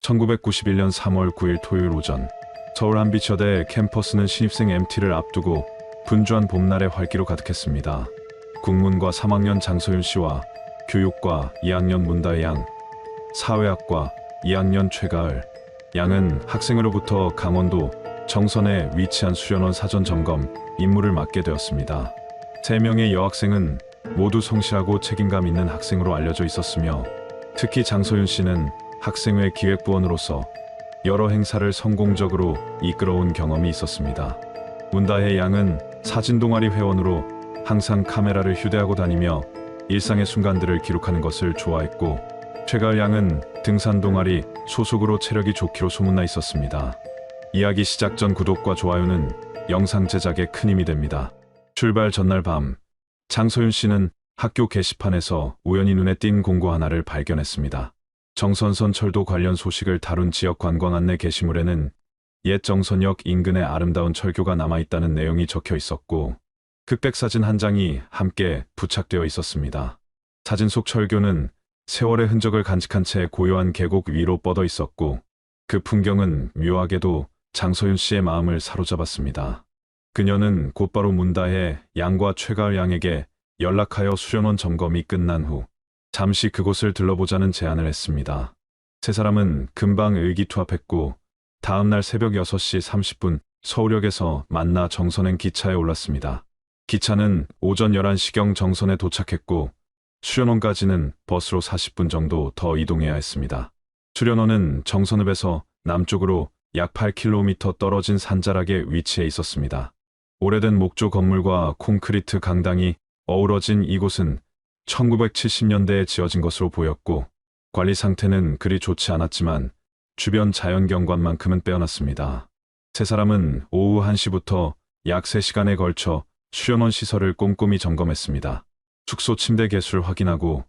1991년 3월 9일 토요일 오전, 서울 한비처대 캠퍼스는 신입생 MT를 앞두고 분주한 봄날의 활기로 가득했습니다. 국문과 3학년 장소윤 씨와 교육과 2학년 문다혜 양, 사회학과 2학년 최가을 양은 학생으로부터 강원도 정선에 위치한 수련원 사전 점검 임무를 맡게 되었습니다. 3명의 여학생은 모두 성실하고 책임감 있는 학생으로 알려져 있었으며, 특히 장소윤 씨는 학생회 기획부원으로서 여러 행사를 성공적으로 이끌어온 경험이 있었습니다. 문다혜 양은 사진동아리 회원으로 항상 카메라를 휴대하고 다니며 일상의 순간들을 기록하는 것을 좋아했고, 최가을 양은 등산동아리 소속으로 체력이 좋기로 소문나 있었습니다. 이야기 시작 전 구독과 좋아요는 영상 제작에 큰 힘이 됩니다. 출발 전날 밤, 장소윤 씨는 학교 게시판에서 우연히 눈에 띈 공고 하나를 발견했습니다. 정선선 철도 관련 소식을 다룬 지역 관광 안내 게시물에는 옛 정선역 인근에 아름다운 철교가 남아있다는 내용이 적혀 있었고, 흑백 사진 한 장이 함께 부착되어 있었습니다. 사진 속 철교는 세월의 흔적을 간직한 채 고요한 계곡 위로 뻗어 있었고, 그 풍경은 묘하게도 장소윤 씨의 마음을 사로잡았습니다. 그녀는 곧바로 문다혜 양과 최가을 양에게 연락하여 수련원 점검이 끝난 후 잠시 그곳을 들러보자는 제안을 했습니다. 세 사람은 금방 의기투합했고, 다음날 새벽 6시 30분 서울역에서 만나 정선행 기차에 올랐습니다. 기차는 오전 11시경 정선에 도착했고, 수련원까지는 버스로 40분 정도 더 이동해야 했습니다. 수련원은 정선읍에서 남쪽으로 약 8km 떨어진 산자락에 위치해 있었습니다. 오래된 목조 건물과 콘크리트 강당이 어우러진 이곳은 1970년대에 지어진 것으로 보였고, 관리 상태는 그리 좋지 않았지만 주변 자연경관만큼은 빼어났습니다. 세 사람은 오후 1시부터 약 3시간에 걸쳐 수련원 시설을 꼼꼼히 점검했습니다. 숙소 침대 개수를 확인하고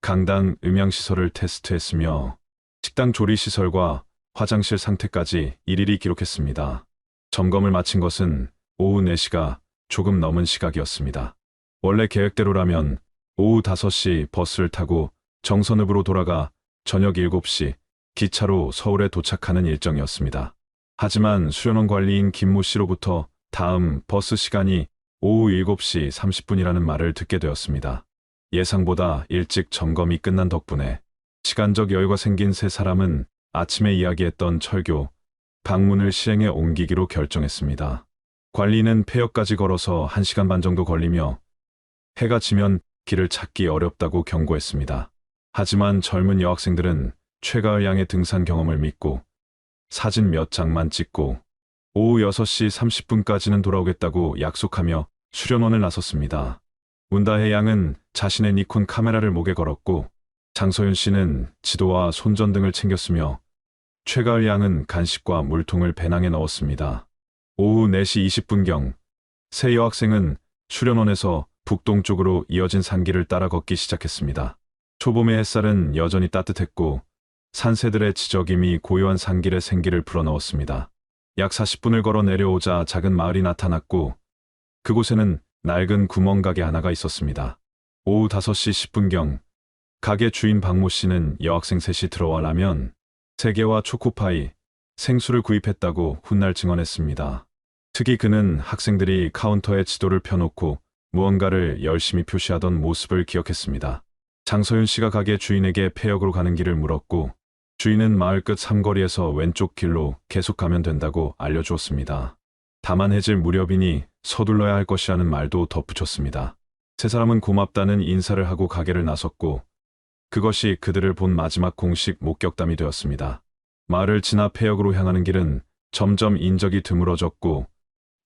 강당 음향시설을 테스트했으며, 식당 조리시설과 화장실 상태까지 일일이 기록했습니다. 점검을 마친 것은 오후 4시가 조금 넘은 시각이었습니다. 원래 계획대로라면 오후 5시 버스를 타고 정선읍으로 돌아가 저녁 7시 기차로 서울에 도착하는 일정이었습니다. 하지만 수련원 관리인 김모 씨로부터 다음 버스 시간이 오후 7시 30분이라는 말을 듣게 되었습니다. 예상보다 일찍 점검이 끝난 덕분에 시간적 여유가 생긴 세 사람은 아침에 이야기했던 철교 방문을 시행에 옮기기로 결정했습니다. 관리는 폐역까지 걸어서 1시간 반 정도 걸리며 해가 지면 길을 찾기 어렵다고 경고했습니다. 하지만 젊은 여학생들은 최가을 양의 등산 경험을 믿고 사진 몇 장만 찍고 오후 6시 30분까지는 돌아오겠다고 약속하며 수련원을 나섰습니다. 문다혜 양은 자신의 니콘 카메라를 목에 걸었고, 장소윤 씨는 지도와 손전등을 챙겼으며, 최가을 양은 간식과 물통을 배낭에 넣었습니다. 오후 4시 20분경 세 여학생은 수련원에서 북동쪽으로 이어진 산길을 따라 걷기 시작했습니다. 초봄의 햇살은 여전히 따뜻했고, 산새들의 지저김이 고요한 산길에 생기를 불어넣었습니다. 약 40분을 걸어 내려오자 작은 마을이 나타났고, 그곳에는 낡은 구멍가게 하나가 있었습니다. 오후 5시 10분경 가게 주인 박모 씨는 여학생 셋이 들어와 라면 3개와 초코파이, 생수를 구입했다고 훗날 증언했습니다. 특히 그는 학생들이 카운터에 지도를 펴놓고 무언가를 열심히 표시하던 모습을 기억했습니다. 장소윤 씨가 가게 주인에게 폐역으로 가는 길을 물었고, 주인은 마을 끝 삼거리에서 왼쪽 길로 계속 가면 된다고 알려주었습니다. 다만 해질 무렵이니 서둘러야 할 것이라는 말도 덧붙였습니다. 세 사람은 고맙다는 인사를 하고 가게를 나섰고, 그것이 그들을 본 마지막 공식 목격담이 되었습니다. 마을을 지나 폐역으로 향하는 길은 점점 인적이 드물어졌고,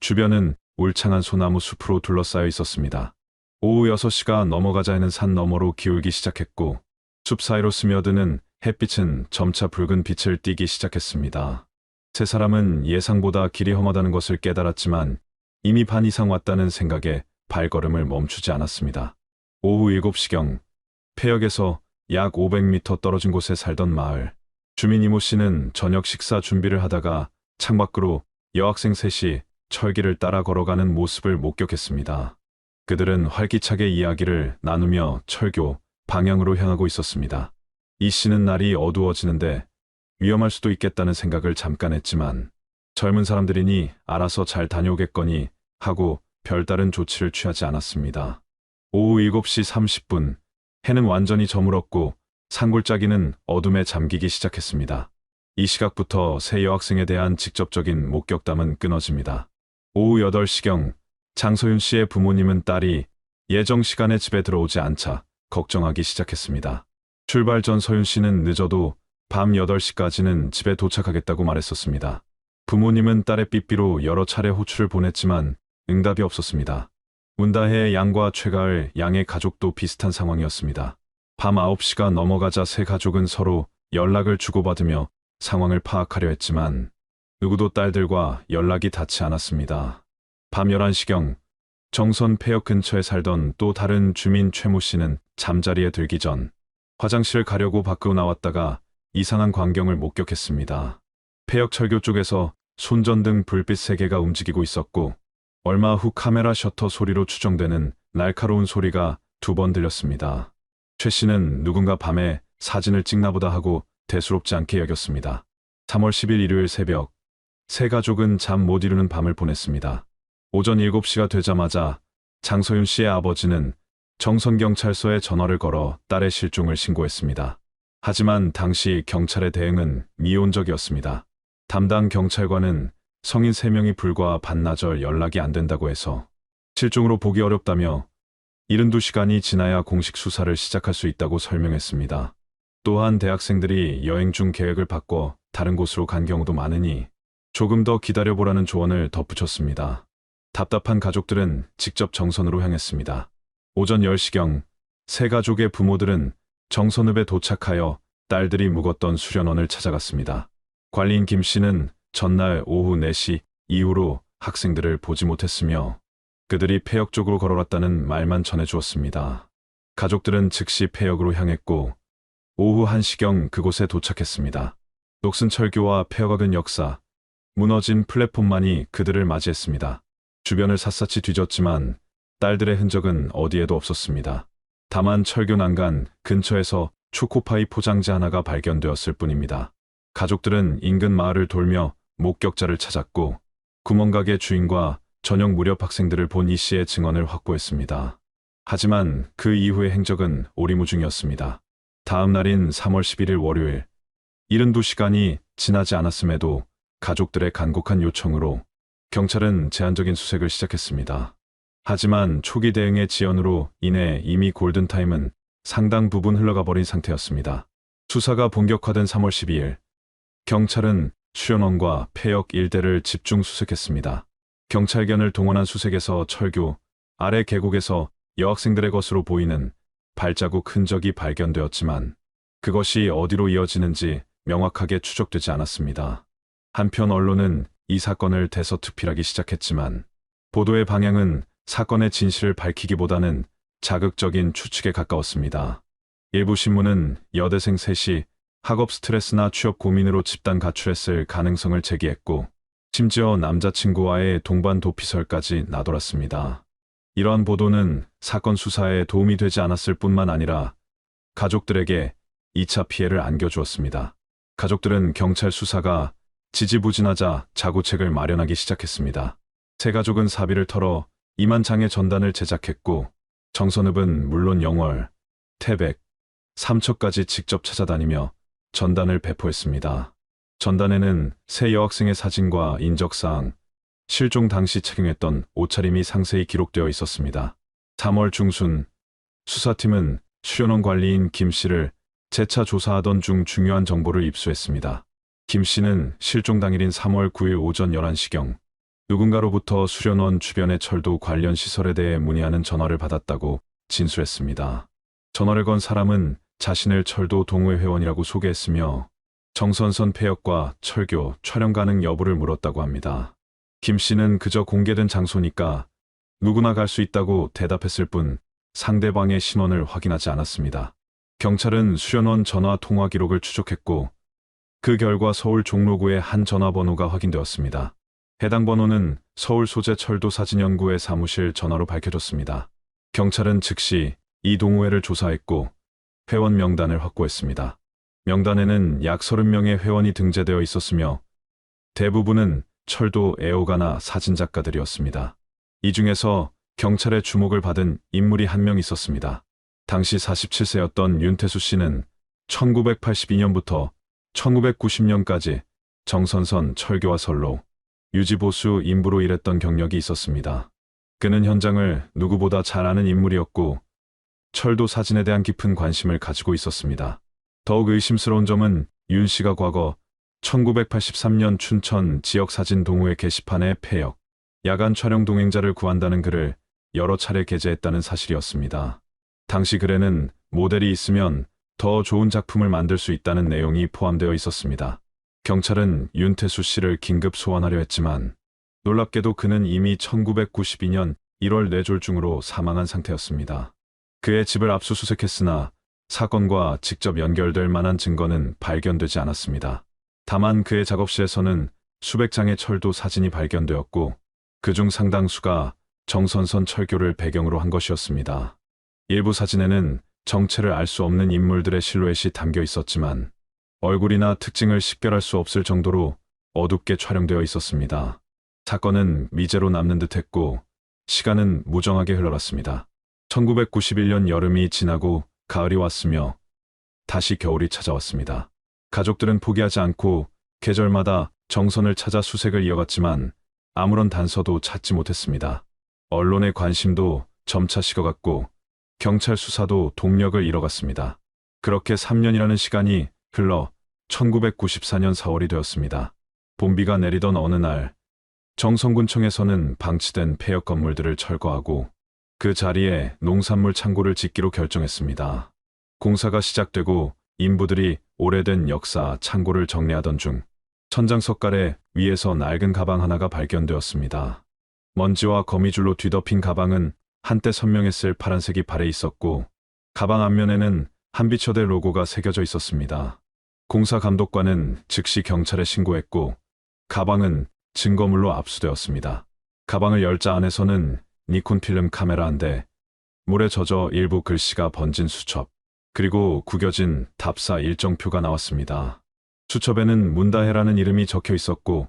주변은 울창한 소나무 숲으로 둘러싸여 있었습니다. 오후 6시가 넘어가자 해는 산 너머로 기울기 시작했고, 숲 사이로 스며드는 햇빛은 점차 붉은 빛을 띠기 시작했습니다. 세 사람은 예상보다 길이 험하다는 것을 깨달았지만 이미 반 이상 왔다는 생각에 발걸음을 멈추지 않았습니다. 오후 7시경 폐역에서 약 500m 떨어진 곳에 살던 마을 주민 이모 씨는 저녁 식사 준비를 하다가 창밖으로 여학생 셋이 철길을 따라 걸어가는 모습을 목격했습니다. 그들은 활기차게 이야기를 나누며 철교 방향으로 향하고 있었습니다. 이 씨는 날이 어두워지는데 위험할 수도 있겠다는 생각을 잠깐 했지만 젊은 사람들이니 알아서 잘 다녀오겠거니 하고 별다른 조치를 취하지 않았습니다. 오후 7시 30분, 해는 완전히 저물었고 산골짜기는 어둠에 잠기기 시작했습니다. 이 시각부터 새 여학생에 대한 직접적인 목격담은 끊어집니다. 오후 8시경 장소윤 씨의 부모님은 딸이 예정 시간에 집에 들어오지 않자 걱정하기 시작했습니다. 출발 전 서윤 씨는 늦어도 밤 8시까지는 집에 도착하겠다고 말했었습니다. 부모님은 딸의 삐삐로 여러 차례 호출을 보냈지만 응답이 없었습니다. 문다혜의 양과 최가을 양의 가족도 비슷한 상황이었습니다. 밤 9시가 넘어가자 세 가족은 서로 연락을 주고받으며 상황을 파악하려 했지만 누구도 딸들과 연락이 닿지 않았습니다. 밤 11시경 정선 폐역 근처에 살던 또 다른 주민 최모 씨는 잠자리에 들기 전 화장실을 가려고 밖으로 나왔다가 이상한 광경을 목격했습니다. 폐역 철교 쪽에서 손전등 불빛 3개가 움직이고 있었고 얼마 후 카메라 셔터 소리로 추정되는 날카로운 소리가 2번 들렸습니다. 최 씨는 누군가 밤에 사진을 찍나보다 하고 대수롭지 않게 여겼습니다. 3월 10일 일요일 새벽, 세 가족은 잠 못 이루는 밤을 보냈습니다. 오전 7시가 되자마자 장서윤 씨의 아버지는 정선경찰서에 전화를 걸어 딸의 실종을 신고했습니다. 하지만 당시 경찰의 대응은 미온적이었습니다. 담당 경찰관은 성인 3명이 불과 반나절 연락이 안 된다고 해서 실종으로 보기 어렵다며 72시간이 지나야 공식 수사를 시작할 수 있다고 설명했습니다. 또한 대학생들이 여행 중 계획을 바꿔 다른 곳으로 간 경우도 많으니 조금 더 기다려보라는 조언을 덧붙였습니다. 답답한 가족들은 직접 정선으로 향했습니다. 오전 10시경 세 가족의 부모들은 정선읍에 도착하여 딸들이 묵었던 수련원을 찾아갔습니다. 관리인 김 씨는 전날 오후 4시 이후로 학생들을 보지 못했으며 그들이 폐역 쪽으로 걸어갔다는 말만 전해주었습니다. 가족들은 즉시 폐역으로 향했고 오후 1시경 그곳에 도착했습니다. 녹슨 철교와 폐역은 역사, 무너진 플랫폼만이 그들을 맞이했습니다. 주변을 샅샅이 뒤졌지만 딸들의 흔적은 어디에도 없었습니다. 다만 철교 난간 근처에서 초코파이 포장지 하나가 발견되었을 뿐입니다. 가족들은 인근 마을을 돌며 목격자를 찾았고 구멍가게 주인과 저녁 무렵 학생들을 본 이 씨의 증언을 확보했습니다. 하지만 그 이후의 행적은 오리무중이었습니다. 다음 날인 3월 11일 월요일, 72시간이 지나지 않았음에도 가족들의 간곡한 요청으로 경찰은 제한적인 수색을 시작했습니다. 하지만 초기 대응의 지연으로 인해 이미 골든타임은 상당 부분 흘러가 버린 상태였습니다. 수사가 본격화된 3월 12일, 경찰은 수련원과 폐역 일대를 집중 수색했습니다. 경찰견을 동원한 수색에서 철교 아래 계곡에서 여학생들의 것으로 보이는 발자국 흔적이 발견되었지만 그것이 어디로 이어지는지 명확하게 추적되지 않았습니다. 한편 언론은 이 사건을 대서특필하기 시작했지만 보도의 방향은 사건의 진실을 밝히기보다는 자극적인 추측에 가까웠습니다. 일부 신문은 여대생 셋이 학업 스트레스나 취업 고민으로 집단 가출했을 가능성을 제기했고 심지어 남자친구와의 동반 도피설까지 나돌았습니다. 이러한 보도는 사건 수사에 도움이 되지 않았을 뿐만 아니라 가족들에게 2차 피해를 안겨주었습니다. 가족들은 경찰 수사가 지지부진하자 자구책을 마련하기 시작했습니다. 세 가족은 사비를 털어 2만 장의 전단을 제작했고 정선읍은 물론 영월, 태백, 삼척까지 직접 찾아다니며 전단을 배포했습니다. 전단에는 세 여학생의 사진과 인적사항, 실종 당시 착용했던 옷차림이 상세히 기록되어 있었습니다. 3월 중순, 수사팀은 수련원 관리인 김 씨를 재차 조사하던 중 중요한 정보를 입수했습니다. 김 씨는 실종 당일인 3월 9일 오전 11시경 누군가로부터 수련원 주변의 철도 관련 시설에 대해 문의하는 전화를 받았다고 진술했습니다. 전화를 건 사람은 자신을 철도 동호회 회원이라고 소개했으며 정선선 폐역과 철교 촬영 가능 여부를 물었다고 합니다. 김 씨는 그저 공개된 장소니까 누구나 갈 수 있다고 대답했을 뿐 상대방의 신원을 확인하지 않았습니다. 경찰은 수련원 전화 통화 기록을 추적했고 그 결과 서울 종로구의 한 전화번호가 확인되었습니다. 해당 번호는 서울 소재 철도 사진연구회 사무실 전화로 밝혀졌습니다. 경찰은 즉시 이 동호회를 조사했고 회원 명단을 확보했습니다. 명단에는 약 30명의 회원이 등재되어 있었으며 대부분은 철도 애호가나 사진작가들이었습니다. 이 중에서 경찰의 주목을 받은 인물이 한 명 있었습니다. 당시 47세였던 윤태수 씨는 1982년부터 1990년까지 정선선 철교와 선로, 유지보수 인부로 일했던 경력이 있었습니다. 그는 현장을 누구보다 잘 아는 인물이었고 철도 사진에 대한 깊은 관심을 가지고 있었습니다. 더욱 의심스러운 점은 윤 씨가 과거 1983년 춘천 지역사진 동호회 게시판에 폐역, 야간 촬영 동행자를 구한다는 글을 여러 차례 게재했다는 사실이었습니다. 당시 글에는 모델이 있으면 더 좋은 작품을 만들 수 있다는 내용이 포함되어 있었습니다. 경찰은 윤태수 씨를 긴급 소환하려 했지만 놀랍게도 그는 이미 1992년 1월 뇌졸중으로 사망한 상태였습니다. 그의 집을 압수수색했으나 사건과 직접 연결될 만한 증거는 발견되지 않았습니다. 다만 그의 작업실에서는 수백 장의 철도 사진이 발견되었고 그중 상당수가 정선선 철교를 배경으로 한 것이었습니다. 일부 사진에는 정체를 알 수 없는 인물들의 실루엣이 담겨 있었지만 얼굴이나 특징을 식별할 수 없을 정도로 어둡게 촬영되어 있었습니다. 사건은 미제로 남는 듯했고 시간은 무정하게 흘러갔습니다. 1991년 여름이 지나고 가을이 왔으며 다시 겨울이 찾아왔습니다. 가족들은 포기하지 않고 계절마다 정선을 찾아 수색을 이어갔지만 아무런 단서도 찾지 못했습니다. 언론의 관심도 점차 식어갔고 경찰 수사도 동력을 잃어갔습니다. 그렇게 3년이라는 시간이 흘러 1994년 4월이 되었습니다. 봄비가 내리던 어느 날 정선군청에서는 방치된 폐역 건물들을 철거하고 그 자리에 농산물 창고를 짓기로 결정했습니다. 공사가 시작되고 인부들이 오래된 역사 창고를 정리하던 중 천장 석갈에 위에서 낡은 가방 하나가 발견되었습니다. 먼지와 거미줄로 뒤덮인 가방은 한때 선명했을 파란색이 발에 있었고 가방 앞면에는 한비처대 로고가 새겨져 있었습니다. 공사 감독관은 즉시 경찰에 신고했고 가방은 증거물로 압수되었습니다. 가방을 열자 안에서는 니콘 필름 카메라 한 대, 물에 젖어 일부 글씨가 번진 수첩, 그리고 구겨진 답사 일정표가 나왔습니다. 수첩에는 문다혜라는 이름이 적혀 있었고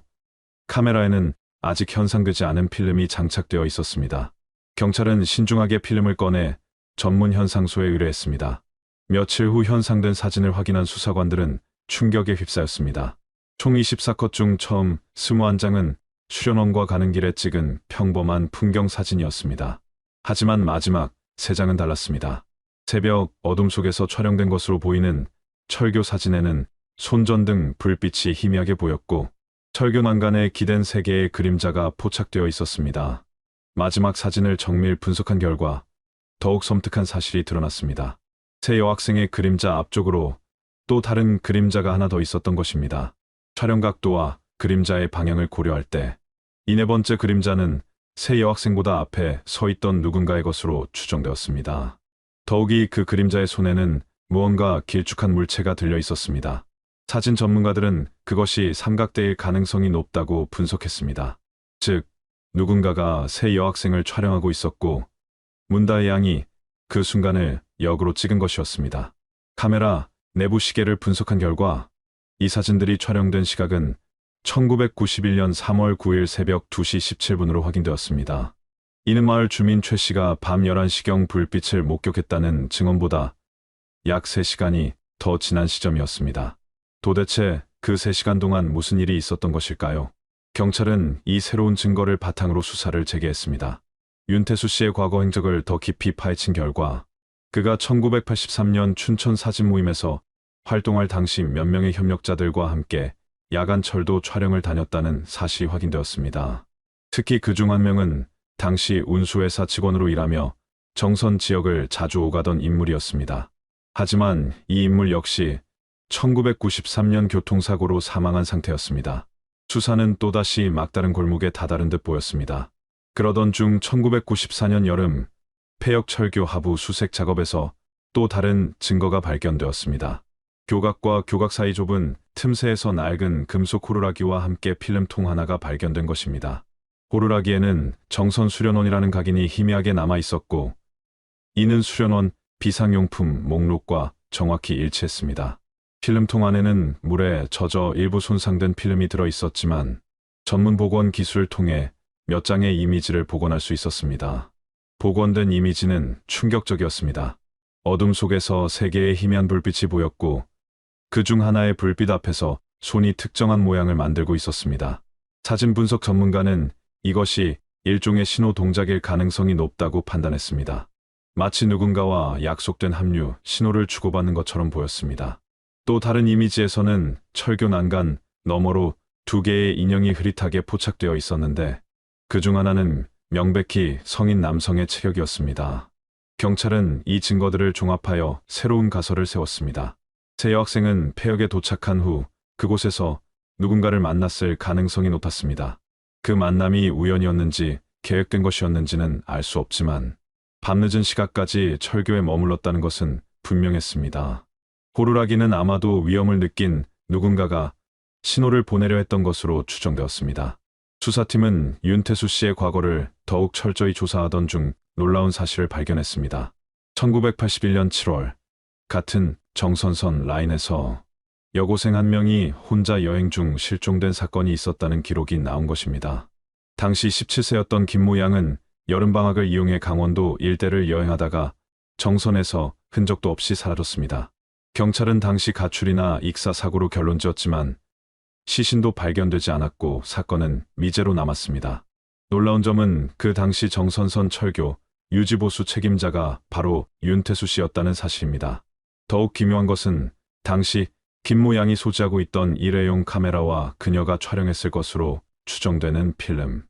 카메라에는 아직 현상되지 않은 필름이 장착되어 있었습니다. 경찰은 신중하게 필름을 꺼내 전문 현상소에 의뢰했습니다. 며칠 후 현상된 사진을 확인한 수사관들은 충격에 휩싸였습니다. 총 24컷 중 처음 21장은 수련원과 가는 길에 찍은 평범한 풍경 사진이었습니다. 하지만 마지막 3장은 달랐습니다. 새벽 어둠 속에서 촬영된 것으로 보이는 철교 사진에는 손전등 불빛이 희미하게 보였고 철교 난간에 기댄 3개의 그림자가 포착되어 있었습니다. 마지막 사진을 정밀 분석한 결과 더욱 섬뜩한 사실이 드러났습니다. 새 여학생의 그림자 앞쪽으로 또 다른 그림자가 하나 더 있었던 것입니다. 촬영 각도와 그림자의 방향을 고려할 때 이 4번째 그림자는 새 여학생보다 앞에 서 있던 누군가의 것으로 추정되었습니다. 더욱이 그 그림자의 손에는 무언가 길쭉한 물체가 들려 있었습니다. 사진 전문가들은 그것이 삼각대일 가능성이 높다고 분석했습니다. 즉, 누군가가 새 여학생을 촬영하고 있었고 문다혜 양이 그 순간을 역으로 찍은 것이었습니다. 카메라 내부 시계를 분석한 결과 이 사진들이 촬영된 시각은 1991년 3월 9일 새벽 2시 17분으로 확인되었습니다. 이는 마을 주민 최 씨가 밤 11시경 불빛을 목격했다는 증언보다 약 3시간이 더 지난 시점이었습니다. 도대체 그 3시간 동안 무슨 일이 있었던 것일까요? 경찰은 이 새로운 증거를 바탕으로 수사를 재개했습니다. 윤태수 씨의 과거 행적을 더 깊이 파헤친 결과 그가 1983년 춘천 사진 모임에서 활동할 당시 몇 명의 협력자들과 함께 야간 철도 촬영을 다녔다는 사실이 확인되었습니다. 특히 그중 한 명은 당시 운수회사 직원으로 일하며 정선 지역을 자주 오가던 인물이었습니다. 하지만 이 인물 역시 1993년 교통사고로 사망한 상태였습니다. 수사는 또다시 막다른 골목에 다다른 듯 보였습니다. 그러던 중 1994년 여름 폐역 철교 하부 수색 작업에서 또 다른 증거가 발견되었습니다. 교각과 교각 사이 좁은 틈새에서 낡은 금속 호루라기와 함께 필름통 하나가 발견된 것입니다. 호루라기에는 정선 수련원이라는 각인이 희미하게 남아 있었고 이는 수련원 비상용품 목록과 정확히 일치했습니다. 필름통 안에는 물에 젖어 일부 손상된 필름이 들어 있었지만 전문 복원 기술을 통해 몇 장의 이미지를 복원할 수 있었습니다. 복원된 이미지는 충격적이었습니다. 어둠 속에서 세 개의 희미한 불빛이 보였고 그 중 하나의 불빛 앞에서 손이 특정한 모양을 만들고 있었습니다. 사진 분석 전문가는 이것이 일종의 신호 동작일 가능성이 높다고 판단했습니다. 마치 누군가와 약속된 합류, 신호를 주고받는 것처럼 보였습니다. 또 다른 이미지에서는 철교 난간 너머로 두 개의 인형이 흐릿하게 포착되어 있었는데 그 중 하나는 명백히 성인 남성의 체격이었습니다. 경찰은 이 증거들을 종합하여 새로운 가설을 세웠습니다. 세 여학생은 폐역에 도착한 후 그곳에서 누군가를 만났을 가능성이 높았습니다. 그 만남이 우연이었는지 계획된 것이었는지는 알 수 없지만 밤늦은 시각까지 철교에 머물렀다는 것은 분명했습니다. 호루라기는 아마도 위험을 느낀 누군가가 신호를 보내려 했던 것으로 추정되었습니다. 수사팀은 윤태수 씨의 과거를 더욱 철저히 조사하던 중 놀라운 사실을 발견했습니다. 1981년 7월 같은 정선선 라인에서 여고생 한 명이 혼자 여행 중 실종된 사건이 있었다는 기록이 나온 것입니다. 당시 17세였던 김모 양은 여름방학을 이용해 강원도 일대를 여행하다가 정선에서 흔적도 없이 사라졌습니다. 경찰은 당시 가출이나 익사 사고로 결론지었지만 시신도 발견되지 않았고 사건은 미제로 남았습니다. 놀라운 점은 그 당시 정선선 철교 유지보수 책임자가 바로 윤태수 씨였다는 사실입니다. 더욱 기묘한 것은 당시 김모 양이 소지하고 있던 일회용 카메라와 그녀가 촬영했을 것으로 추정되는 필름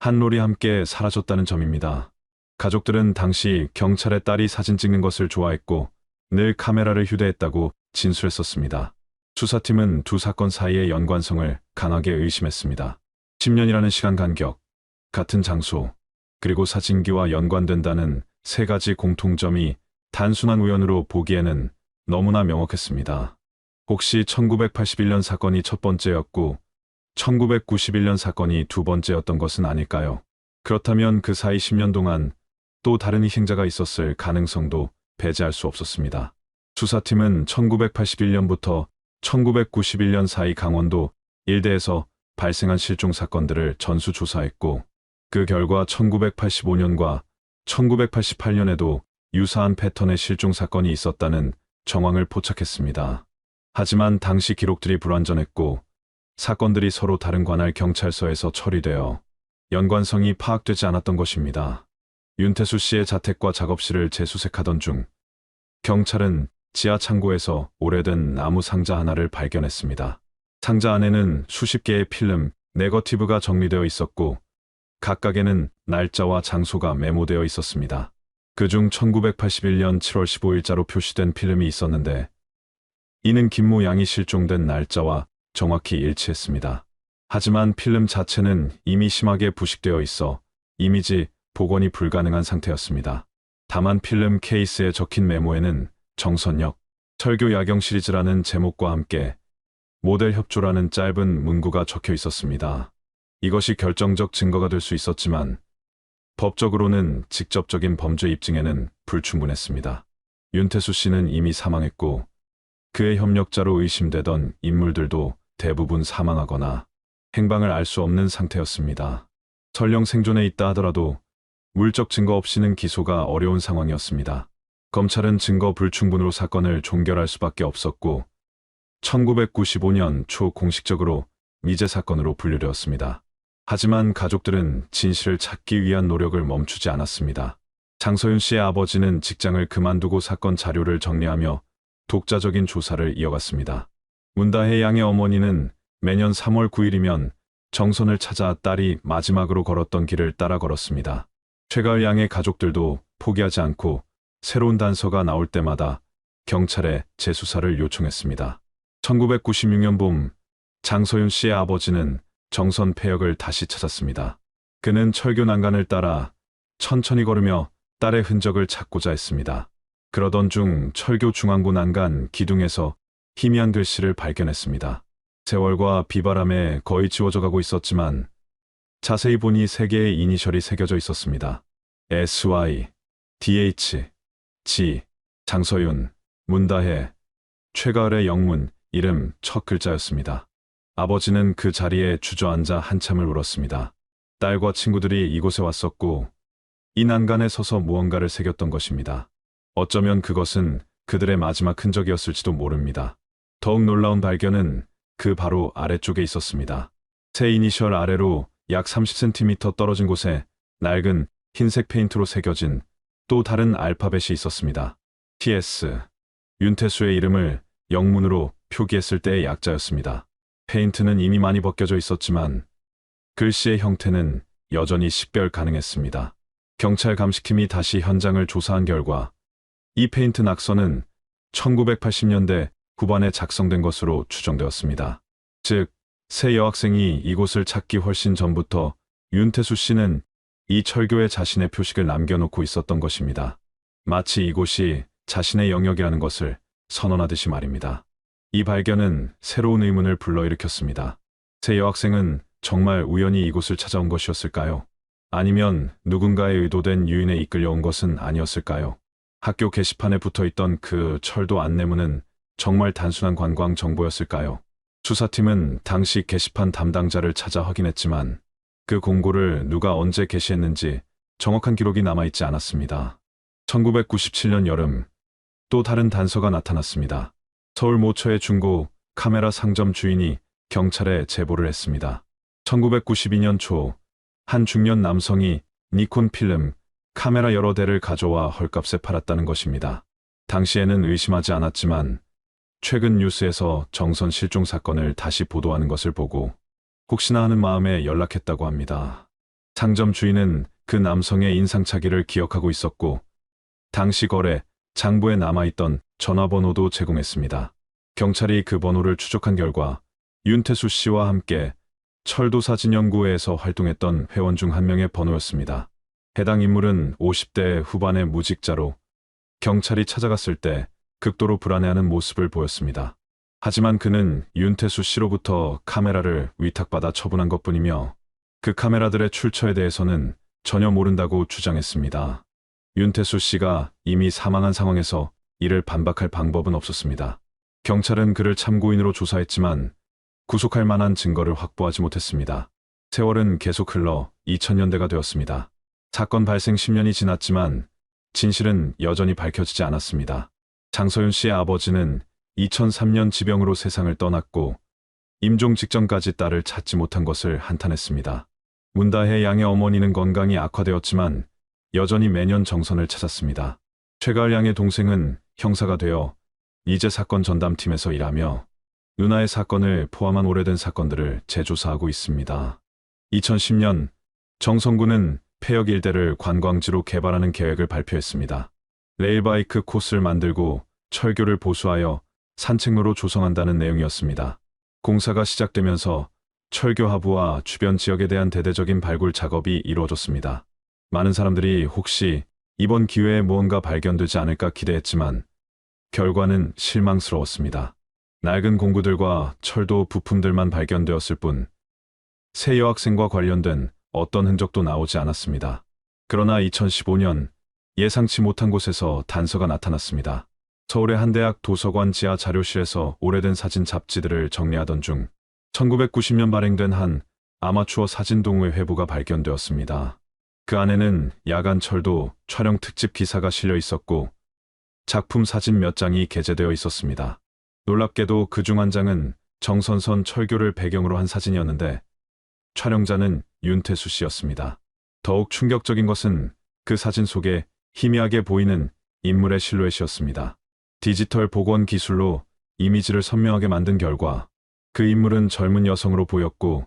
한 롤이 함께 사라졌다는 점입니다. 가족들은 당시 경찰의 딸이 사진 찍는 것을 좋아했고 늘 카메라를 휴대했다고 진술했었습니다. 수사팀은 두 사건 사이의 연관성을 강하게 의심했습니다. 10년이라는 시간 간격, 같은 장소, 그리고 사진기와 연관된다는 세 가지 공통점이 단순한 우연으로 보기에는 너무나 명확했습니다. 혹시 1981년 사건이 첫 번째였고 1991년 사건이 두 번째였던 것은 아닐까요? 그렇다면 그 사이 10년 동안 또 다른 희생자가 있었을 가능성도 배제할 수 없었습니다. 수사팀은 1981년부터 1991년 사이 강원도 일대에서 발생한 실종 사건들을 전수조사했고 그 결과 1985년과 1988년에도 유사한 패턴의 실종 사건이 있었다는 정황을 포착했습니다. 하지만 당시 기록들이 불완전했고 사건들이 서로 다른 관할 경찰서에서 처리되어 연관성이 파악되지 않았던 것입니다. 윤태수 씨의 자택과 작업실을 재수색하던 중 경찰은 지하 창고에서 오래된 나무 상자 하나를 발견했습니다. 상자 안에는 수십 개의 필름, 네거티브가 정리되어 있었고 각각에는 날짜와 장소가 메모되어 있었습니다. 그중 1981년 7월 15일자로 표시된 필름이 있었는데 이는 김모 양이 실종된 날짜와 정확히 일치했습니다. 하지만 필름 자체는 이미 심하게 부식되어 있어 이미지 복원이 불가능한 상태였습니다. 다만 필름 케이스에 적힌 메모에는 정선역, 철교 야경 시리즈라는 제목과 함께 모델 협조라는 짧은 문구가 적혀 있었습니다. 이것이 결정적 증거가 될 수 있었지만 법적으로는 직접적인 범죄 입증에는 불충분했습니다. 윤태수 씨는 이미 사망했고 그의 협력자로 의심되던 인물들도 대부분 사망하거나 행방을 알 수 없는 상태였습니다. 설령 생존해 있다 하더라도 물적 증거 없이는 기소가 어려운 상황이었습니다. 검찰은 증거 불충분으로 사건을 종결할 수밖에 없었고 1995년 초 공식적으로 미제 사건으로 분류되었습니다. 하지만 가족들은 진실을 찾기 위한 노력을 멈추지 않았습니다. 장서윤 씨의 아버지는 직장을 그만두고 사건 자료를 정리하며 독자적인 조사를 이어갔습니다. 문다혜 양의 어머니는 매년 3월 9일이면 정선을 찾아 딸이 마지막으로 걸었던 길을 따라 걸었습니다. 최가을 양의 가족들도 포기하지 않고 새로운 단서가 나올 때마다 경찰에 재수사를 요청했습니다. 1996년 봄 장서윤 씨의 아버지는 정선 폐역을 다시 찾았습니다. 그는 철교 난간을 따라 천천히 걸으며 딸의 흔적을 찾고자 했습니다. 그러던 중 철교 중앙부 난간 기둥에서 희미한 글씨를 발견했습니다. 세월과 비바람에 거의 지워져 가고 있었지만 자세히 보니 세 개의 이니셜이 새겨져 있었습니다. SY, DH, G, 장서윤, 문다혜, 최가을의 영문 이름 첫 글자였습니다. 아버지는 그 자리에 주저앉아 한참을 울었습니다. 딸과 친구들이 이곳에 왔었고 이 난간에 서서 무언가를 새겼던 것입니다. 어쩌면 그것은 그들의 마지막 흔적이었을지도 모릅니다. 더욱 놀라운 발견은 그 바로 아래쪽에 있었습니다. 새 이니셜 아래로 약 30cm 떨어진 곳에 낡은 흰색 페인트로 새겨진 또 다른 알파벳이 있었습니다. TS. 윤태수의 이름을 영문으로 표기했을 때의 약자였습니다. 페인트는 이미 많이 벗겨져 있었지만 글씨의 형태는 여전히 식별 가능했습니다. 경찰 감식팀이 다시 현장을 조사한 결과 이 페인트 낙서는 1980년대 후반에 작성된 것으로 추정되었습니다. 즉, 새 여학생이 이곳을 찾기 훨씬 전부터 윤태수 씨는 이 철교에 자신의 표식을 남겨놓고 있었던 것입니다. 마치 이곳이 자신의 영역이라는 것을 선언하듯이 말입니다. 이 발견은 새로운 의문을 불러일으켰습니다. 새 여학생은 정말 우연히 이곳을 찾아온 것이었을까요? 아니면 누군가의 의도된 유인에 이끌려온 것은 아니었을까요? 학교 게시판에 붙어있던 그 철도 안내문은 정말 단순한 관광 정보였을까요? 수사팀은 당시 게시판 담당자를 찾아 확인했지만 그 공고를 누가 언제 게시했는지 정확한 기록이 남아있지 않았습니다. 1997년 여름, 또 다른 단서가 나타났습니다. 서울 모처의 중고 카메라 상점 주인이 경찰에 제보를 했습니다. 1992년 초, 한 중년 남성이 니콘 필름 카메라 여러 대를 가져와 헐값에 팔았다는 것입니다. 당시에는 의심하지 않았지만 최근 뉴스에서 정선 실종 사건을 다시 보도하는 것을 보고 혹시나 하는 마음에 연락했다고 합니다. 상점 주인은 그 남성의 인상착의를 기억하고 있었고 당시 거래 장부에 남아있던 전화번호도 제공했습니다. 경찰이 그 번호를 추적한 결과 윤태수 씨와 함께 철도사진연구회에서 활동했던 회원 중 한 명의 번호였습니다. 해당 인물은 50대 후반의 무직자로 경찰이 찾아갔을 때 극도로 불안해하는 모습을 보였습니다. 하지만 그는 윤태수 씨로부터 카메라를 위탁받아 처분한 것뿐이며 그 카메라들의 출처에 대해서는 전혀 모른다고 주장했습니다. 윤태수 씨가 이미 사망한 상황에서 이를 반박할 방법은 없었습니다. 경찰은 그를 참고인으로 조사했지만 구속할 만한 증거를 확보하지 못했습니다. 세월은 계속 흘러 2000년대가 되었습니다. 사건 발생 10년이 지났지만 진실은 여전히 밝혀지지 않았습니다. 장서윤 씨의 아버지는 2003년 지병으로 세상을 떠났고 임종 직전까지 딸을 찾지 못한 것을 한탄했습니다. 문다혜 양의 어머니는 건강이 악화되었지만 여전히 매년 정선을 찾았습니다. 최가을 양의 동생은 형사가 되어 이제 사건 전담팀에서 일하며 누나의 사건을 포함한 오래된 사건들을 재조사하고 있습니다. 2010년 정선구는 폐역 일대를 관광지로 개발하는 계획을 발표했습니다. 레일바이크 코스를 만들고 철교를 보수하여 산책로로 조성한다는 내용이었습니다. 공사가 시작되면서 철교 하부와 주변 지역에 대한 대대적인 발굴 작업이 이루어졌습니다. 많은 사람들이 혹시 이번 기회에 무언가 발견되지 않을까 기대했지만 결과는 실망스러웠습니다. 낡은 공구들과 철도 부품들만 발견되었을 뿐 새 여학생과 관련된 어떤 흔적도 나오지 않았습니다. 그러나 2015년 예상치 못한 곳에서 단서가 나타났습니다. 서울의 한 대학 도서관 지하 자료실에서 오래된 사진 잡지들을 정리하던 중 1990년 발행된 한 아마추어 사진 동호회 회부가 발견되었습니다. 그 안에는 야간 철도 촬영 특집 기사가 실려 있었고 작품 사진 몇 장이 게재되어 있었습니다. 놀랍게도 그중 한 장은 정선선 철교를 배경으로 한 사진이었는데 촬영자는 윤태수 씨였습니다. 더욱 충격적인 것은 그 사진 속에 희미하게 보이는 인물의 실루엣이었습니다. 디지털 복원 기술로 이미지를 선명하게 만든 결과 그 인물은 젊은 여성으로 보였고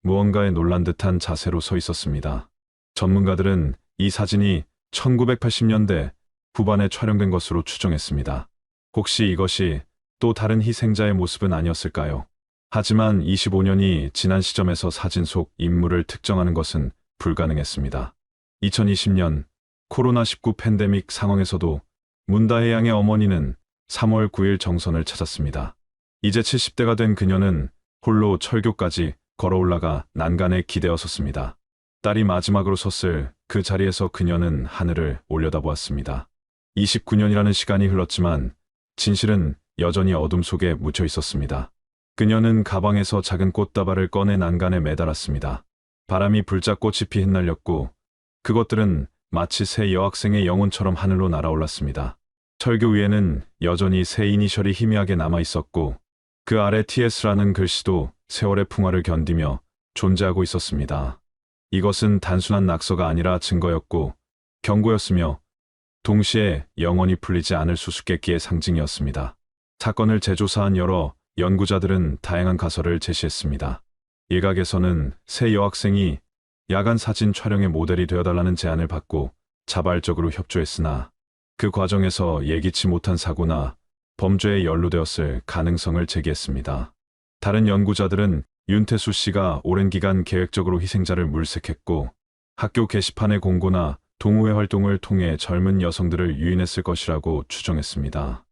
무언가에 놀란 듯한 자세로 서 있었습니다. 전문가들은 이 사진이 1980년대 후반에 촬영된 것으로 추정했습니다. 혹시 이것이 또 다른 희생자의 모습은 아니었을까요? 하지만 25년이 지난 시점에서 사진 속 인물을 특정하는 것은 불가능했습니다. 2020년 코로나19 팬데믹 상황에서도 문다혜 양의 어머니는 3월 9일 정선을 찾았습니다. 이제 70대가 된 그녀는 홀로 철교까지 걸어 올라가 난간에 기대어 섰습니다. 딸이 마지막으로 섰을 그 자리에서 그녀는 하늘을 올려다보았습니다. 29년이라는 시간이 흘렀지만 진실은 여전히 어둠 속에 묻혀 있었습니다. 그녀는 가방에서 작은 꽃다발을 꺼내 난간에 매달았습니다. 바람이 불자 꽃잎이 흩날렸고 그것들은 마치 새 여학생의 영혼처럼 하늘로 날아올랐습니다. 철교 위에는 여전히 새 이니셜이 희미하게 남아 있었고 그 아래 TS라는 글씨도 세월의 풍화를 견디며 존재하고 있었습니다. 이것은 단순한 낙서가 아니라 증거였고 경고였으며 동시에 영원히 풀리지 않을 수수께끼의 상징이었습니다. 사건을 재조사한 여러 연구자들은 다양한 가설을 제시했습니다. 일각에서는 새 여학생이 야간 사진 촬영의 모델이 되어달라는 제안을 받고 자발적으로 협조했으나 그 과정에서 예기치 못한 사고나 범죄에 연루되었을 가능성을 제기했습니다. 다른 연구자들은 윤태수 씨가 오랜 기간 계획적으로 희생자를 물색했고 학교 게시판의 공고나 동호회 활동을 통해 젊은 여성들을 유인했을 것이라고 추정했습니다.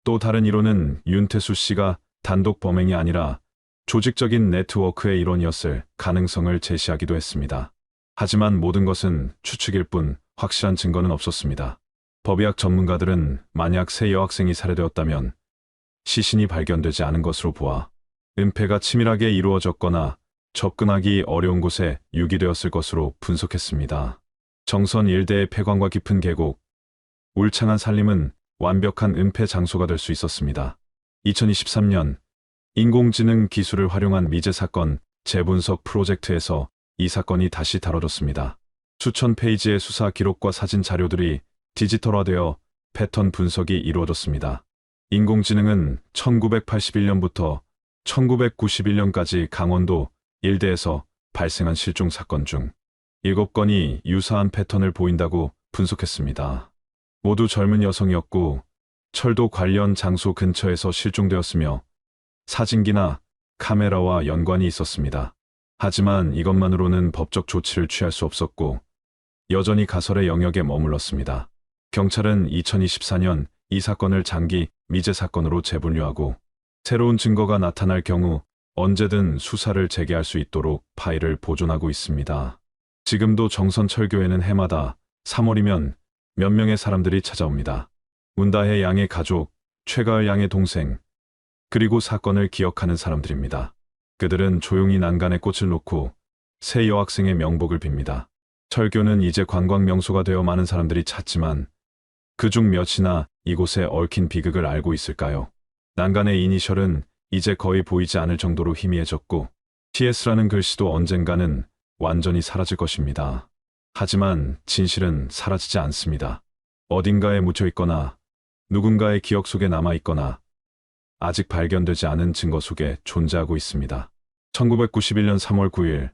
또 다른 이론은 윤태수 씨가 단독 범행이 아니라 조직적인 네트워크의 일원이었을 가능성을 제시하기도 했습니다. 하지만 모든 것은 추측일 뿐 확실한 증거는 없었습니다. 법의학 전문가들은 만약 새 여학생이 살해되었다면 시신이 발견되지 않은 것으로 보아 은폐가 치밀하게 이루어졌거나 접근하기 어려운 곳에 유기되었을 것으로 분석했습니다. 정선 일대의 폐광과 깊은 계곡, 울창한 산림은 완벽한 은폐 장소가 될 수 있었습니다. 2023년 인공지능 기술을 활용한 미제 사건 재분석 프로젝트에서 이 사건이 다시 다뤄졌습니다. 수천 페이지의 수사 기록과 사진 자료들이 디지털화되어 패턴 분석이 이루어졌습니다. 인공지능은 1981년부터 1991년까지 강원도 일대에서 발생한 실종 사건 중 7건이 유사한 패턴을 보인다고 분석했습니다. 모두 젊은 여성이었고 철도 관련 장소 근처에서 실종되었으며 사진기나 카메라와 연관이 있었습니다. 하지만 이것만으로는 법적 조치를 취할 수 없었고 여전히 가설의 영역에 머물렀습니다. 경찰은 2024년 이 사건을 장기 미제 사건으로 재분류하고 새로운 증거가 나타날 경우 언제든 수사를 재개할 수 있도록 파일을 보존하고 있습니다. 지금도 정선철교에는 해마다 3월이면 몇 명의 사람들이 찾아옵니다. 문다혜 양의 가족, 최가을 양의 동생, 그리고 사건을 기억하는 사람들입니다. 그들은 조용히 난간에 꽃을 놓고 새 여학생의 명복을 빕니다. 철교는 이제 관광 명소가 되어 많은 사람들이 찾지만 그중 몇이나 이곳에 얽힌 비극을 알고 있을까요? 난간의 이니셜은 이제 거의 보이지 않을 정도로 희미해졌고 TS라는 글씨도 언젠가는 완전히 사라질 것입니다. 하지만 진실은 사라지지 않습니다. 어딘가에 묻혀 있거나 누군가의 기억 속에 남아 있거나 아직 발견되지 않은 증거 속에 존재하고 있습니다. 1991년 3월 9일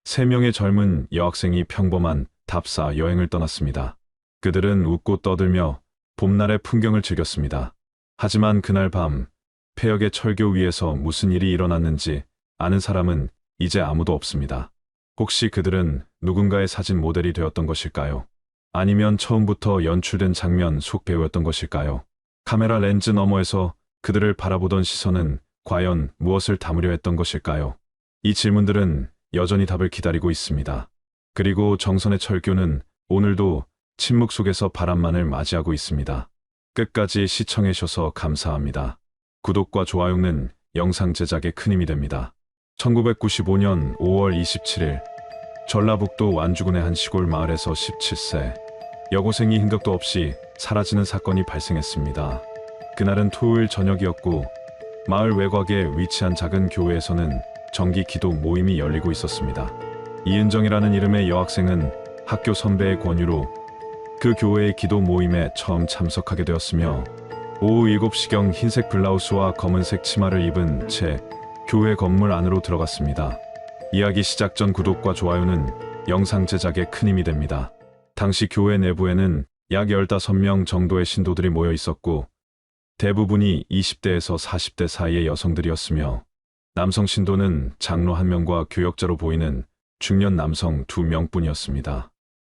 3명의 젊은 여학생이 평범한 답사 여행을 떠났습니다. 그들은 웃고 떠들며 봄날의 풍경을 즐겼습니다. 하지만 그날 밤 폐역의 철교 위에서 무슨 일이 일어났는지 아는 사람은 이제 아무도 없습니다. 혹시 그들은 누군가의 사진 모델이 되었던 것일까요? 아니면 처음부터 연출된 장면 속 배우였던 것일까요? 카메라 렌즈 너머에서 그들을 바라보던 시선은 과연 무엇을 담으려 했던 것일까요? 이 질문들은 여전히 답을 기다리고 있습니다. 그리고 정선의 철교는 오늘도 침묵 속에서 바람만을 맞이하고 있습니다. 끝까지 시청해주셔서 감사합니다. 구독과 좋아요는 영상 제작에 큰 힘이 됩니다. 1995년 5월 27일 전라북도 완주군의 한 시골 마을에서 17세 여고생이 흔적도 없이 사라지는 사건이 발생했습니다. 그날은 토요일 저녁이었고 마을 외곽에 위치한 작은 교회에서는 정기 기도 모임이 열리고 있었습니다. 이은정이라는 이름의 여학생은 학교 선배의 권유로 그 교회의 기도 모임에 처음 참석하게 되었으며 오후 7시경 흰색 블라우스와 검은색 치마를 입은 채 교회 건물 안으로 들어갔습니다. 이야기 시작 전 구독과 좋아요는 영상 제작에 큰 힘이 됩니다. 당시 교회 내부에는 약 15명 정도의 신도들이 모여 있었고 대부분이 20대에서 40대 사이의 여성들이었으며 남성 신도는 장로 1명과 교역자로 보이는 중년 남성 2명뿐이었습니다.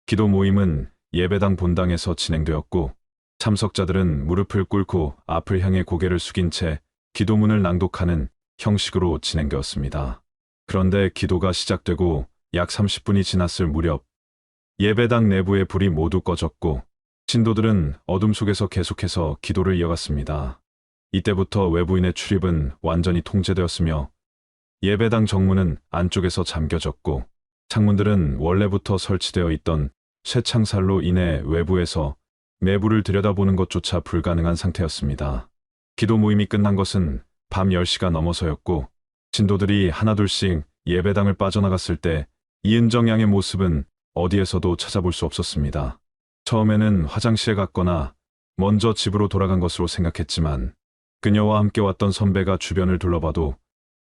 기도 모임은 예배당 본당에서 진행되었고 참석자들은 무릎을 꿇고 앞을 향해 고개를 숙인 채 기도문을 낭독하는 형식으로 진행되었습니다. 그런데 기도가 시작되고 약 30분이 지났을 무렵 예배당 내부의 불이 모두 꺼졌고 신도들은 어둠 속에서 계속해서 기도를 이어갔습니다. 이때부터 외부인의 출입은 완전히 통제되었으며 예배당 정문은 안쪽에서 잠겨졌고 창문들은 원래부터 설치되어 있던 쇠창살로 인해 외부에서 내부를 들여다보는 것조차 불가능한 상태였습니다. 기도 모임이 끝난 것은 밤 10시가 넘어서였고 신도들이 하나둘씩 예배당을 빠져나갔을 때 이은정 양의 모습은 어디에서도 찾아볼 수 없었습니다. 처음에는 화장실에 갔거나 먼저 집으로 돌아간 것으로 생각했지만 그녀와 함께 왔던 선배가 주변을 둘러봐도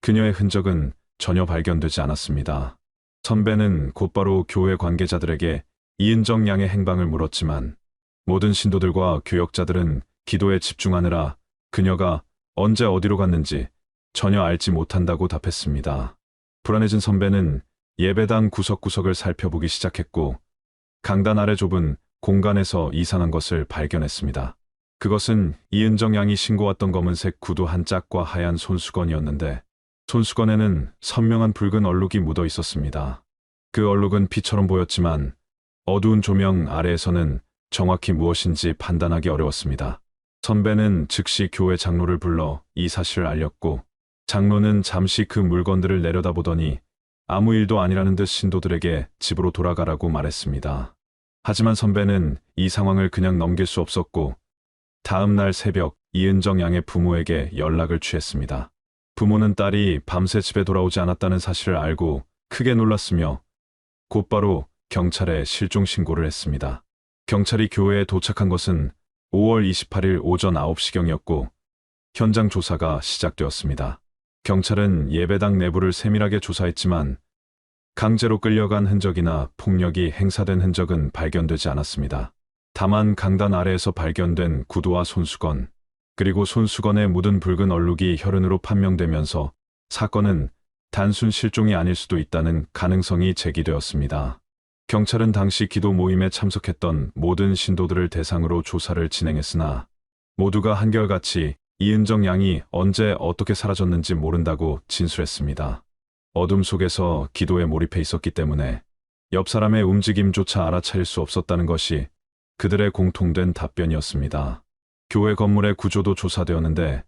그녀의 흔적은 전혀 발견되지 않았습니다. 선배는 곧바로 교회 관계자들에게 이은정 양의 행방을 물었지만 모든 신도들과 교역자들은 기도에 집중하느라 그녀가 언제 어디로 갔는지 전혀 알지 못한다고 답했습니다. 불안해진 선배는 예배당 구석구석을 살펴보기 시작했고 강단 아래 좁은 공간에서 이상한 것을 발견했습니다. 그것은 이은정 양이 신고왔던 검은색 구두 한 짝과 하얀 손수건이었는데 손수건에는 선명한 붉은 얼룩이 묻어 있었습니다. 그 얼룩은 피처럼 보였지만 어두운 조명 아래에서는 정확히 무엇인지 판단하기 어려웠습니다. 선배는 즉시 교회 장로를 불러 이 사실을 알렸고 장로는 잠시 그 물건들을 내려다보더니 아무 일도 아니라는 듯 신도들에게 집으로 돌아가라고 말했습니다. 하지만 선배는 이 상황을 그냥 넘길 수 없었고 다음 날 새벽 이은정 양의 부모에게 연락을 취했습니다. 부모는 딸이 밤새 집에 돌아오지 않았다는 사실을 알고 크게 놀랐으며 곧바로 경찰에 실종 신고를 했습니다. 경찰이 교회에 도착한 것은 5월 28일 오전 9시경이었고 현장 조사가 시작되었습니다. 경찰은 예배당 내부를 세밀하게 조사했지만 강제로 끌려간 흔적이나 폭력이 행사된 흔적은 발견되지 않았습니다. 다만 강단 아래에서 발견된 구두와 손수건, 그리고 손수건에 묻은 붉은 얼룩이 혈흔으로 판명되면서 사건은 단순 실종이 아닐 수도 있다는 가능성이 제기되었습니다. 경찰은 당시 기도 모임에 참석했던 모든 신도들을 대상으로 조사를 진행했으나 모두가 한결같이 이은정 양이 언제 어떻게 사라졌는지 모른다고 진술했습니다. 어둠 속에서 기도에 몰입해 있었기 때문에 옆 사람의 움직임조차 알아차릴 수 없었다는 것이 그들의 공통된 답변이었습니다. 교회 건물의 구조도 조사되었는데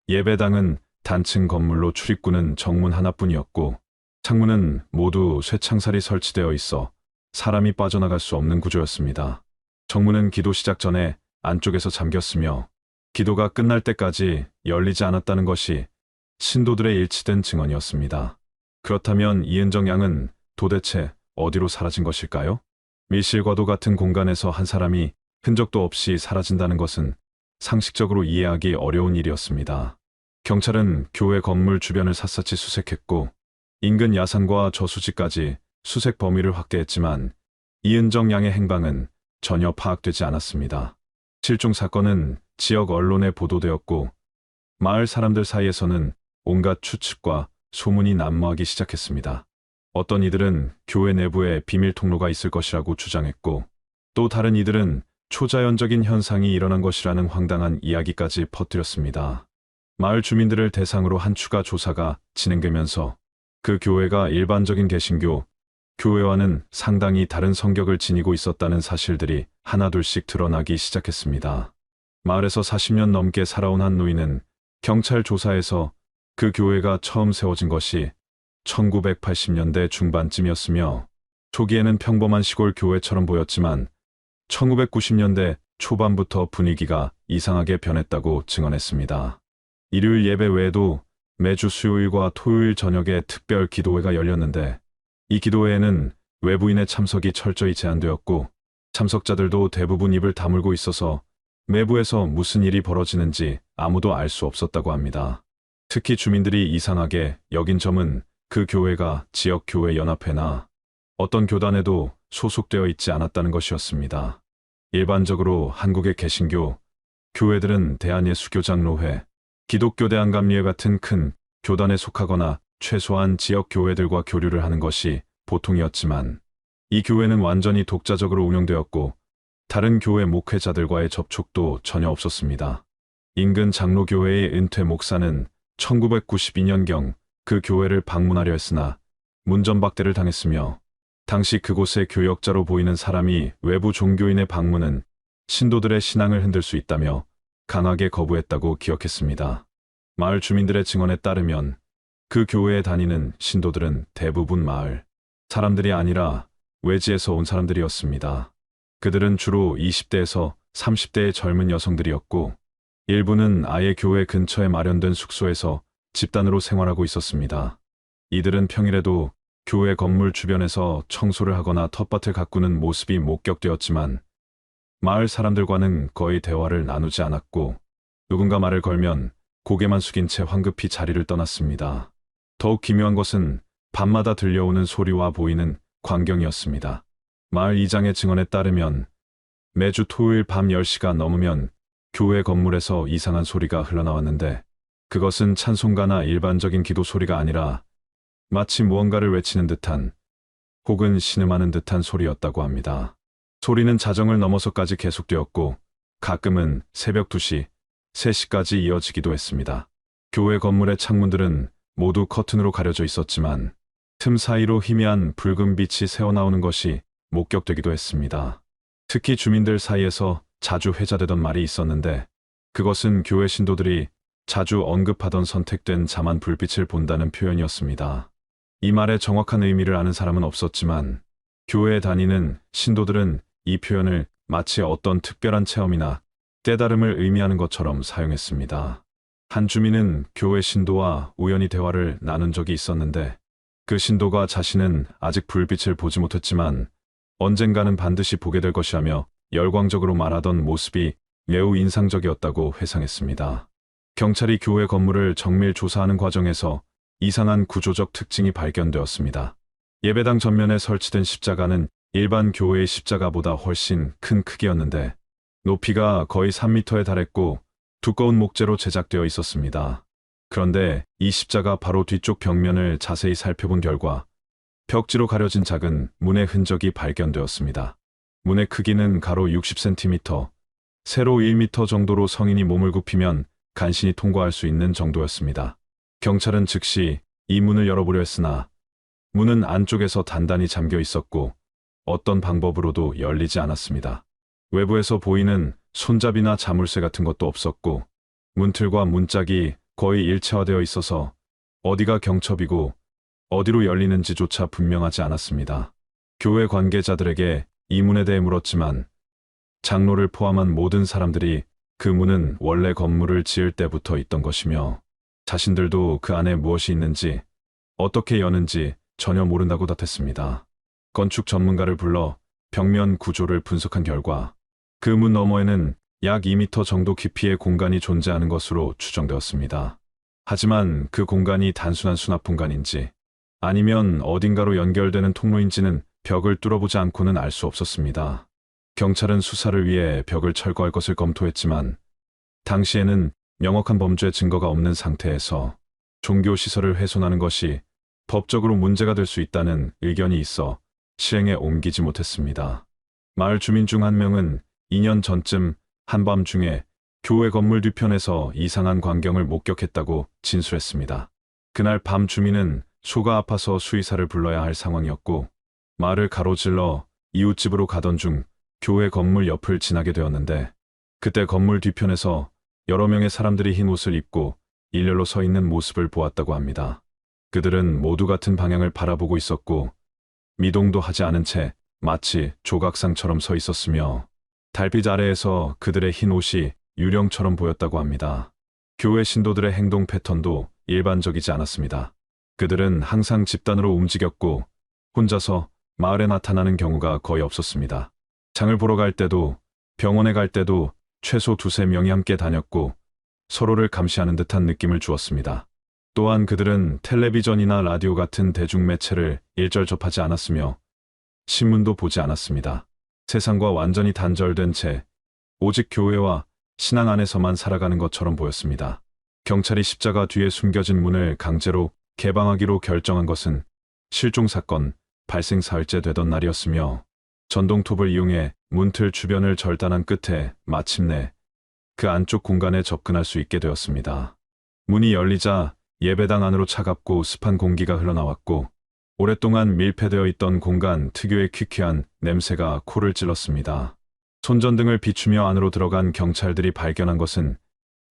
예배당은 단층 건물로 출입구는 정문 하나뿐이었고 창문은 모두 쇠창살이 설치되어 있어 사람이 빠져나갈 수 없는 구조였습니다. 정문은 기도 시작 전에 안쪽에서 잠겼으며 기도가 끝날 때까지 열리지 않았다는 것이 신도들의 일치된 증언이었습니다. 그렇다면 이은정 양은 도대체 어디로 사라진 것일까요? 밀실과도 같은 공간에서 한 사람이 흔적도 없이 사라진다는 것은 상식적으로 이해하기 어려운 일이었습니다. 경찰은 교회 건물 주변을 샅샅이 수색했고 인근 야산과 저수지까지 수색 범위를 확대했지만 이은정 양의 행방은 전혀 파악되지 않았습니다. 실종 사건은 지역 언론에 보도되었고 마을 사람들 사이에서는 온갖 추측과 소문이 난무하기 시작했습니다. 어떤 이들은 교회 내부에 비밀 통로가 있을 것이라고 주장했고 또 다른 이들은 초자연적인 현상이 일어난 것이라는 황당한 이야기까지 퍼뜨렸습니다. 마을 주민들을 대상으로 한 추가 조사가 진행되면서 그 교회가 일반적인 개신교 교회와는 상당히 다른 성격을 지니고 있었다는 사실들이 하나둘씩 드러나기 시작했습니다. 마을에서 40년 넘게 살아온 한 노인은 경찰 조사에서 그 교회가 처음 세워진 것이 1980년대 중반쯤이었으며 초기에는 평범한 시골 교회처럼 보였지만 1990년대 초반부터 분위기가 이상하게 변했다고 증언했습니다. 일요일 예배 외에도 매주 수요일과 토요일 저녁에 특별 기도회가 열렸는데 이 기도회에는 외부인의 참석이 철저히 제한되었고 참석자들도 대부분 입을 다물고 있어서 내부에서 무슨 일이 벌어지는지 아무도 알 수 없었다고 합니다. 특히 주민들이 이상하게 여긴 점은 그 교회가 지역교회 연합회나 어떤 교단에도 소속되어 있지 않았다는 것이었습니다. 일반적으로 한국의 개신교 교회들은 대한예수교장로회, 기독교대한감리회 같은 큰 교단에 속하거나 최소한 지역교회들과 교류를 하는 것이 보통이었지만 이 교회는 완전히 독자적으로 운영되었고 다른 교회 목회자들과의 접촉도 전혀 없었습니다. 인근 장로교회의 은퇴 목사는 1992년경 그 교회를 방문하려 했으나 문전박대를 당했으며 당시 그곳의 교역자로 보이는 사람이 외부 종교인의 방문은 신도들의 신앙을 흔들 수 있다며 강하게 거부했다고 기억했습니다. 마을 주민들의 증언에 따르면 그 교회에 다니는 신도들은 대부분 마을 사람들이 아니라 외지에서 온 사람들이었습니다. 그들은 주로 20대에서 30대의 젊은 여성들이었고 일부는 아예 교회 근처에 마련된 숙소에서 집단으로 생활하고 있었습니다. 이들은 평일에도 교회 건물 주변에서 청소를 하거나 텃밭을 가꾸는 모습이 목격되었지만 마을 사람들과는 거의 대화를 나누지 않았고 누군가 말을 걸면 고개만 숙인 채 황급히 자리를 떠났습니다. 더욱 기묘한 것은 밤마다 들려오는 소리와 보이는 광경이었습니다. 마을 이장의 증언에 따르면 매주 토요일 밤 10시가 넘으면 교회 건물에서 이상한 소리가 흘러나왔는데 그것은 찬송가나 일반적인 기도 소리가 아니라 마치 무언가를 외치는 듯한 혹은 신음하는 듯한 소리였다고 합니다. 소리는 자정을 넘어서까지 계속되었고 가끔은 새벽 2시, 3시까지 이어지기도 했습니다. 교회 건물의 창문들은 모두 커튼으로 가려져 있었지만 틈 사이로 희미한 붉은 빛이 새어나오는 것이 목격되기도 했습니다. 특히 주민들 사이에서 자주 회자되던 말이 있었는데 그것은 교회 신도들이 자주 언급하던 선택된 자만 불빛을 본다는 표현이었습니다. 이 말의 정확한 의미를 아는 사람은 없었지만 교회에 다니는 신도들은 이 표현을 마치 어떤 특별한 체험이나 깨달음을 의미하는 것처럼 사용했습니다. 한 주민은 교회 신도와 우연히 대화를 나눈 적이 있었는데 그 신도가 자신은 아직 불빛을 보지 못했지만 언젠가는 반드시 보게 될 것이라며 열광적으로 말하던 모습이 매우 인상적이었다고 회상했습니다. 경찰이 교회 건물을 정밀 조사하는 과정에서 이상한 구조적 특징이 발견되었습니다. 예배당 전면에 설치된 십자가는 일반 교회의 십자가보다 훨씬 큰 크기였는데 높이가 거의 3m에 달했고 두꺼운 목재로 제작되어 있었습니다. 그런데 이 십자가 바로 뒤쪽 벽면을 자세히 살펴본 결과 벽지로 가려진 작은 문의 흔적이 발견되었습니다. 문의 크기는 가로 60cm, 세로 1m 정도로 성인이 몸을 굽히면 간신히 통과할 수 있는 정도였습니다. 경찰은 즉시 이 문을 열어보려 했으나 문은 안쪽에서 단단히 잠겨 있었고 어떤 방법으로도 열리지 않았습니다. 외부에서 보이는 손잡이나 자물쇠 같은 것도 없었고 문틀과 문짝이 거의 일체화되어 있어서 어디가 경첩이고 어디로 열리는지조차 분명하지 않았습니다. 교회 관계자들에게 이 문에 대해 물었지만 장로를 포함한 모든 사람들이 그 문은 원래 건물을 지을 때부터 있던 것이며 자신들도 그 안에 무엇이 있는지 어떻게 여는지 전혀 모른다고 답했습니다. 건축 전문가를 불러 벽면 구조를 분석한 결과 그 문 너머에는 약 2m 정도 깊이의 공간이 존재하는 것으로 추정되었습니다. 하지만 그 공간이 단순한 수납 공간인지 아니면 어딘가로 연결되는 통로인지는 벽을 뚫어보지 않고는 알 수 없었습니다. 경찰은 수사를 위해 벽을 철거할 것을 검토했지만 당시에는 명확한 범죄 증거가 없는 상태에서 종교시설을 훼손하는 것이 법적으로 문제가 될 수 있다는 의견이 있어 실행에 옮기지 못했습니다. 마을 주민 중 한 명은 2년 전쯤 한밤중에 교회 건물 뒤편에서 이상한 광경을 목격했다고 진술했습니다. 그날 밤 주민은 소가 아파서 수의사를 불러야 할 상황이었고 마을을 가로질러 이웃집으로 가던 중 교회 건물 옆을 지나게 되었는데 그때 건물 뒤편에서 여러 명의 사람들이 흰 옷을 입고 일렬로 서 있는 모습을 보았다고 합니다. 그들은 모두 같은 방향을 바라보고 있었고 미동도 하지 않은 채 마치 조각상처럼 서 있었으며 달빛 아래에서 그들의 흰 옷이 유령처럼 보였다고 합니다. 교회 신도들의 행동 패턴도 일반적이지 않았습니다. 그들은 항상 집단으로 움직였고 혼자서 마을에 나타나는 경우가 거의 없었습니다. 장을 보러 갈 때도 병원에 갈 때도 최소 2~3명이 함께 다녔고 서로를 감시하는 듯한 느낌을 주었습니다. 또한 그들은 텔레비전이나 라디오 같은 대중매체를 일절 접하지 않았으며 신문도 보지 않았습니다. 세상과 완전히 단절된 채 오직 교회와 신앙 안에서만 살아가는 것처럼 보였습니다. 경찰이 십자가 뒤에 숨겨진 문을 강제로 개방하기로 결정한 것은 실종사건 발생 사흘째 되던 날이었으며 전동톱을 이용해 문틀 주변을 절단한 끝에 마침내 그 안쪽 공간에 접근할 수 있게 되었습니다. 문이 열리자 예배당 안으로 차갑고 습한 공기가 흘러나왔고 오랫동안 밀폐되어 있던 공간 특유의 퀴퀴한 냄새가 코를 찔렀습니다. 손전등을 비추며 안으로 들어간 경찰들이 발견한 것은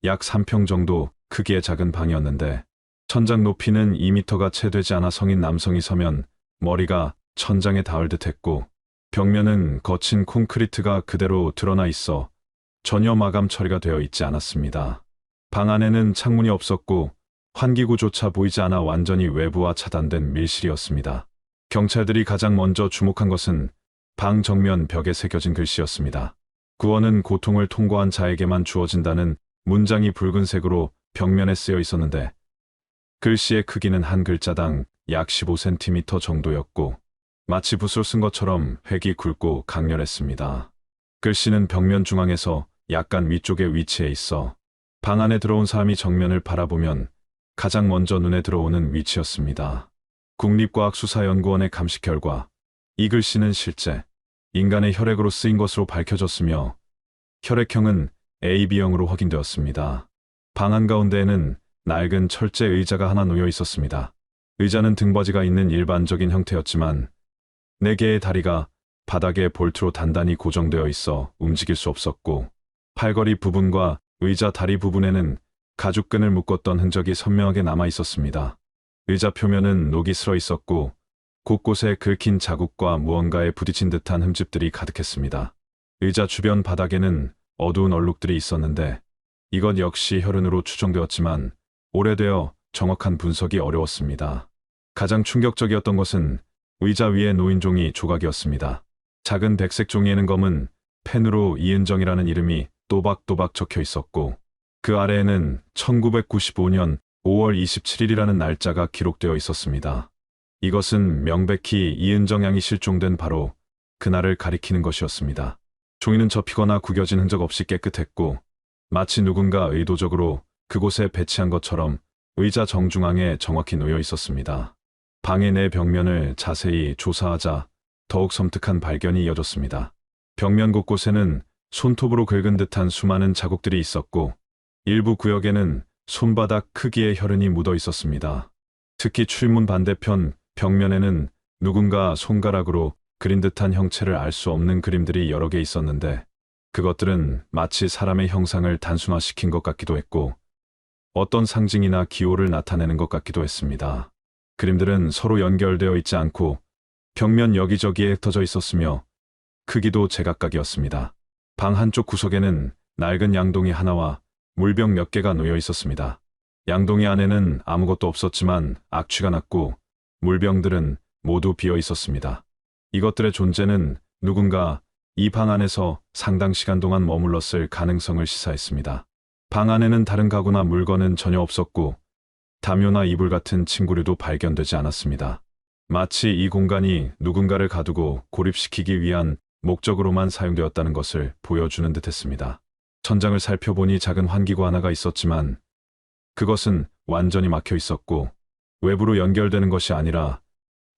약 3평 정도 크기의 작은 방이었는데 천장 높이는 2미터가 채 되지 않아 성인 남성이 서면 머리가 천장에 닿을 듯했고 벽면은 거친 콘크리트가 그대로 드러나 있어 전혀 마감 처리가 되어 있지 않았습니다. 방 안에는 창문이 없었고 환기구조차 보이지 않아 완전히 외부와 차단된 밀실이었습니다. 경찰들이 가장 먼저 주목한 것은 방 정면 벽에 새겨진 글씨였습니다. 구원은 고통을 통과한 자에게만 주어진다는 문장이 붉은색으로 벽면에 쓰여 있었는데 글씨의 크기는 한 글자당 약 15cm 정도였고 마치 붓으로 쓴 것처럼 획이 굵고 강렬했습니다. 글씨는 벽면 중앙에서 약간 위쪽에 위치해 있어 방 안에 들어온 사람이 정면을 바라보면 가장 먼저 눈에 들어오는 위치였습니다. 국립과학수사연구원의 감식 결과 이 글씨는 실제 인간의 혈액으로 쓰인 것으로 밝혀졌으며 혈액형은 AB형으로 확인되었습니다. 방 한가운데에는 낡은 철제 의자가 하나 놓여 있었습니다. 의자는 등받이가 있는 일반적인 형태였지만 4개의 다리가 바닥에 볼트로 단단히 고정되어 있어 움직일 수 없었고 팔걸이 부분과 의자 다리 부분에는 가죽끈을 묶었던 흔적이 선명하게 남아 있었습니다. 의자 표면은 녹이 슬어 있었고 곳곳에 긁힌 자국과 무언가에 부딪힌 듯한 흠집들이 가득했습니다. 의자 주변 바닥에는 어두운 얼룩들이 있었는데 이것 역시 혈흔으로 추정되었지만 오래되어 정확한 분석이 어려웠습니다. 가장 충격적이었던 것은 의자 위에 놓인 종이 조각이었습니다. 작은 백색 종이에는 검은 펜으로 이은정이라는 이름이 또박또박 적혀 있었고 그 아래에는 1995년 5월 27일이라는 날짜가 기록되어 있었습니다. 이것은 명백히 이은정 양이 실종된 바로 그날을 가리키는 것이었습니다. 종이는 접히거나 구겨진 흔적 없이 깨끗했고 마치 누군가 의도적으로 그곳에 배치한 것처럼 의자 정중앙에 정확히 놓여 있었습니다. 방의 내 벽면을 자세히 조사하자 더욱 섬뜩한 발견이 이어졌습니다. 벽면 곳곳에는 손톱으로 긁은 듯한 수많은 자국들이 있었고 일부 구역에는 손바닥 크기의 혈흔이 묻어 있었습니다. 특히 출문 반대편 벽면에는 누군가 손가락으로 그린 듯한 형체를 알 수 없는 그림들이 여러 개 있었는데 그것들은 마치 사람의 형상을 단순화시킨 것 같기도 했고 어떤 상징이나 기호를 나타내는 것 같기도 했습니다. 그림들은 서로 연결되어 있지 않고 벽면 여기저기에 흩어져 있었으며 크기도 제각각이었습니다. 방 한쪽 구석에는 낡은 양동이 하나와 물병 몇 개가 놓여 있었습니다. 양동이 안에는 아무것도 없었지만 악취가 났고 물병들은 모두 비어 있었습니다. 이것들의 존재는 누군가 이 방 안에서 상당 시간 동안 머물렀을 가능성을 시사했습니다. 방 안에는 다른 가구나 물건은 전혀 없었고 담요나 이불 같은 침구류도 발견되지 않았습니다. 마치 이 공간이 누군가를 가두고 고립시키기 위한 목적으로만 사용되었다는 것을 보여주는 듯했습니다. 천장을 살펴보니 작은 환기구 하나가 있었지만 그것은 완전히 막혀 있었고 외부로 연결되는 것이 아니라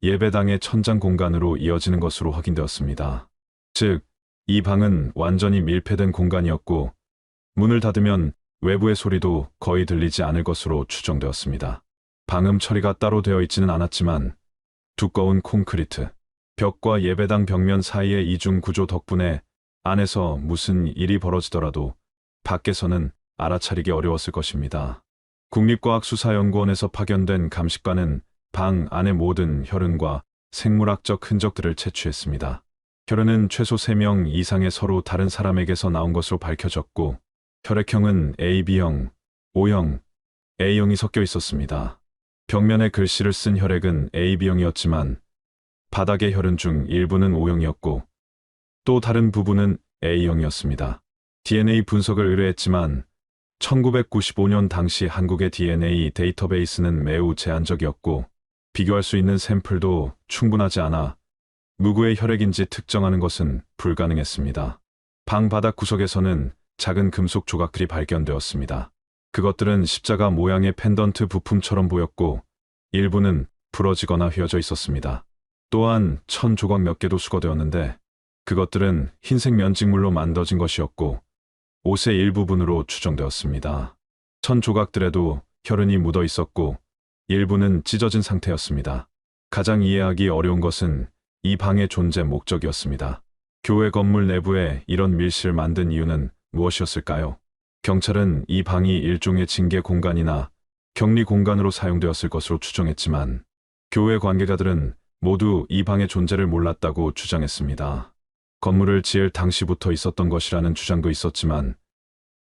예배당의 천장 공간으로 이어지는 것으로 확인되었습니다. 즉, 이 방은 완전히 밀폐된 공간이었고 문을 닫으면 외부의 소리도 거의 들리지 않을 것으로 추정되었습니다. 방음 처리가 따로 되어 있지는 않았지만 두꺼운 콘크리트, 벽과 예배당 벽면 사이의 이중 구조 덕분에 안에서 무슨 일이 벌어지더라도 밖에서는 알아차리기 어려웠을 것입니다. 국립과학수사연구원에서 파견된 감식관은 방 안의 모든 혈흔과 생물학적 흔적들을 채취했습니다. 혈흔은 최소 3명 이상의 서로 다른 사람에게서 나온 것으로 밝혀졌고 혈액형은 AB형, O형, A형이 섞여 있었습니다. 벽면에 글씨를 쓴 혈액은 AB형이었지만 바닥의 혈흔 중 일부는 O형이었고 또 다른 부분은 A형이었습니다. DNA 분석을 의뢰했지만 1995년 당시 한국의 DNA 데이터베이스는 매우 제한적이었고 비교할 수 있는 샘플도 충분하지 않아 누구의 혈액인지 특정하는 것은 불가능했습니다. 방 바닥 구석에서는 작은 금속 조각들이 발견되었습니다. 그것들은 십자가 모양의 펜던트 부품처럼 보였고 일부는 부러지거나 휘어져 있었습니다. 또한 천 조각 몇 개도 수거되었는데 그것들은 흰색 면직물로 만들어진 것이었고 옷의 일부분으로 추정되었습니다. 천 조각들에도 혈흔이 묻어 있었고 일부는 찢어진 상태였습니다. 가장 이해하기 어려운 것은 이 방의 존재 목적이었습니다. 교회 건물 내부에 이런 밀실을 만든 이유는 무엇이었을까요? 경찰은 이 방이 일종의 징계 공간이나 격리 공간으로 사용되었을 것으로 추정했지만 교회 관계자들은 모두 이 방의 존재를 몰랐다고 주장했습니다. 건물을 지을 당시부터 있었던 것이라는 주장도 있었지만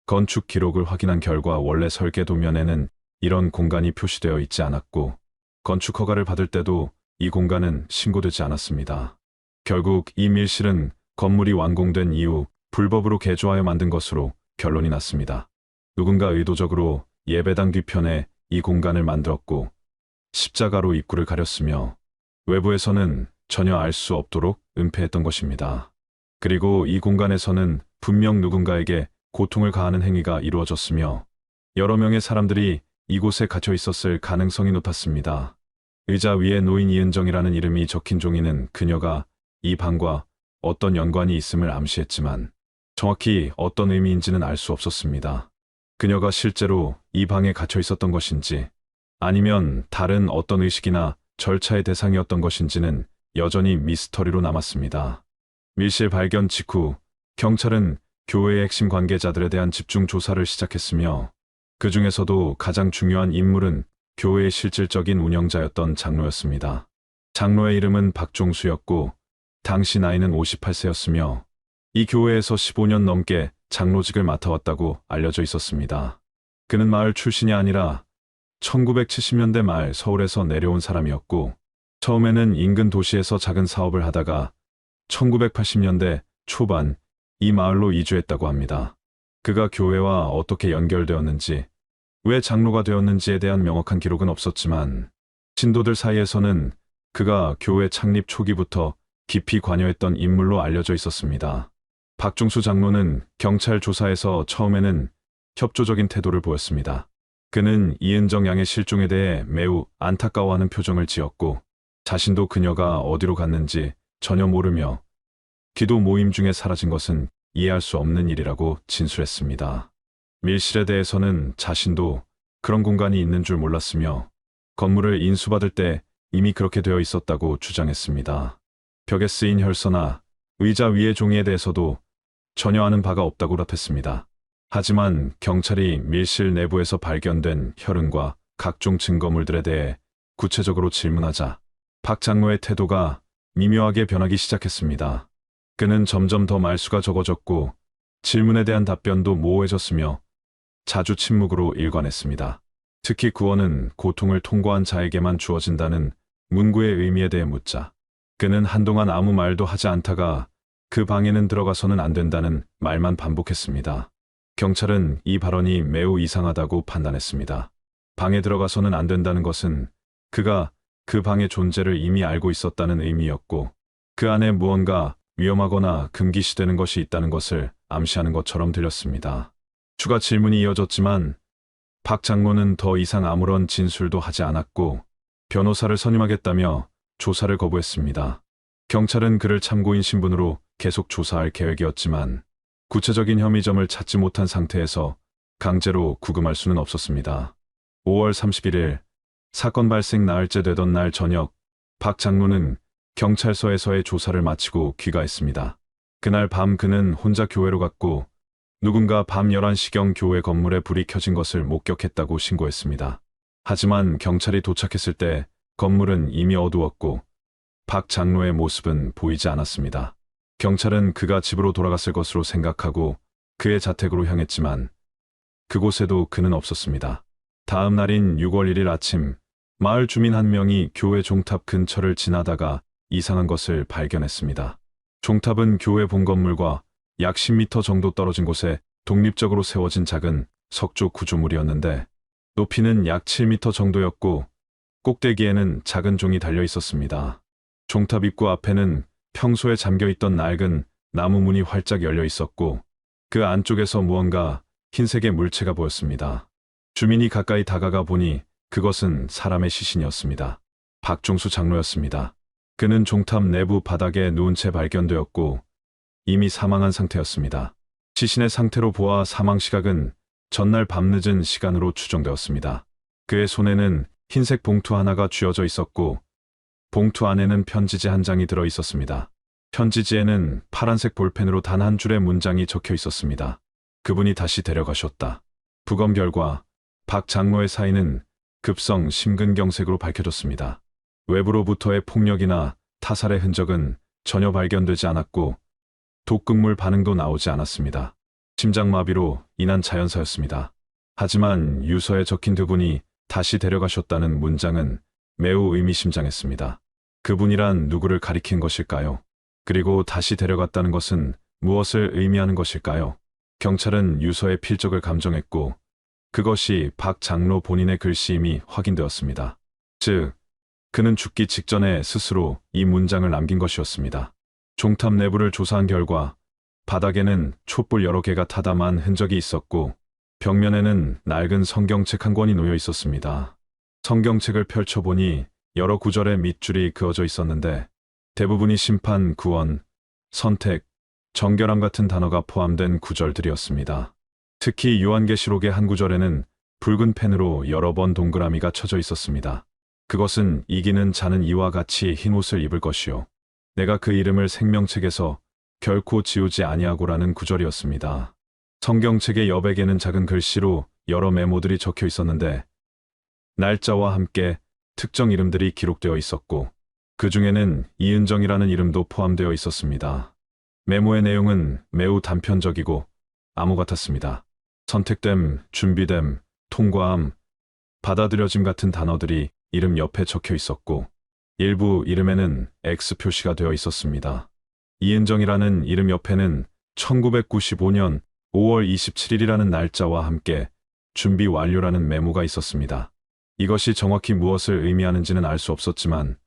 건축 기록을 확인한 결과 원래 설계 도면에는 이런 공간이 표시되어 있지 않았고 건축 허가를 받을 때도 이 공간은 신고되지 않았습니다. 결국 이 밀실은 건물이 완공된 이후 불법으로 개조하여 만든 것으로 결론이 났습니다. 누군가 의도적으로 예배당 뒤편에 이 공간을 만들었고 십자가로 입구를 가렸으며 외부에서는 전혀 알 수 없도록 은폐했던 것입니다. 그리고 이 공간에서는 분명 누군가에게 고통을 가하는 행위가 이루어졌으며 여러 명의 사람들이 이곳에 갇혀 있었을 가능성이 높았습니다. 의자 위에 노인 이은정이라는 이름이 적힌 종이는 그녀가 이 방과 어떤 연관이 있음을 암시했지만 정확히 어떤 의미인지는 알 수 없었습니다. 그녀가 실제로 이 방에 갇혀 있었던 것인지 아니면 다른 어떤 의식이나 절차의 대상이었던 것인지는 여전히 미스터리로 남았습니다. 밀실 발견 직후 경찰은 교회의 핵심 관계자들에 대한 집중 조사를 시작했으며 그 중에서도 가장 중요한 인물은 교회의 실질적인 운영자였던 장로였습니다. 장로의 이름은 박종수였고 당시 나이는 58세였으며 이 교회에서 15년 넘게 장로직을 맡아왔다고 알려져 있었습니다. 그는 마을 출신이 아니라 1970년대 말 서울에서 내려온 사람이었고 처음에는 인근 도시에서 작은 사업을 하다가 1980년대 초반 이 마을로 이주했다고 합니다. 그가 교회와 어떻게 연결되었는지, 왜 장로가 되었는지에 대한 명확한 기록은 없었지만 신도들 사이에서는 그가 교회 창립 초기부터 깊이 관여했던 인물로 알려져 있었습니다. 박종수 장로는 경찰 조사에서 처음에는 협조적인 태도를 보였습니다. 그는 이은정 양의 실종에 대해 매우 안타까워하는 표정을 지었고 자신도 그녀가 어디로 갔는지 전혀 모르며 기도 모임 중에 사라진 것은 이해할 수 없는 일이라고 진술했습니다. 밀실에 대해서는 자신도 그런 공간이 있는 줄 몰랐으며 건물을 인수받을 때 이미 그렇게 되어 있었다고 주장했습니다. 벽에 쓰인 혈서나 의자 위의 종이에 대해서도 전혀 아는 바가 없다고 답했습니다. 하지만 경찰이 밀실 내부에서 발견된 혈흔과 각종 증거물들에 대해 구체적으로 질문하자 박 장로의 태도가 미묘하게 변하기 시작했습니다. 그는 점점 더 말수가 적어졌고 질문에 대한 답변도 모호해졌으며 자주 침묵으로 일관했습니다. 특히 구원은 고통을 통과한 자에게만 주어진다는 문구의 의미에 대해 묻자 그는 한동안 아무 말도 하지 않다가 그 방에는 들어가서는 안 된다는 말만 반복했습니다. 경찰은 이 발언이 매우 이상하다고 판단했습니다. 방에 들어가서는 안 된다는 것은 그가 그 방의 존재를 이미 알고 있었다는 의미였고 그 안에 무언가 위험하거나 금기시되는 것이 있다는 것을 암시하는 것처럼 들렸습니다. 추가 질문이 이어졌지만 박 장로는 더 이상 아무런 진술도 하지 않았고 변호사를 선임하겠다며 조사를 거부했습니다. 경찰은 그를 참고인 신분으로 계속 조사할 계획이었지만 구체적인 혐의점을 찾지 못한 상태에서 강제로 구금할 수는 없었습니다. 5월 31일 사건 발생 나흘째 되던 날 저녁 박 장로는 경찰서에서의 조사를 마치고 귀가했습니다. 그날 밤 그는 혼자 교회로 갔고 누군가 밤 11시경 교회 건물에 불이 켜진 것을 목격했다고 신고했습니다. 하지만 경찰이 도착했을 때 건물은 이미 어두웠고 박 장로의 모습은 보이지 않았습니다. 경찰은 그가 집으로 돌아갔을 것으로 생각하고 그의 자택으로 향했지만 그곳에도 그는 없었습니다. 다음 날인 6월 1일 아침 마을 주민 한 명이 교회 종탑 근처를 지나다가 이상한 것을 발견했습니다. 종탑은 교회 본건물과 약 10m 정도 떨어진 곳에 독립적으로 세워진 작은 석조 구조물이었는데 높이는 약 7m 정도였고 꼭대기에는 작은 종이 달려 있었습니다. 종탑 입구 앞에는 평소에 잠겨있던 낡은 나무 문이 활짝 열려 있었고 그 안쪽에서 무언가 흰색의 물체가 보였습니다. 주민이 가까이 다가가 보니 그것은 사람의 시신이었습니다. 박종수 장로였습니다. 그는 종탑 내부 바닥에 누운 채 발견되었고 이미 사망한 상태였습니다. 시신의 상태로 보아 사망 시각은 전날 밤늦은 시간으로 추정되었습니다. 그의 손에는 흰색 봉투 하나가 쥐어져 있었고 봉투 안에는 편지지 한 장이 들어 있었습니다. 편지지에는 파란색 볼펜으로 단 한 줄의 문장이 적혀 있었습니다. 그분이 다시 데려가셨다. 부검 결과 박 장로의 사인은 급성 심근경색으로 밝혀졌습니다. 외부로부터의 폭력이나 타살의 흔적은 전혀 발견되지 않았고 독극물 반응도 나오지 않았습니다. 심장마비로 인한 자연사였습니다. 하지만 유서에 적힌 두 분이 다시 데려가셨다는 문장은 매우 의미심장했습니다. 그분이란 누구를 가리킨 것일까요? 그리고 다시 데려갔다는 것은 무엇을 의미하는 것일까요? 경찰은 유서의 필적을 감정했고 그것이 박 장로 본인의 글씨임이 확인되었습니다. 즉, 그는 죽기 직전에 스스로 이 문장을 남긴 것이었습니다. 종탑 내부를 조사한 결과 바닥에는 촛불 여러 개가 타담한 흔적이 있었고 벽면에는 낡은 성경책 한 권이 놓여 있었습니다. 성경책을 펼쳐보니 여러 구절의 밑줄이 그어져 있었는데 대부분이 심판, 구원, 선택, 정결함 같은 단어가 포함된 구절들이었습니다. 특히 요한계시록의 한 구절에는 붉은 펜으로 여러 번 동그라미가 쳐져 있었습니다. 그것은 이기는 자는 이와 같이 흰 옷을 입을 것이요. 내가 그 이름을 생명책에서 결코 지우지 아니하고라는 구절이었습니다. 성경책의 여백에는 작은 글씨로 여러 메모들이 적혀 있었는데 날짜와 함께 특정 이름들이 기록되어 있었고 그 중에는 이은정이라는 이름도 포함되어 있었습니다. 메모의 내용은 매우 단편적이고 암호 같았습니다. 선택됨, 준비됨, 통과함, 받아들여짐 같은 단어들이 이름 옆에 적혀 있었고 일부 이름에는 X 표시가 되어 있었습니다. 이은정이라는 이름 옆에는 1995년 5월 27일이라는 날짜와 함께 준비 완료라는 메모가 있었습니다. 이것이 정확히 무엇을 의미하는지는 알 수 없었지만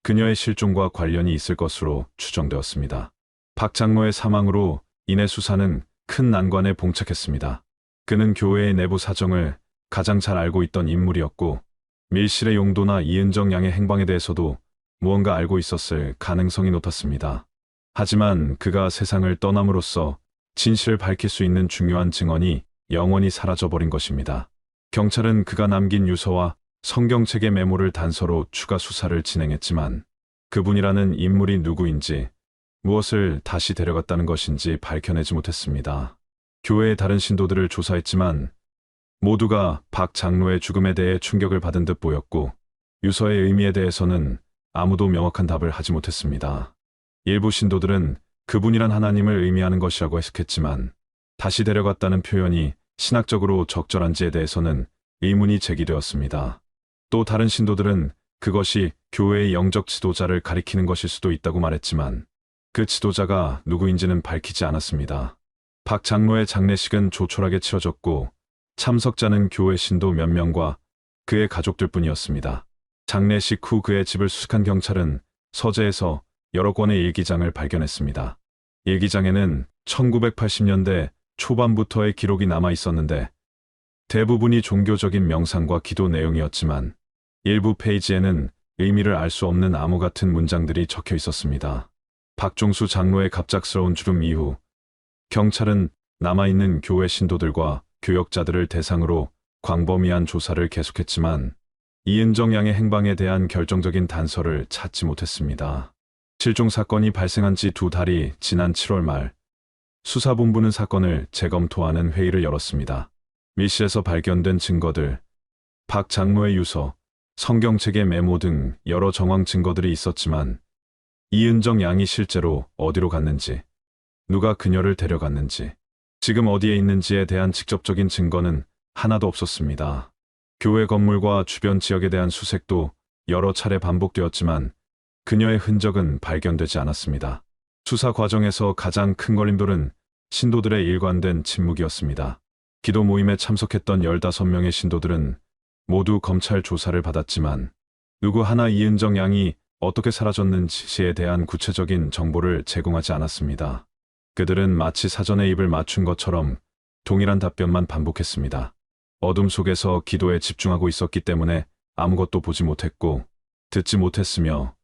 그녀의 실종과 관련이 있을 것으로 추정되었습니다. 박 장로의 사망으로 인해 수사는 큰 난관에 봉착했습니다. 그는 교회의 내부 사정을 가장 잘 알고 있던 인물이었고 밀실의 용도나 이은정 양의 행방에 대해서도 무언가 알고 있었을 가능성이 높았습니다. 하지만 그가 세상을 떠남으로써 진실을 밝힐 수 있는 중요한 증언이 영원히 사라져버린 것입니다. 경찰은 그가 남긴 유서와 성경책의 메모를 단서로 추가 수사를 진행했지만 그분이라는 인물이 누구인지 무엇을 다시 데려갔다는 것인지 밝혀내지 못했습니다. 교회의 다른 신도들을 조사했지만 모두가 박 장로의 죽음에 대해 충격을 받은 듯 보였고 유서의 의미에 대해서는 아무도 명확한 답을 하지 못했습니다. 일부 신도들은 그분이란 하나님을 의미하는 것이라고 해석했지만 다시 데려갔다는 표현이 신학적으로 적절한지에 대해서는 의문이 제기되었습니다. 또 다른 신도들은 그것이 교회의 영적 지도자를 가리키는 것일 수도 있다고 말했지만 그 지도자가 누구인지는 밝히지 않았습니다. 박 장로의 장례식은 조촐하게 치러졌고 참석자는 교회 신도 몇 명과 그의 가족들뿐이었습니다. 장례식 후 그의 집을 수색한 경찰은 서재에서 여러 권의 일기장을 발견했습니다. 일기장에는 1980년대 초반부터의 기록이 남아 있었는데 대부분이 종교적인 명상과 기도 내용이었지만 일부 페이지에는 의미를 알 수 없는 암호 같은 문장들이 적혀 있었습니다. 박종수 장로의 갑작스러운 죽음 이후 경찰은 남아있는 교회 신도들과 교역자들을 대상으로 광범위한 조사를 계속했지만 이은정 양의 행방에 대한 결정적인 단서를 찾지 못했습니다. 실종 사건이 발생한 지 2달이 지난 7월 말 수사본부는 사건을 재검토하는 회의를 열었습니다. 밀실에서 발견된 증거들, 박 장로의 유서, 성경책의 메모 등 여러 정황 증거들이 있었지만 이은정 양이 실제로 어디로 갔는지, 누가 그녀를 데려갔는지, 지금 어디에 있는지에 대한 직접적인 증거는 하나도 없었습니다. 교회 건물과 주변 지역에 대한 수색도 여러 차례 반복되었지만 그녀의 흔적은 발견되지 않았습니다. 수사 과정에서 가장 큰 걸림돌은 신도들의 일관된 침묵이었습니다. 기도 모임에 참석했던 15명의 신도들은 모두 검찰 조사를 받았지만 누구 하나 이은정 양이 어떻게 사라졌는지에 대한 구체적인 정보를 제공하지 않았습니다. 그들은 마치 사전에 입을 맞춘 것처럼 동일한 답변만 반복했습니다. 어둠 속에서 기도에 집중하고 있었기 때문에 아무것도 보지 못했고 듣지 못했으며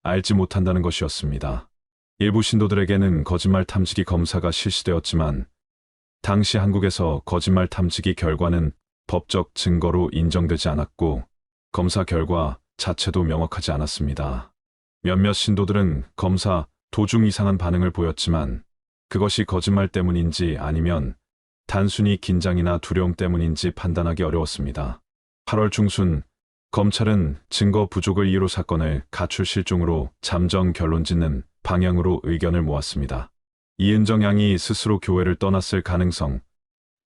알지 못한다는 것이었습니다. 일부 신도들에게는 거짓말 탐지기 검사가 실시되었지만 당시 한국에서 거짓말 탐지기 결과는 법적 증거로 인정되지 않았고 검사 결과 자체도 명확하지 않았습니다. 몇몇 신도들은 검사 도중 이상한 반응을 보였지만 그것이 거짓말 때문인지 아니면 단순히 긴장이나 두려움 때문인지 판단하기 어려웠습니다. 8월 중순 검찰은 증거 부족을 이유로 사건을 가출 실종으로 잠정 결론 짓는 방향으로 의견을 모았습니다. 이은정 양이 스스로 교회를 떠났을 가능성,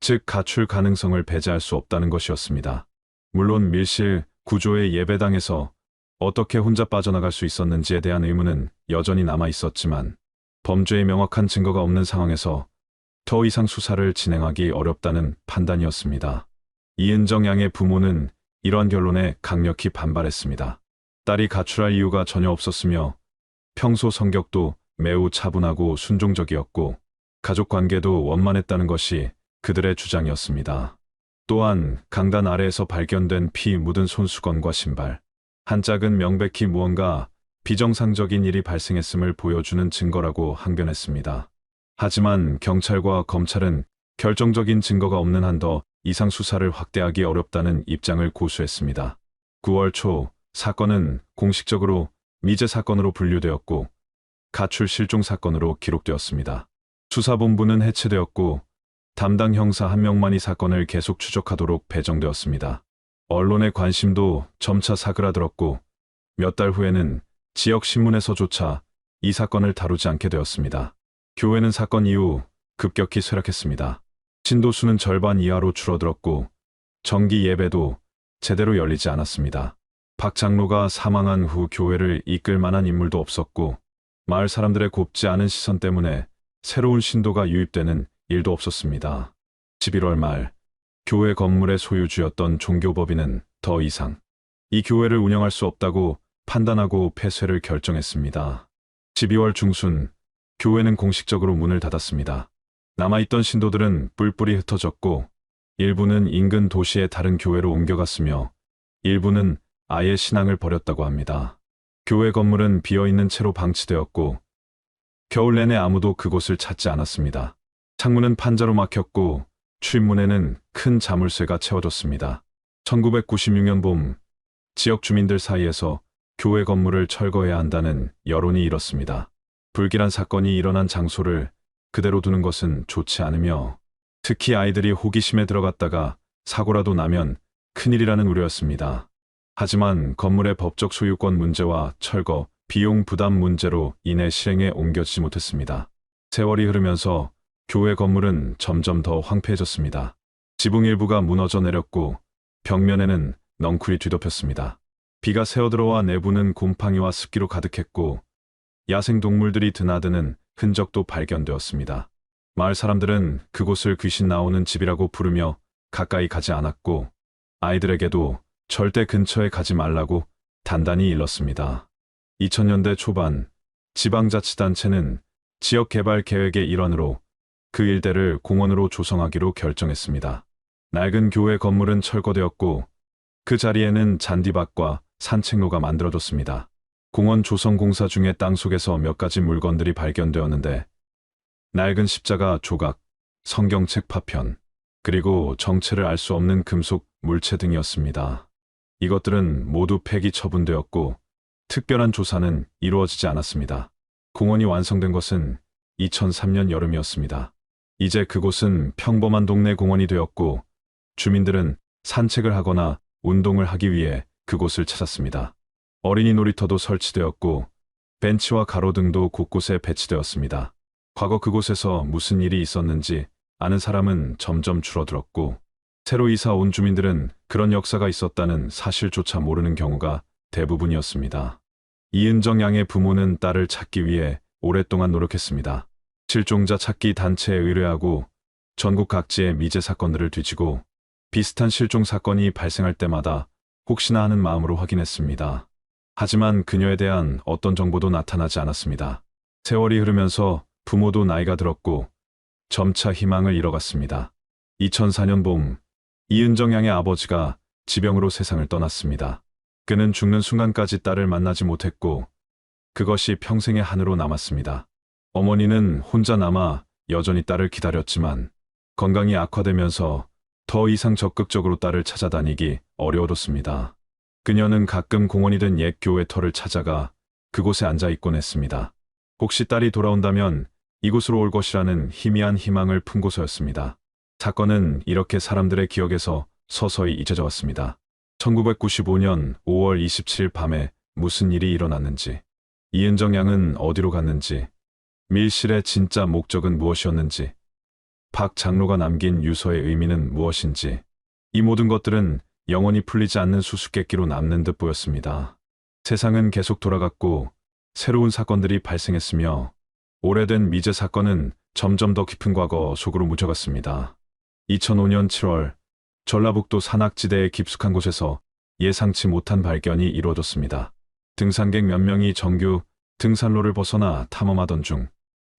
즉 가출 가능성을 배제할 수 없다는 것이었습니다. 물론 밀실 구조의 예배당에서 어떻게 혼자 빠져나갈 수 있었는지에 대한 의문은 여전히 남아 있었지만 범죄의 명확한 증거가 없는 상황에서 더 이상 수사를 진행하기 어렵다는 판단이었습니다. 이은정 양의 부모는 이러한 결론에 강력히 반발했습니다. 딸이 가출할 이유가 전혀 없었으며 평소 성격도 매우 차분하고 순종적이었고 가족 관계도 원만했다는 것이 그들의 주장이었습니다. 또한 강단 아래에서 발견된 피 묻은 손수건과 신발, 한 짝은 명백히 무언가 비정상적인 일이 발생했음을 보여주는 증거라고 항변했습니다. 하지만 경찰과 검찰은 결정적인 증거가 없는 한 더 이상 수사를 확대하기 어렵다는 입장을 고수했습니다. 9월 초 사건은 공식적으로 미제 사건으로 분류되었고 가출 실종 사건으로 기록되었습니다. 수사본부는 해체되었고 담당 형사 한 명만이 사건을 계속 추적하도록 배정되었습니다. 언론의 관심도 점차 사그라들었고 몇 달 후에는 지역 신문에서조차 이 사건을 다루지 않게 되었습니다. 교회는 사건 이후 급격히 쇠락했습니다. 신도수는 절반 이하로 줄어들었고 정기 예배도 제대로 열리지 않았습니다. 박 장로가 사망한 후 교회를 이끌 만한 인물도 없었고 마을 사람들의 곱지 않은 시선 때문에 새로운 신도가 유입되는 일도 없었습니다. 11월 말 교회 건물의 소유주였던 종교법인은 더 이상 이 교회를 운영할 수 없다고 판단하고 폐쇄를 결정했습니다. 12월 중순 교회는 공식적으로 문을 닫았습니다. 남아있던 신도들은 뿔뿔이 흩어졌고 일부는 인근 도시의 다른 교회로 옮겨갔으며 일부는 아예 신앙을 버렸다고 합니다. 교회 건물은 비어있는 채로 방치되었고 겨울 내내 아무도 그곳을 찾지 않았습니다. 창문은 판자로 막혔고 출입문에는 큰 자물쇠가 채워졌습니다. 1996년 봄 지역 주민들 사이에서 교회 건물을 철거해야 한다는 여론이 일었습니다. 불길한 사건이 일어난 장소를 그대로 두는 것은 좋지 않으며 특히 아이들이 호기심에 들어갔다가 사고라도 나면 큰일이라는 우려였습니다. 하지만 건물의 법적 소유권 문제와 철거, 비용 부담 문제로 인해 실행에 옮겨지지 못했습니다. 세월이 흐르면서 교회 건물은 점점 더 황폐해졌습니다. 지붕 일부가 무너져 내렸고 벽면에는 넝쿨이 뒤덮였습니다. 비가 새어들어와 내부는 곰팡이와 습기로 가득했고 야생동물들이 드나드는 흔적도 발견되었습니다. 마을 사람들은 그곳을 귀신 나오는 집이라고 부르며 가까이 가지 않았고 아이들에게도 절대 근처에 가지 말라고 단단히 일렀습니다. 2000년대 초반 지방자치단체는 지역개발 계획의 일환으로 그 일대를 공원으로 조성하기로 결정했습니다. 낡은 교회 건물은 철거되었고 그 자리에는 잔디밭과 산책로가 만들어졌습니다. 공원 조성 공사 중에 땅속에서 몇 가지 물건들이 발견되었는데 낡은 십자가 조각, 성경책 파편, 그리고 정체를 알 수 없는 금속 물체 등이었습니다. 이것들은 모두 폐기 처분되었고 특별한 조사는 이루어지지 않았습니다. 공원이 완성된 것은 2003년 여름이었습니다. 이제 그곳은 평범한 동네 공원이 되었고 주민들은 산책을 하거나 운동을 하기 위해 그곳을 찾았습니다. 어린이 놀이터도 설치되었고 벤치와 가로등도 곳곳에 배치되었습니다. 과거 그곳에서 무슨 일이 있었는지 아는 사람은 점점 줄어들었고 새로 이사 온 주민들은 그런 역사가 있었다는 사실조차 모르는 경우가 대부분이었습니다. 이은정 양의 부모는 딸을 찾기 위해 오랫동안 노력했습니다. 실종자 찾기 단체에 의뢰하고 전국 각지의 미제 사건들을 뒤지고 비슷한 실종 사건이 발생할 때마다 혹시나 하는 마음으로 확인했습니다. 하지만 그녀에 대한 어떤 정보도 나타나지 않았습니다. 세월이 흐르면서 부모도 나이가 들었고 점차 희망을 잃어갔습니다. 2004년 봄 이은정 양의 아버지가 지병으로 세상을 떠났습니다. 그는 죽는 순간까지 딸을 만나지 못했고 그것이 평생의 한으로 남았습니다. 어머니는 혼자 남아 여전히 딸을 기다렸지만 건강이 악화되면서 더 이상 적극적으로 딸을 찾아다니기 어려워졌습니다. 그녀는 가끔 공원이 된 옛 교회 터를 찾아가 그곳에 앉아 있곤 했습니다. 혹시 딸이 돌아온다면 이곳으로 올 것이라는 희미한 희망을 품고서였습니다. 사건은 이렇게 사람들의 기억에서 서서히 잊혀져 왔습니다. 1995년 5월 27일 밤에 무슨 일이 일어났는지, 이은정 양은 어디로 갔는지, 밀실의 진짜 목적은 무엇이었는지, 박 장로가 남긴 유서의 의미는 무엇인지, 이 모든 것들은 영원히 풀리지 않는 수수께끼로 남는 듯 보였습니다. 세상은 계속 돌아갔고 새로운 사건들이 발생했으며 오래된 미제 사건은 점점 더 깊은 과거 속으로 묻혀갔습니다. 2005년 7월 전라북도 산악지대의 깊숙한 곳에서 예상치 못한 발견이 이루어졌습니다. 등산객 몇 명이 정규 등산로를 벗어나 탐험하던 중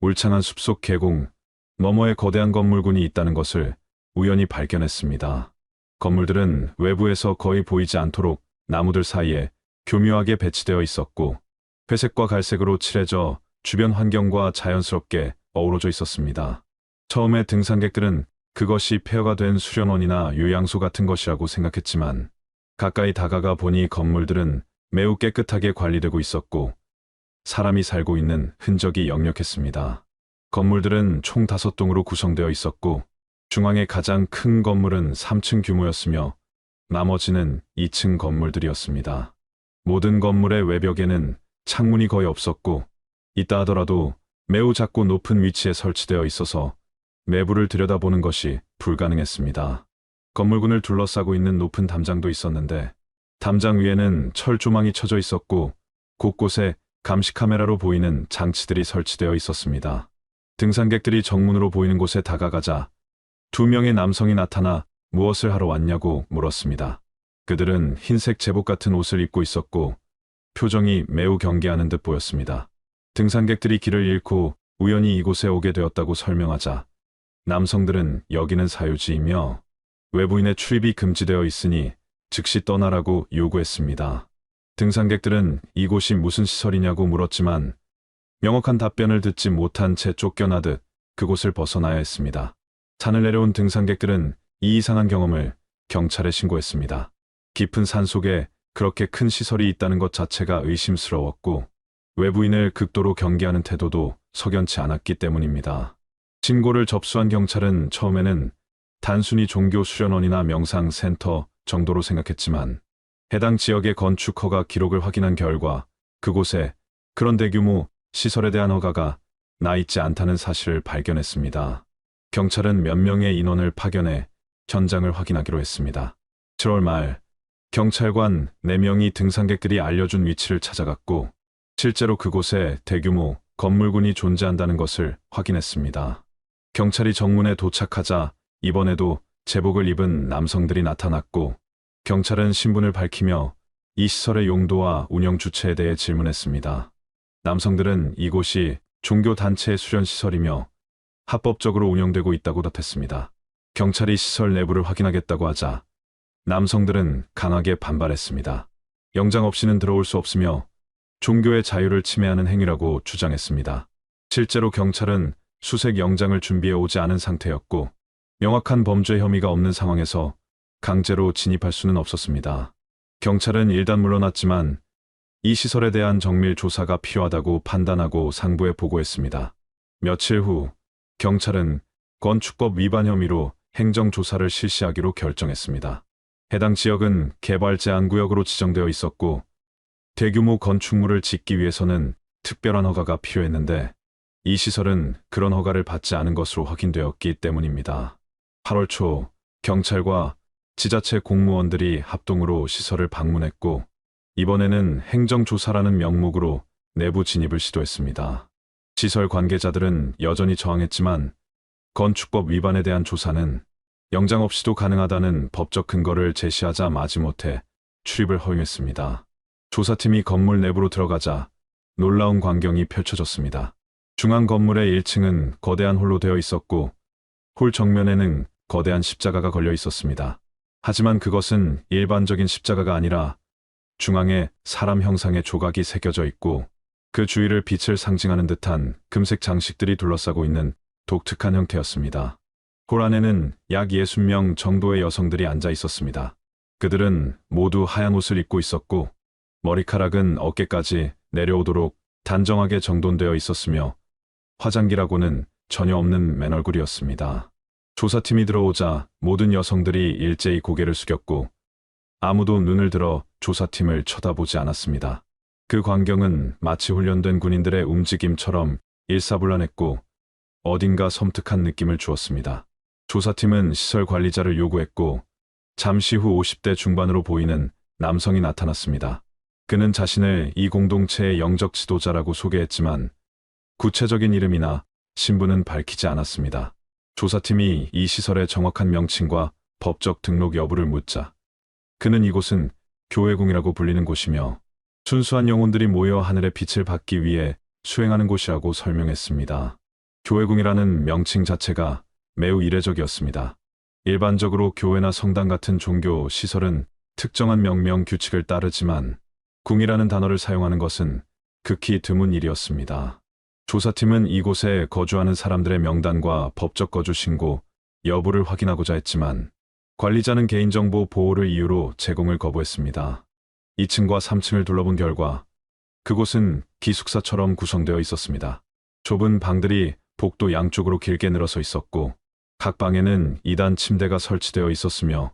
울창한 숲속 계곡 너머에 거대한 건물군이 있다는 것을 우연히 발견했습니다. 건물들은 외부에서 거의 보이지 않도록 나무들 사이에 교묘하게 배치되어 있었고 회색과 갈색으로 칠해져 주변 환경과 자연스럽게 어우러져 있었습니다. 처음에 등산객들은 그것이 폐허가 된 수련원이나 요양소 같은 것이라고 생각했지만 가까이 다가가 보니 건물들은 매우 깨끗하게 관리되고 있었고 사람이 살고 있는 흔적이 역력했습니다. 건물들은 총 5동으로 구성되어 있었고 중앙의 가장 큰 건물은 3층 규모였으며 나머지는 2층 건물들이었습니다. 모든 건물의 외벽에는 창문이 거의 없었고 있다 하더라도 매우 작고 높은 위치에 설치되어 있어서 내부를 들여다보는 것이 불가능했습니다. 건물군을 둘러싸고 있는 높은 담장도 있었는데 담장 위에는 철 조망이 쳐져 있었고 곳곳에 감시 카메라로 보이는 장치들이 설치되어 있었습니다. 등산객들이 정문으로 보이는 곳에 다가가자 2명의 남성이 나타나 무엇을 하러 왔냐고 물었습니다. 그들은 흰색 제복 같은 옷을 입고 있었고 표정이 매우 경계하는 듯 보였습니다. 등산객들이 길을 잃고 우연히 이곳에 오게 되었다고 설명하자 남성들은 여기는 사유지이며 외부인의 출입이 금지되어 있으니 즉시 떠나라고 요구했습니다. 등산객들은 이곳이 무슨 시설이냐고 물었지만 명확한 답변을 듣지 못한 채 쫓겨나듯 그곳을 벗어나야 했습니다. 산을 내려온 등산객들은 이 이상한 경험을 경찰에 신고했습니다. 깊은 산 속에 그렇게 큰 시설이 있다는 것 자체가 의심스러웠고 외부인을 극도로 경계하는 태도도 석연치 않았기 때문입니다. 신고를 접수한 경찰은 처음에는 단순히 종교 수련원이나 명상센터 정도로 생각했지만 해당 지역의 건축 허가 기록을 확인한 결과 그곳에 그런 대규모 시설에 대한 허가가 나 있지 않다는 사실을 발견했습니다. 경찰은 몇 명의 인원을 파견해 현장을 확인하기로 했습니다. 7월 말 경찰관 4명이 등산객들이 알려준 위치를 찾아갔고 실제로 그곳에 대규모 건물군이 존재한다는 것을 확인했습니다. 경찰이 정문에 도착하자 이번에도 제복을 입은 남성들이 나타났고 경찰은 신분을 밝히며 이 시설의 용도와 운영 주체에 대해 질문했습니다. 남성들은 이곳이 종교단체의 수련시설이며 합법적으로 운영되고 있다고 답했습니다. 경찰이 시설 내부를 확인하겠다고 하자 남성들은 강하게 반발했습니다. 영장 없이는 들어올 수 없으며 종교의 자유를 침해하는 행위라고 주장했습니다. 실제로 경찰은 수색 영장을 준비해 오지 않은 상태였고 명확한 범죄 혐의가 없는 상황에서 강제로 진입할 수는 없었습니다. 경찰은 일단 물러났지만 이 시설에 대한 정밀 조사가 필요하다고 판단하고 상부에 보고했습니다. 며칠 후 경찰은 건축법 위반 혐의로 행정조사를 실시하기로 결정했습니다. 해당 지역은 개발 제한 구역으로 지정되어 있었고 대규모 건축물을 짓기 위해서는 특별한 허가가 필요했는데 이 시설은 그런 허가를 받지 않은 것으로 확인되었기 때문입니다. 8월 초 경찰과 지자체 공무원들이 합동으로 시설을 방문했고 이번에는 행정조사라는 명목으로 내부 진입을 시도했습니다. 시설 관계자들은 여전히 저항했지만 건축법 위반에 대한 조사는 영장 없이도 가능하다는 법적 근거를 제시하자 마지못해 출입을 허용했습니다. 조사팀이 건물 내부로 들어가자 놀라운 광경이 펼쳐졌습니다. 중앙 건물의 1층은 거대한 홀로 되어 있었고 홀 정면에는 거대한 십자가가 걸려 있었습니다. 하지만 그것은 일반적인 십자가가 아니라 중앙에 사람 형상의 조각이 새겨져 있고 그 주위를 빛을 상징하는 듯한 금색 장식들이 둘러싸고 있는 독특한 형태였습니다. 홀 안에는 약 60명 정도의 여성들이 앉아 있었습니다. 그들은 모두 하얀 옷을 입고 있었고 머리카락은 어깨까지 내려오도록 단정하게 정돈되어 있었으며 화장기라고는 전혀 없는 맨 얼굴이었습니다. 조사팀이 들어오자 모든 여성들이 일제히 고개를 숙였고 아무도 눈을 들어 조사팀을 쳐다보지 않았습니다. 그 광경은 마치 훈련된 군인들의 움직임처럼 일사불란했고 어딘가 섬뜩한 느낌을 주었습니다. 조사팀은 시설 관리자를 요구했고 잠시 후 50대 중반으로 보이는 남성이 나타났습니다. 그는 자신을 이 공동체의 영적 지도자라고 소개했지만 구체적인 이름이나 신분은 밝히지 않았습니다. 조사팀이 이 시설의 정확한 명칭과 법적 등록 여부를 묻자 그는 이곳은 교회궁이라고 불리는 곳이며 순수한 영혼들이 모여 하늘의 빛을 받기 위해 수행하는 곳이라고 설명했습니다. 교회궁이라는 명칭 자체가 매우 이례적이었습니다. 일반적으로 교회나 성당 같은 종교 시설은 특정한 명명 규칙을 따르지만 궁이라는 단어를 사용하는 것은 극히 드문 일이었습니다. 조사팀은 이곳에 거주하는 사람들의 명단과 법적 거주 신고 여부를 확인하고자 했지만 관리자는 개인정보 보호를 이유로 제공을 거부했습니다. 2층과 3층을 둘러본 결과 그곳은 기숙사처럼 구성되어 있었습니다. 좁은 방들이 복도 양쪽으로 길게 늘어서 있었고 각 방에는 2단 침대가 설치되어 있었으며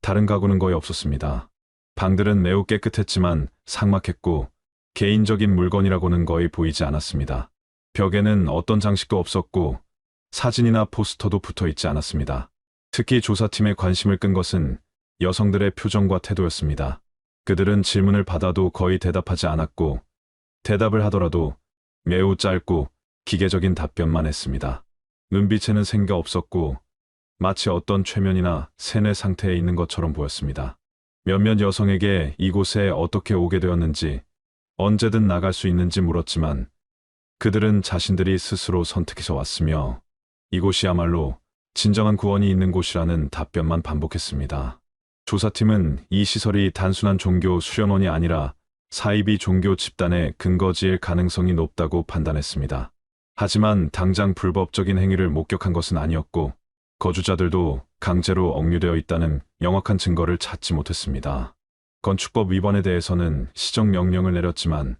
다른 가구는 거의 없었습니다. 방들은 매우 깨끗했지만 삭막했고 개인적인 물건이라고는 거의 보이지 않았습니다. 벽에는 어떤 장식도 없었고 사진이나 포스터도 붙어 있지 않았습니다. 특히 조사팀의 관심을 끈 것은 여성들의 표정과 태도였습니다. 그들은 질문을 받아도 거의 대답하지 않았고 대답을 하더라도 매우 짧고 기계적인 답변만 했습니다. 눈빛에는 생기가 없었고 마치 어떤 최면이나 세뇌 상태에 있는 것처럼 보였습니다. 몇몇 여성에게 이곳에 어떻게 오게 되었는지 언제든 나갈 수 있는지 물었지만 그들은 자신들이 스스로 선택해서 왔으며 이곳이야말로 진정한 구원이 있는 곳이라는 답변만 반복했습니다. 조사팀은 이 시설이 단순한 종교 수련원이 아니라 사이비 종교 집단의 근거지일 가능성이 높다고 판단했습니다. 하지만 당장 불법적인 행위를 목격한 것은 아니었고 거주자들도 강제로 억류되어 있다는 명확한 증거를 찾지 못했습니다. 건축법 위반에 대해서는 시정명령을 내렸지만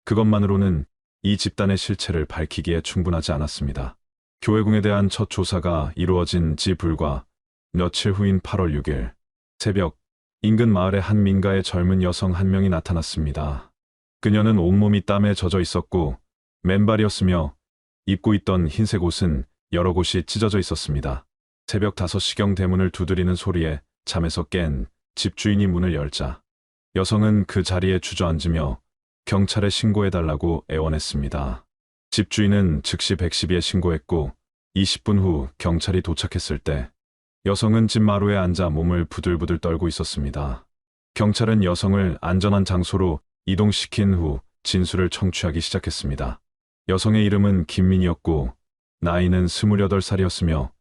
그것만으로는 이 집단의 실체를 밝히기에 충분하지 않았습니다. 교회궁에 대한 첫 조사가 이루어진 지 불과 며칠 후인 8월 6일 새벽 인근 마을의 한 민가의 젊은 여성 한 명이 나타났습니다. 그녀는 온몸이 땀에 젖어 있었고 맨발이었으며 입고 있던 흰색 옷은 여러 곳이 찢어져 있었습니다. 새벽 5시경 대문을 두드리는 소리에 잠에서 깬 집주인이 문을 열자 여성은 그 자리에 주저앉으며 경찰에 신고해달라고 애원했습니다. 집주인은 즉시 112에 신고했고 20분 후 경찰이 도착했을 때 여성은 집 마루에 앉아 몸을 부들부들 떨고 있었습니다. 경찰은 여성을 안전한 장소로 이동시킨 후 진술을 청취하기 시작했습니다. 여성의 이름은 김민이었고 나이는 28살이었으며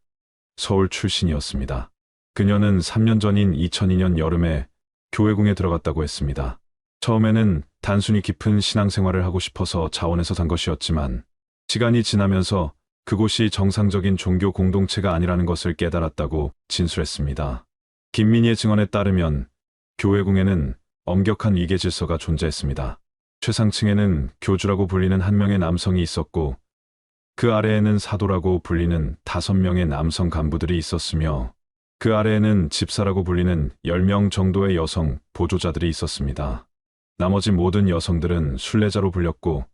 서울 출신이었습니다. 그녀는 3년 전인 2002년 여름에 교회궁에 들어갔다고 했습니다. 처음에는 단순히 깊은 신앙생활을 하고 싶어서 자원해서 산 것이었지만 시간이 지나면서 그곳이 정상적인 종교 공동체가 아니라는 것을 깨달았다고 진술했습니다. 김민희의 증언에 따르면 교회궁에는 엄격한 위계 질서가 존재했습니다. 최상층에는 교주라고 불리는 한 명의 남성이 있었고 그 아래에는 사도라고 불리는 5명의 남성 간부들이 있었으며 그 아래에는 집사라고 불리는 10명 정도의 여성 보조자들이 있었습니다. 나머지 모든 여성들은 순례자로 불렸고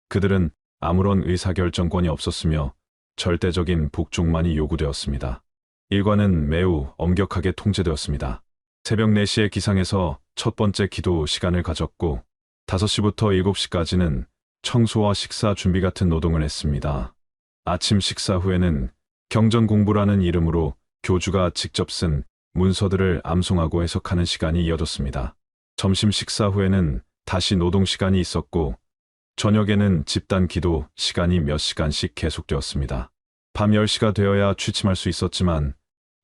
그들은 아무런 의사결정권이 없었으며 절대적인 복종만이 요구되었습니다. 일과는 매우 엄격하게 통제되었습니다. 새벽 4시에 기상해서 첫 번째 기도 시간을 가졌고 5시부터 7시까지는 청소와 식사 준비 같은 노동을 했습니다. 아침 식사 후에는 경전 공부라는 이름으로 교주가 직접 쓴 문서들을 암송하고 해석하는 시간이 이어졌습니다. 점심 식사 후에는 다시 노동 시간이 있었고 저녁에는 집단 기도 시간이 몇 시간씩 계속되었습니다. 밤 10시가 되어야 취침할 수 있었지만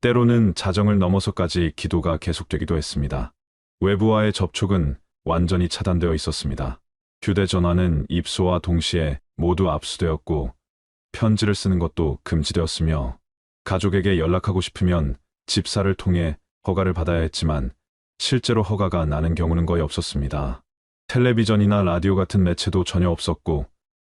때로는 자정을 넘어서까지 기도가 계속되기도 했습니다. 외부와의 접촉은 완전히 차단되어 있었습니다. 휴대전화는 입소와 동시에 모두 압수되었고 편지를 쓰는 것도 금지되었으며 가족에게 연락하고 싶으면 집사를 통해 허가를 받아야 했지만 실제로 허가가 나는 경우는 거의 없었습니다. 텔레비전이나 라디오 같은 매체도 전혀 없었고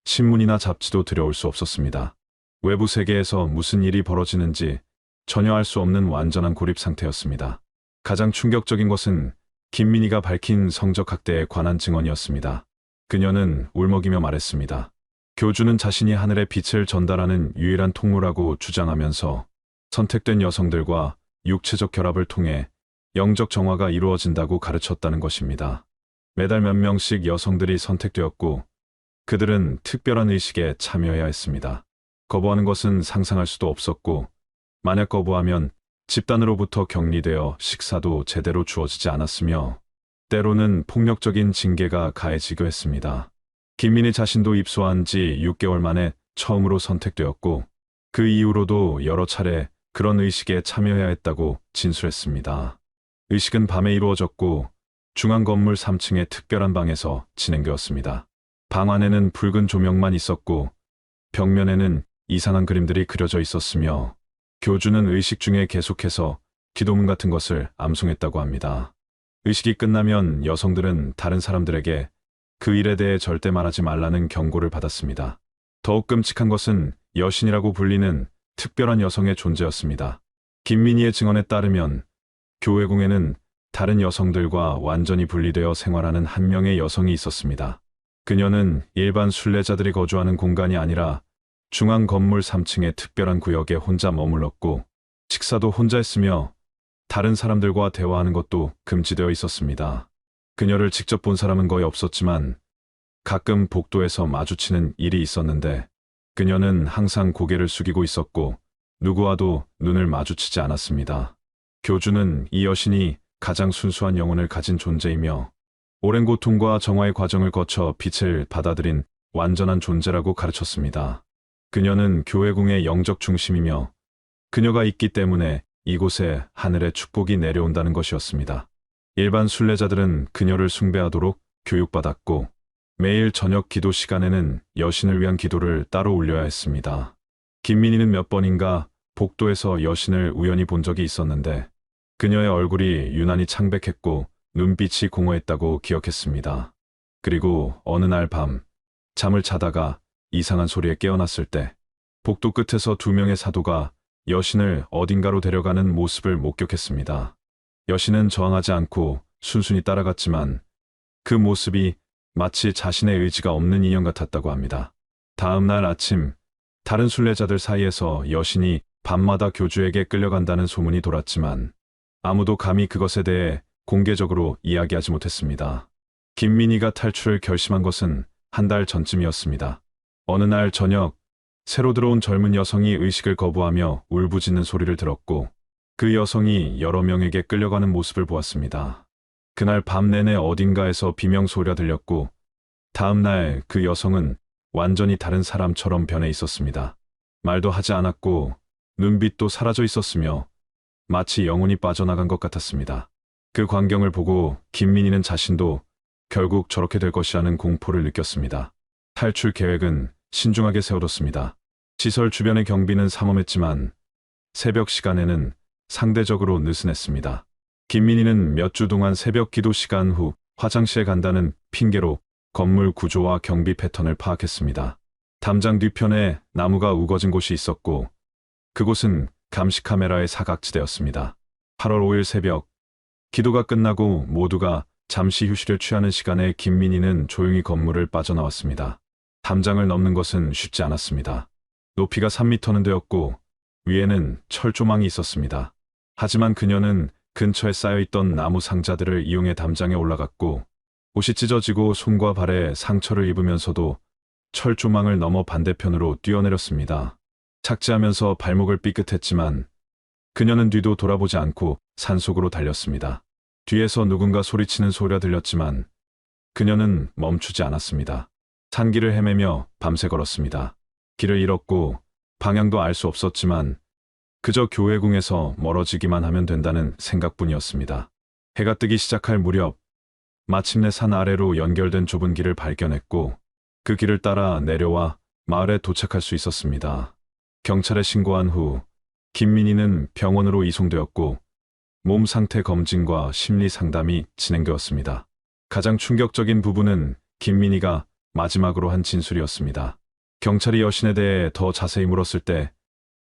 신문이나 잡지도 들여올 수 없었습니다. 외부 세계에서 무슨 일이 벌어지는지 전혀 알 수 없는 완전한 고립 상태였습니다. 가장 충격적인 것은 김민희가 밝힌 성적 학대에 관한 증언이었습니다. 그녀는 울먹이며 말했습니다. 교주는 자신이 하늘의 빛을 전달하는 유일한 통로라고 주장하면서 선택된 여성들과 육체적 결합을 통해 영적 정화가 이루어진다고 가르쳤다는 것입니다. 매달 몇 명씩 여성들이 선택되었고 그들은 특별한 의식에 참여해야 했습니다. 거부하는 것은 상상할 수도 없었고 만약 거부하면 집단으로부터 격리되어 식사도 제대로 주어지지 않았으며 때로는 폭력적인 징계가 가해지기도 했습니다. 김민희 자신도 입소한 지 6개월 만에 처음으로 선택되었고 그 이후로도 여러 차례 그런 의식에 참여해야 했다고 진술했습니다. 의식은 밤에 이루어졌고 중앙 건물 3층의 특별한 방에서 진행되었습니다. 방 안에는 붉은 조명만 있었고 벽면에는 이상한 그림들이 그려져 있었으며 교주는 의식 중에 계속해서 기도문 같은 것을 암송했다고 합니다. 의식이 끝나면 여성들은 다른 사람들에게 그 일에 대해 절대 말하지 말라는 경고를 받았습니다. 더욱 끔찍한 것은 여신이라고 불리는 특별한 여성의 존재였습니다. 김민희의 증언에 따르면 교회궁에는 다른 여성들과 완전히 분리되어 생활하는 한 명의 여성이 있었습니다. 그녀는 일반 순례자들이 거주하는 공간이 아니라 중앙 건물 3층의 특별한 구역에 혼자 머물렀고 식사도 혼자 했으며 다른 사람들과 대화하는 것도 금지되어 있었습니다. 그녀를 직접 본 사람은 거의 없었지만 가끔 복도에서 마주치는 일이 있었는데 그녀는 항상 고개를 숙이고 있었고 누구와도 눈을 마주치지 않았습니다. 교주는 이 여신이 가장 순수한 영혼을 가진 존재이며 오랜 고통과 정화의 과정을 거쳐 빛을 받아들인 완전한 존재라고 가르쳤습니다. 그녀는 교회궁의 영적 중심이며 그녀가 있기 때문에 이곳에 하늘의 축복이 내려온다는 것이었습니다. 일반 순례자들은 그녀를 숭배하도록 교육받았고 매일 저녁 기도 시간에는 여신을 위한 기도를 따로 올려야 했습니다. 김민희는 몇 번인가 복도에서 여신을 우연히 본 적이 있었는데 그녀의 얼굴이 유난히 창백했고 눈빛이 공허했다고 기억했습니다. 그리고 어느 날 밤 잠을 자다가 이상한 소리에 깨어났을 때 복도 끝에서 2명의 사도가 여신을 어딘가로 데려가는 모습을 목격했습니다. 여신은 저항하지 않고 순순히 따라갔지만 그 모습이 마치 자신의 의지가 없는 인형 같았다고 합니다. 다음 날 아침 다른 순례자들 사이에서 여신이 밤마다 교주에게 끌려간다는 소문이 돌았지만 아무도 감히 그것에 대해 공개적으로 이야기하지 못했습니다. 김민희가 탈출을 결심한 것은 한 달 전쯤이었습니다. 어느 날 저녁 새로 들어온 젊은 여성이 의식을 거부하며 울부짖는 소리를 들었고 그 여성이 여러 명에게 끌려가는 모습을 보았습니다. 그날 밤 내내 어딘가에서 비명소리가 들렸고 다음 날 그 여성은 완전히 다른 사람처럼 변해 있었습니다. 말도 하지 않았고 눈빛도 사라져 있었으며 마치 영혼이 빠져나간 것 같았습니다. 그 광경을 보고 김민희는 자신도 결국 저렇게 될 것이라는 공포를 느꼈습니다. 탈출 계획은 신중하게 세워뒀습니다. 시설 주변의 경비는 삼엄했지만 새벽 시간에는 상대적으로 느슨했습니다. 김민희는 몇 주 동안 새벽 기도 시간 후 화장실에 간다는 핑계로 건물 구조와 경비 패턴을 파악했습니다. 담장 뒤편에 나무가 우거진 곳이 있었고 그곳은 감시 카메라의 사각지대였습니다. 8월 5일 새벽 기도가 끝나고 모두가 잠시 휴식을 취하는 시간에 김민희는 조용히 건물을 빠져나왔습니다. 담장을 넘는 것은 쉽지 않았습니다. 높이가 3m는 되었고 위에는 철조망이 있었습니다. 하지만 그녀는 근처에 쌓여있던 나무 상자들을 이용해 담장에 올라갔고 옷이 찢어지고 손과 발에 상처를 입으면서도 철조망을 넘어 반대편으로 뛰어내렸습니다. 착지하면서 발목을 삐끗했지만 그녀는 뒤도 돌아보지 않고 산속으로 달렸습니다. 뒤에서 누군가 소리치는 소리가 들렸지만 그녀는 멈추지 않았습니다. 산길을 헤매며 밤새 걸었습니다. 길을 잃었고 방향도 알 수 없었지만 그저 교회궁에서 멀어지기만 하면 된다는 생각뿐이었습니다. 해가 뜨기 시작할 무렵 마침내 산 아래로 연결된 좁은 길을 발견했고 그 길을 따라 내려와 마을에 도착할 수 있었습니다. 경찰에 신고한 후 김민희는 병원으로 이송되었고 몸 상태 검진과 심리 상담이 진행되었습니다. 가장 충격적인 부분은 김민희가 마지막으로 한 진술이었습니다. 경찰이 여신에 대해 더 자세히 물었을 때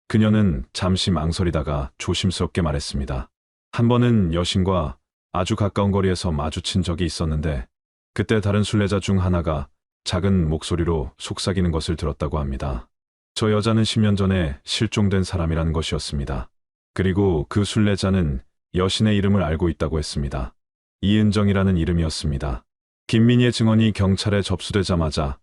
그녀는 잠시 망설이다가 조심스럽게 말했습니다. 한 번은 여신과 아주 가까운 거리에서 마주친 적이 있었는데 그때 다른 순례자 중 하나가 작은 목소리로 속삭이는 것을 들었다고 합니다. 저 여자는 10년 전에 실종된 사람이라는 것이었습니다. 그리고 그 순례자는 여신의 이름을 알고 있다고 했습니다. 이은정이라는 이름이었습니다. 김민희의 증언이 경찰에 접수되자마자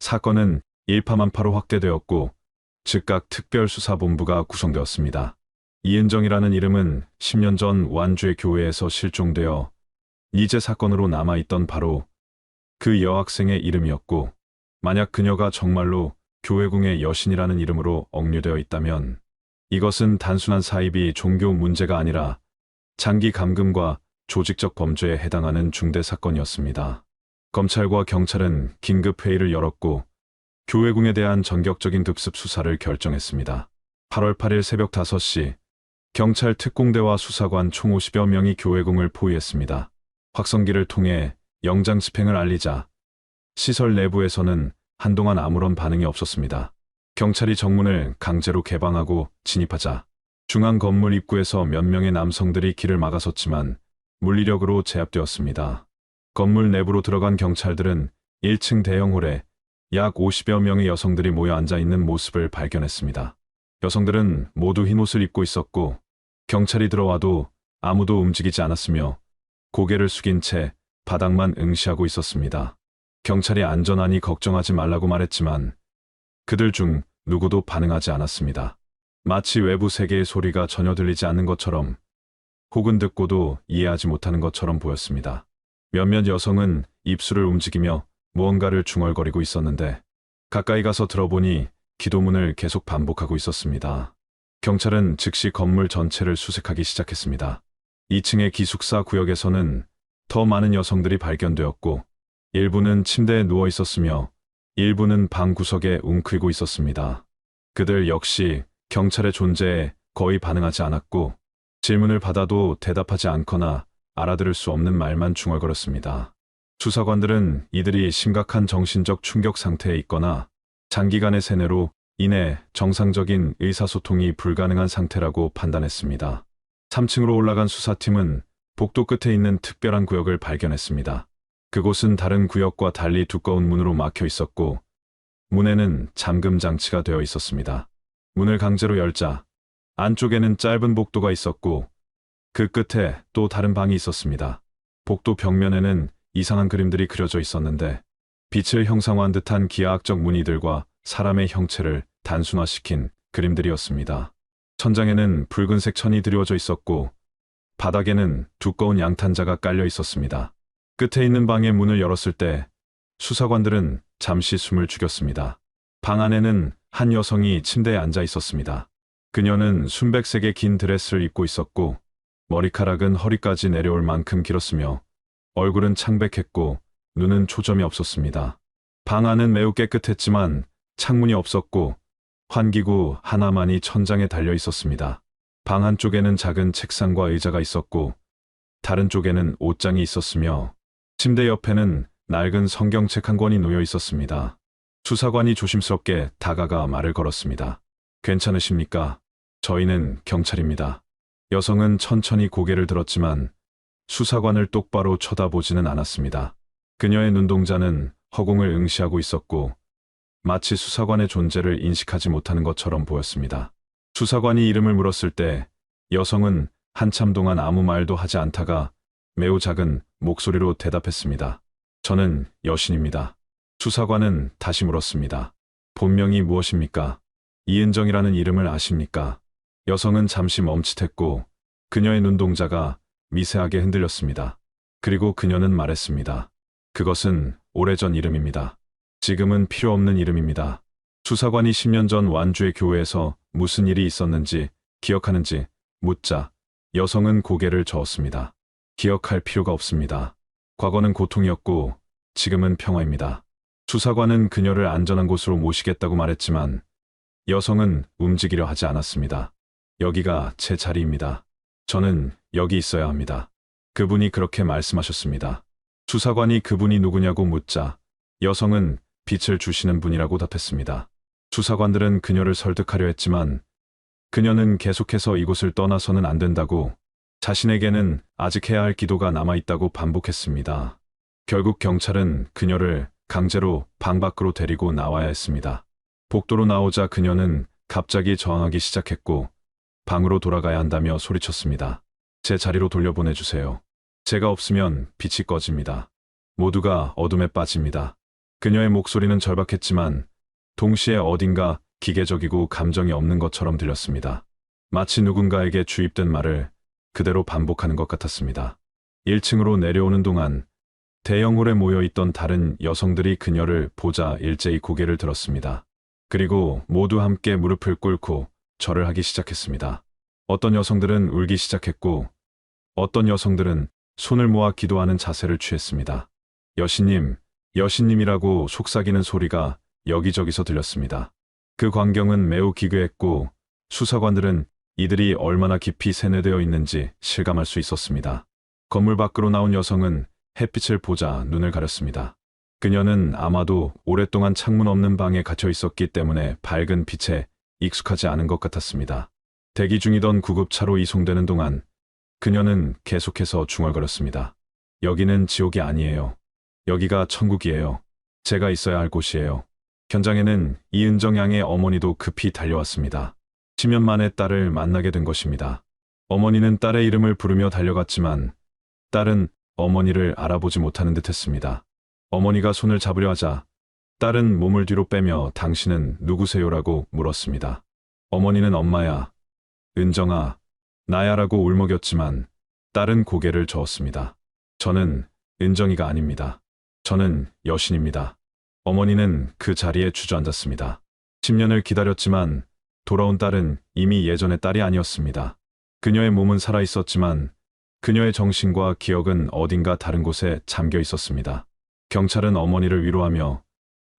사건은 일파만파로 확대되었고 즉각 특별수사본부가 구성되었습니다. 이은정이라는 이름은 10년 전 완주의 교회에서 실종되어 이제 사건으로 남아있던 바로 그 여학생의 이름이었고, 만약 그녀가 정말로 교회궁의 여신이라는 이름으로 억류되어 있다면 이것은 단순한 사입이 종교 문제가 아니라 장기 감금과 조직적 범죄에 해당하는 중대 사건이었습니다. 검찰과 경찰은 긴급 회의를 열었고 교회궁에 대한 전격적인 급습 수사를 결정했습니다. 8월 8일 새벽 5시 경찰 특공대와 수사관 총 50여 명이 교회궁을 포위했습니다. 확성기를 통해 영장 집행을 알리자 시설 내부에서는 한동안 아무런 반응이 없었습니다. 경찰이 정문을 강제로 개방하고 진입하자 중앙 건물 입구에서 몇 명의 남성들이 길을 막아섰지만 물리력으로 제압되었습니다. 건물 내부로 들어간 경찰들은 1층 대형홀에 약 50여 명의 여성들이 모여 앉아 있는 모습을 발견했습니다. 여성들은 모두 흰 옷을 입고 있었고 경찰이 들어와도 아무도 움직이지 않았으며 고개를 숙인 채 바닥만 응시하고 있었습니다. 경찰이 안전하니 걱정하지 말라고 말했지만 그들 중 누구도 반응하지 않았습니다. 마치 외부 세계의 소리가 전혀 들리지 않는 것처럼 혹은 듣고도 이해하지 못하는 것처럼 보였습니다. 몇몇 여성은 입술을 움직이며 무언가를 중얼거리고 있었는데 가까이 가서 들어보니 기도문을 계속 반복하고 있었습니다. 경찰은 즉시 건물 전체를 수색하기 시작했습니다. 2층의 기숙사 구역에서는 더 많은 여성들이 발견되었고 일부는 침대에 누워 있었으며 일부는 방 구석에 웅크리고 있었습니다. 그들 역시 경찰의 존재에 거의 반응하지 않았고 질문을 받아도 대답하지 않거나 알아들을 수 없는 말만 중얼거렸습니다. 수사관들은 이들이 심각한 정신적 충격 상태에 있거나 장기간의 세뇌로 인해 정상적인 의사소통이 불가능한 상태라고 판단했습니다. 3층으로 올라간 수사팀은 복도 끝에 있는 특별한 구역을 발견했습니다. 그곳은 다른 구역과 달리 두꺼운 문으로 막혀 있었고 문에는 잠금 장치가 되어 있었습니다. 문을 강제로 열자 안쪽에는 짧은 복도가 있었고 그 끝에 또 다른 방이 있었습니다. 복도 벽면에는 이상한 그림들이 그려져 있었는데 빛을 형상화한 듯한 기하학적 무늬들과 사람의 형체를 단순화시킨 그림들이었습니다. 천장에는 붉은색 천이 드리워져 있었고 바닥에는 두꺼운 양탄자가 깔려 있었습니다. 끝에 있는 방의 문을 열었을 때 수사관들은 잠시 숨을 죽였습니다. 방 안에는 한 여성이 침대에 앉아 있었습니다. 그녀는 순백색의 긴 드레스를 입고 있었고 머리카락은 허리까지 내려올 만큼 길었으며 얼굴은 창백했고 눈은 초점이 없었습니다. 방 안은 매우 깨끗했지만 창문이 없었고 환기구 하나만이 천장에 달려 있었습니다. 방 한쪽에는 작은 책상과 의자가 있었고 다른 쪽에는 옷장이 있었으며 침대 옆에는 낡은 성경책 한 권이 놓여 있었습니다. 수사관이 조심스럽게 다가가 말을 걸었습니다. 괜찮으십니까? 저희는 경찰입니다. 여성은 천천히 고개를 들었지만 수사관을 똑바로 쳐다보지는 않았습니다. 그녀의 눈동자는 허공을 응시하고 있었고 마치 수사관의 존재를 인식하지 못하는 것처럼 보였습니다. 수사관이 이름을 물었을 때 여성은 한참 동안 아무 말도 하지 않다가 매우 작은 목소리로 대답했습니다. 저는 여신입니다. 수사관은 다시 물었습니다. 본명이 무엇입니까? 이은정이라는 이름을 아십니까? 여성은 잠시 멈칫했고 그녀의 눈동자가 미세하게 흔들렸습니다. 그리고 그녀는 말했습니다. 그것은 오래전 이름입니다. 지금은 필요 없는 이름입니다. 수사관이 10년 전 완주의 교회에서 무슨 일이 있었는지 기억하는지 묻자 여성은 고개를 저었습니다. 기억할 필요가 없습니다. 과거는 고통이었고 지금은 평화입니다. 수사관은 그녀를 안전한 곳으로 모시겠다고 말했지만 여성은 움직이려 하지 않았습니다. 여기가 제 자리입니다. 저는 여기 있어야 합니다. 그분이 그렇게 말씀하셨습니다. 수사관이 그분이 누구냐고 묻자 여성은 빛을 주시는 분이라고 답했습니다. 수사관들은 그녀를 설득하려 했지만 그녀는 계속해서 이곳을 떠나서는 안 된다고, 자신에게는 아직 해야 할 기도가 남아있다고 반복했습니다. 결국 경찰은 그녀를 강제로 방 밖으로 데리고 나와야 했습니다. 복도로 나오자 그녀는 갑자기 저항하기 시작했고 방으로 돌아가야 한다며 소리쳤습니다. 제 자리로 돌려보내주세요. 제가 없으면 빛이 꺼집니다. 모두가 어둠에 빠집니다. 그녀의 목소리는 절박했지만 동시에 어딘가 기계적이고 감정이 없는 것처럼 들렸습니다. 마치 누군가에게 주입된 말을 그대로 반복하는 것 같았습니다. 1층으로 내려오는 동안 대형홀에 모여있던 다른 여성들이 그녀를 보자 일제히 고개를 들었습니다. 그리고 모두 함께 무릎을 꿇고 절을 하기 시작했습니다. 어떤 여성들은 울기 시작했고 어떤 여성들은 손을 모아 기도하는 자세를 취했습니다. 여신님, 여신님이라고 속삭이는 소리가 여기저기서 들렸습니다. 그 광경은 매우 기괴했고 수사관들은 이들이 얼마나 깊이 세뇌되어 있는지 실감할 수 있었습니다. 건물 밖으로 나온 여성은 햇빛을 보자 눈을 가렸습니다. 그녀는 아마도 오랫동안 창문 없는 방에 갇혀 있었기 때문에 밝은 빛에 익숙하지 않은 것 같았습니다. 대기 중이던 구급차로 이송되는 동안 그녀는 계속해서 중얼거렸습니다. 여기는 지옥이 아니에요. 여기가 천국이에요. 제가 있어야 할 곳이에요. 현장에는 이은정 양의 어머니도 급히 달려왔습니다. 10년 만에 딸을 만나게 된 것입니다. 어머니는 딸의 이름을 부르며 달려갔지만 딸은 어머니를 알아보지 못하는 듯했습니다. 어머니가 손을 잡으려 하자 딸은 몸을 뒤로 빼며 당신은 누구세요라고 물었습니다. 어머니는 엄마야, 은정아, 나야라고 울먹였지만 딸은 고개를 저었습니다. 저는 은정이가 아닙니다. 저는 여신입니다. 어머니는 그 자리에 주저앉았습니다. 10년을 기다렸지만 돌아온 딸은 이미 예전의 딸이 아니었습니다. 그녀의 몸은 살아있었지만 그녀의 정신과 기억은 어딘가 다른 곳에 잠겨 있었습니다. 경찰은 어머니를 위로하며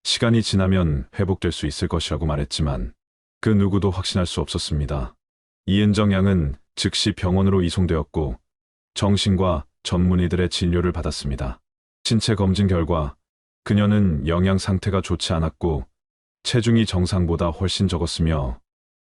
시간이 지나면 회복될 수 있을 것이라고 말했지만 그 누구도 확신할 수 없었습니다. 이은정 양은 즉시 병원으로 이송되었고 정신과 전문의들의 진료를 받았습니다. 신체 검진 결과 그녀는 영양 상태가 좋지 않았고 체중이 정상보다 훨씬 적었으며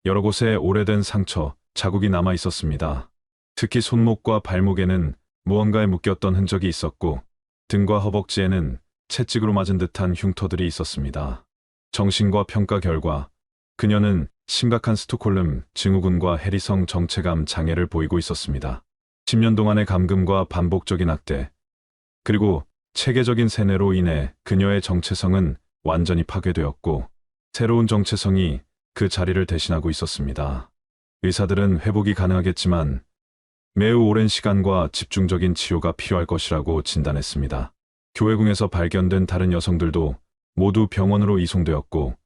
여러 곳에 오래된 상처, 자국이 남아 있었습니다. 특히 손목과 발목에는 무언가에 묶였던 흔적이 있었고 등과 허벅지에는 채찍으로 맞은 듯한 흉터들이 있었습니다. 정신과 평가 결과 그녀는 심각한 스톡홀름 증후군과 해리성 정체감 장애를 보이고 있었습니다. 10년 동안의 감금과 반복적인 학대, 그리고 체계적인 세뇌로 인해 그녀의 정체성은 완전히 파괴되었고 새로운 정체성이 그 자리를 대신하고 있었습니다. 의사들은 회복이 가능하겠지만 매우 오랜 시간과 집중적인 치료가 필요할 것이라고 진단했습니다. 교회궁에서 발견된 다른 여성들도 모두 병원으로 이송되었고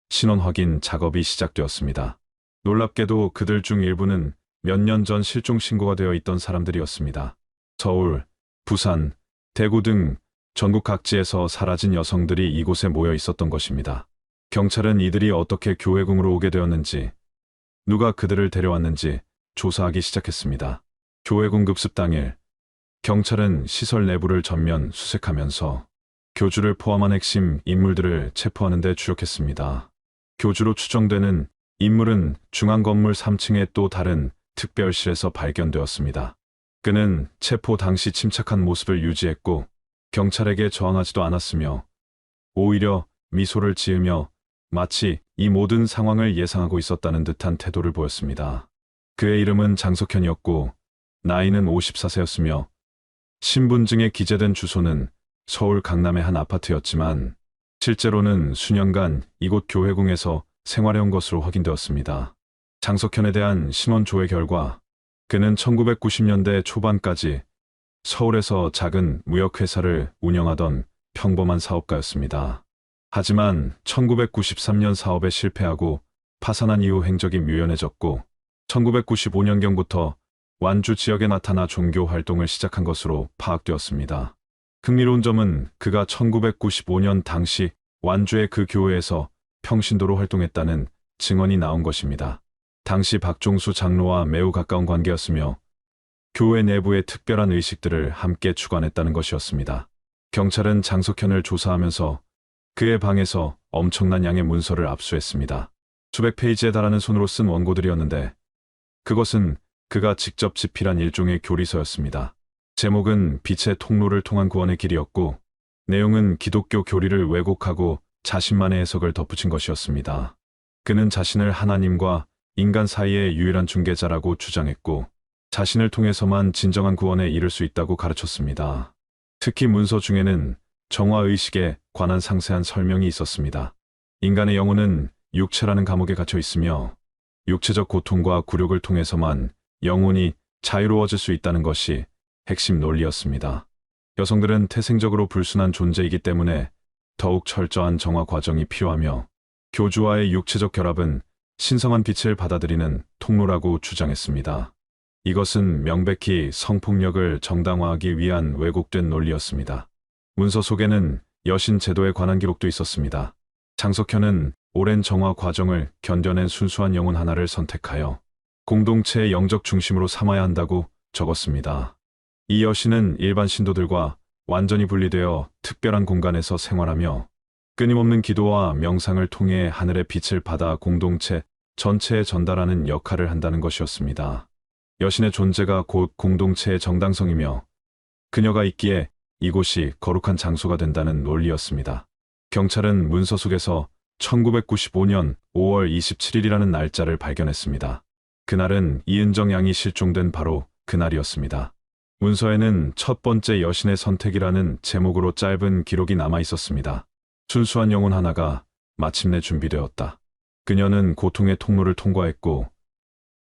신원 확인 작업이 시작되었습니다. 놀랍게도 그들 중 일부는 몇 년 전 실종 신고가 되어 있던 사람들이었습니다. 서울, 부산, 대구 등 전국 각지에서 사라진 여성들이 이곳에 모여 있었던 것입니다. 경찰은 이들이 어떻게 교회궁으로 오게 되었는지, 누가 그들을 데려왔는지 조사하기 시작했습니다. 교회궁 급습 당일, 경찰은 시설 내부를 전면 수색하면서 교주를 포함한 핵심 인물들을 체포하는 데 주력했습니다. 교주로 추정되는 인물은 중앙건물 3층의 또 다른 특별실에서 발견되었습니다. 그는 체포 당시 침착한 모습을 유지했고 경찰에게 저항하지도 않았으며 오히려 미소를 지으며 마치 이 모든 상황을 예상하고 있었다는 듯한 태도를 보였습니다. 그의 이름은 장석현이었고 나이는 54세였으며 신분증에 기재된 주소는 서울 강남의 한 아파트였지만 실제로는 수년간 이곳 교회궁에서 생활해온 것으로 확인되었습니다. 장석현에 대한 신원 조회 결과 그는 1990년대 초반까지 서울에서 작은 무역회사를 운영하던 평범한 사업가였습니다. 하지만 1993년 사업에 실패하고 파산한 이후 행적이 묘연해졌고 1995년경부터 완주 지역에 나타나 종교 활동을 시작한 것으로 파악되었습니다. 흥미로운 점은 그가 1995년 당시 완주의 그 교회에서 평신도로 활동했다는 증언이 나온 것입니다. 당시 박종수 장로와 매우 가까운 관계였으며 교회 내부의 특별한 의식들을 함께 주관했다는 것이었습니다. 경찰은 장석현을 조사하면서 그의 방에서 엄청난 양의 문서를 압수했습니다. 수백 페이지에 달하는 손으로 쓴 원고들이었는데 그것은 그가 직접 집필한 일종의 교리서였습니다. 제목은 빛의 통로를 통한 구원의 길이었고 내용은 기독교 교리를 왜곡하고 자신만의 해석을 덧붙인 것이었습니다. 그는 자신을 하나님과 인간 사이의 유일한 중개자라고 주장했고 자신을 통해서만 진정한 구원에 이를 수 있다고 가르쳤습니다. 특히 문서 중에는 정화의식에 관한 상세한 설명이 있었습니다. 인간의 영혼은 육체라는 감옥에 갇혀 있으며 육체적 고통과 굴욕을 통해서만 영혼이 자유로워질 수 있다는 것이 핵심 논리였습니다. 여성들은 태생적으로 불순한 존재이기 때문에 더욱 철저한 정화 과정이 필요하며 교주와의 육체적 결합은 신성한 빛을 받아들이는 통로라고 주장했습니다. 이것은 명백히 성폭력을 정당화하기 위한 왜곡된 논리였습니다. 문서 속에는 여신 제도에 관한 기록도 있었습니다. 장석현은 오랜 정화 과정을 견뎌낸 순수한 영혼 하나를 선택하여 공동체의 영적 중심으로 삼아야 한다고 적었습니다. 이 여신은 일반 신도들과 완전히 분리되어 특별한 공간에서 생활하며 끊임없는 기도와 명상을 통해 하늘의 빛을 받아 공동체 전체에 전달하는 역할을 한다는 것이었습니다. 여신의 존재가 곧 공동체의 정당성이며 그녀가 있기에 이곳이 거룩한 장소가 된다는 논리였습니다. 경찰은 문서 속에서 1995년 5월 27일이라는 날짜를 발견했습니다. 그날은 이은정 양이 실종된 바로 그날이었습니다. 문서에는 첫 번째 여신의 선택이라는 제목으로 짧은 기록이 남아 있었습니다. 순수한 영혼 하나가 마침내 준비되었다. 그녀는 고통의 통로를 통과했고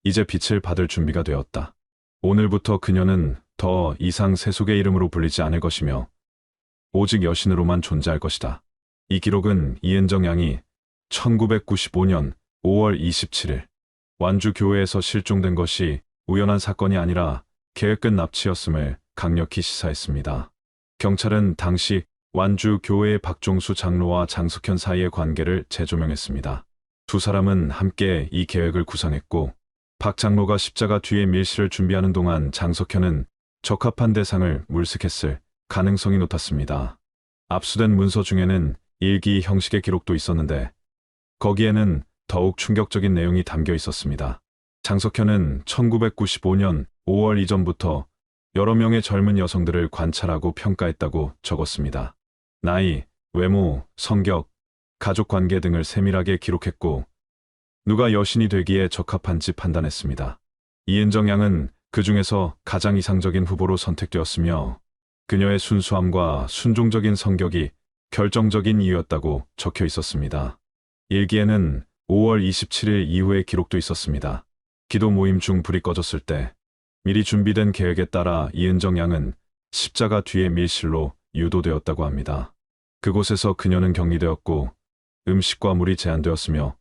이제 빛을 받을 준비가 되었다. 오늘부터 그녀는 더 이상 세속의 이름으로 불리지 않을 것이며 오직 여신으로만 존재할 것이다. 이 기록은 이은정 양이 1995년 5월 27일 완주 교회에서 실종된 것이 우연한 사건이 아니라 계획된 납치였음을 강력히 시사했습니다. 경찰은 당시 완주 교회의 박종수 장로와 장석현 사이의 관계를 재조명했습니다. 두 사람은 함께 이 계획을 구상했고 박 장로가 십자가 뒤에 밀실을 준비하는 동안 장석현은 적합한 대상을 물색했을 가능성이 높았습니다. 압수된 문서 중에는 일기 형식의 기록도 있었는데 거기에는 더욱 충격적인 내용이 담겨 있었습니다. 장석현은 1995년 5월 이전부터 여러 명의 젊은 여성들을 관찰하고 평가했다고 적었습니다. 나이, 외모, 성격, 가족관계 등을 세밀하게 기록했고 누가 여신이 되기에 적합한지 판단했습니다. 이은정 양은 그 중에서 가장 이상적인 후보로 선택되었으며 그녀의 순수함과 순종적인 성격이 결정적인 이유였다고 적혀 있었습니다. 일기에는 5월 27일 이후의 기록도 있었습니다. 기도 모임 중 불이 꺼졌을 때 미리 준비된 계획에 따라 이은정 양은 십자가 뒤의 밀실로 유도되었다고 합니다. 그곳에서 그녀는 격리되었고 음식과 물이 제한되었으며